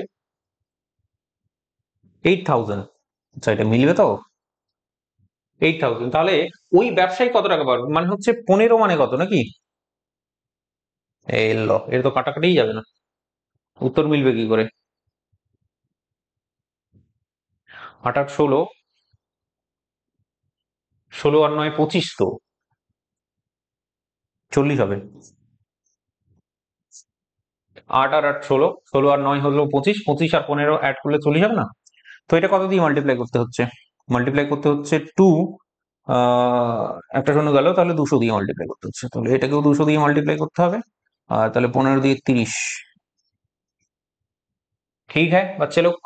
8,000। আচ্ছা, এটা মিলবে তো? 8,000। তাহলে ওই ব্যবসায়ী কত টাকা পাবে? মানে হচ্ছে 15 মানে কত নাকি? এলো, এর তো কাটাকাটিই যাবে না, উত্তর মিলবে কি করে? 8 8 16, 16 আর 9 25, তো 40 হবে। 8 আর 8 16, 16 আর 9 হলো 25, 25 আর 15 অ্যাড করলে 40 হবে না? তো এটা কত দিয়ে মাল্টিপ্লাই করতে হচ্ছে? মাল্টিপ্লাই করতে হচ্ছে 2, একটা শূন্য গেল, তাহলে 200 দিয়ে মাল্টিপ্লাই করতে হচ্ছে। তাহলে এটাকেও 200 দিয়ে মাল্টিপ্লাই করতে হবে। আর তাহলে 15 দিয়ে 30। ঠিক হ্যাঁ বাচ্চা লোক,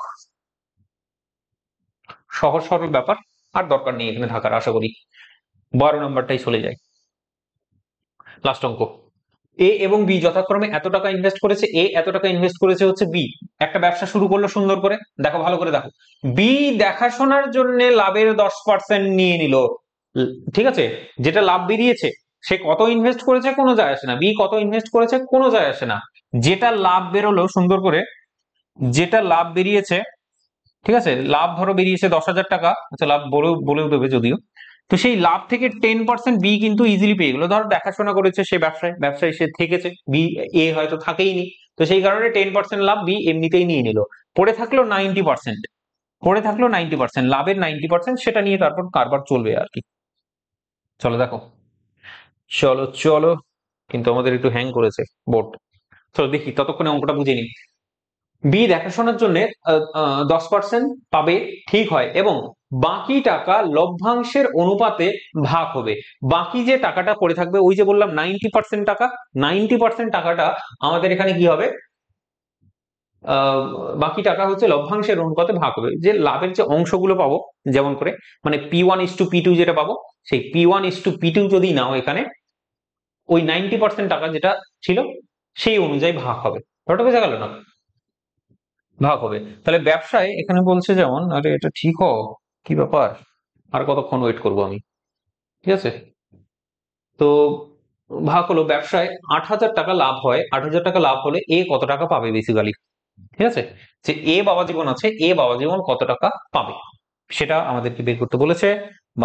সহজ সরল ব্যাপার, আর দরকার নেই এখানে থাকার। আশা করি 12 নম্বরটাই চলে যায়। লাস্ট অঙ্ক, এ এবং বি যথাক্রমে এত টাকা ইনভেস্ট করেছে। এ এত টাকা ইনভেস্ট করেছে হচ্ছে বি। একটা ব্যবসা শুরু করলো সুন্দর করে, দেখো ভালো করে দেখো। বি দেখাশোনার জন্য লাভের 10% নিয়ে নিল। ঠিক আছে, যেটা লাভ বেরিয়েছে, সে কত ইনভেস্ট করেছে কোনো যায় আসে না। বি কত ইনভেস্ট করেছে কোনো যায় আসে না। যেটা লাভ বেরোলো সুন্দর করে, যেটা লাভ বেরিয়েছে ঠিক আছে, লাভ ধরো বেরিয়েছে 10,000 টাকা, আচ্ছা লাভ বলেও বলেও দেবে যদিও। তো সেই লাভ থেকে 10% বি কিন্তু ইজিলি পেয়ে গেলো, ধর দেখাশোনা করেছে সে, ব্যবসায় সে থেকেছে, বি এ হয়তো থাকেইনি, তো সেই কারণে 10% লাভ বি এমনিতেই নিয়ে নিল। পড়ে থাকলো 90%, লাভের 90%, সেটা নিয়ে তারপর কারবার চলবে আর কি। চলো দেখো, চলো চলো, কিন্তু আমাদের একটু হ্যাং করেছে বোর্ড। চলো দেখি, ততক্ষণে অঙ্কটা বুঝে নিই। বি দেখাশোনার জন্য 10% পাবে, ঠিক হয়, এবং বাকি টাকা লভ্যাংশের অনুপাতে ভাগ হবে। বাকি যে টাকাটা পড়ে থাকবে, ওই যে বললাম 90% টাকা, 90% টাকাটা আমাদের এখানে কি হবে, আহ, বাকি টাকা হচ্ছে লভ্যাংশের অনুপাতে ভাগ হবে। যে লাভের যে অংশগুলো পাবো, যেমন করে মানে P1:P2 যেটা পাবো, সেই P1:P2 যদি নাও এখানে, ওই 90% টাকা যেটা ছিল সেই অনুযায়ী ভাগ হবে। ওটা বোঝা গেল না? ভাগ হবে। তাহলে ব্যবসায় এখানে বলছে যেমন, আরে এটা ঠিক কি ব্যাপার, আর কতক্ষণ ওয়েট করব আমি, ঠিক আছে। তো ভাগ হলো, ব্যবসায় 8,000 টাকা লাভ হয়, 8,000 টাকা লাভ হলে এ কত টাকা পাবে বেসিক্যালি, ঠিক আছে। যে এ বাবা জীবন আছে, এ বাবা জীবন কত টাকা পাবে সেটা আমাদেরকে বের করতে বলেছে।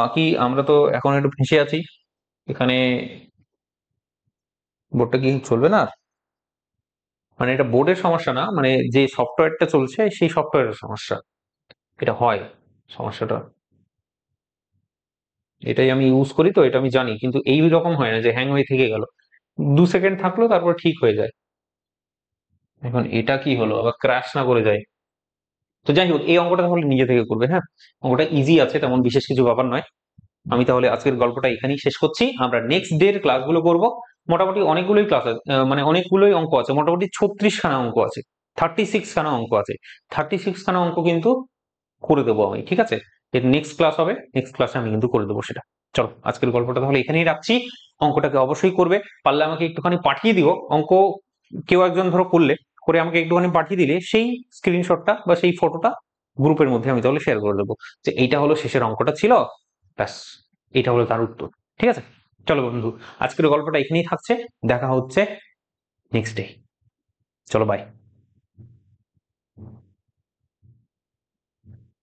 বাকি আমরা তো এখন একটু ফেঁসে আছি এখানে, বোর্ডটা কি চলবে না? মানে এটা বোর্ডের সমস্যা না, মানে যে সফটওয়্যারটা চলছে সেই সফটওয়্যারের সমস্যা, এটা হয় সমস্যাটা। এটাই আমি ইউজ করি, তো এটা আমি জানি, কিন্তু এই রকম হয় না যে হ্যাং হয়ে থেকে গেল, 2 সেকেন্ড থাকলো তারপর ঠিক হয়ে যায়। এখন এটা কি হলো, আবার ক্র্যাশ না করে যায়? তো যাই হোক, এই অঙ্কটা তাহলে নিজে থেকে করবে, হ্যাঁ, অঙ্কটা ইজি আছে, তেমন বিশেষ কিছু ব্যাপার নয়। আমি তাহলে আজকের গল্পটা এখানেই শেষ করছি, আমরা নেক্সট ডে এর ক্লাসগুলো করব। মোটামুটি অনেকগুলোই ক্লাস আছে, মানে অনেকগুলোই অঙ্ক আছে, মোটামুটি 36খানা অঙ্ক আছে, 36খানা অঙ্ক আছে, 36খানা অঙ্ক কিন্তু করে দেবো আমি, ঠিক আছে। এর নেক্সট ক্লাস হবে, নেক্সট ক্লাসে আমি কিন্তু করে দেবো সেটা। চলো আজকের গল্পটা তাহলে এখানেই রাখছি। অঙ্কটাকে অবশ্যই করবে, পারলে আমাকে একটুখানি পাঠিয়ে দিও অঙ্ক, কেউ একজন ধরো করলে, করে আমাকে একটুখানি পাঠিয়ে দিলে সেই স্ক্রিনশটটা বা সেই ফটোটা গ্রুপের মধ্যে আমি তাহলে শেয়ার করে দেবো, যে এইটা হলো শেষের অঙ্কটা ছিল, ব্যাস এটা হলো তার উত্তর, ঠিক আছে। চলো বন্ধু, আজকের গল্পটা এখানেই থাকছে, দেখা হচ্ছে নেক্সট ডে। চলো বাই।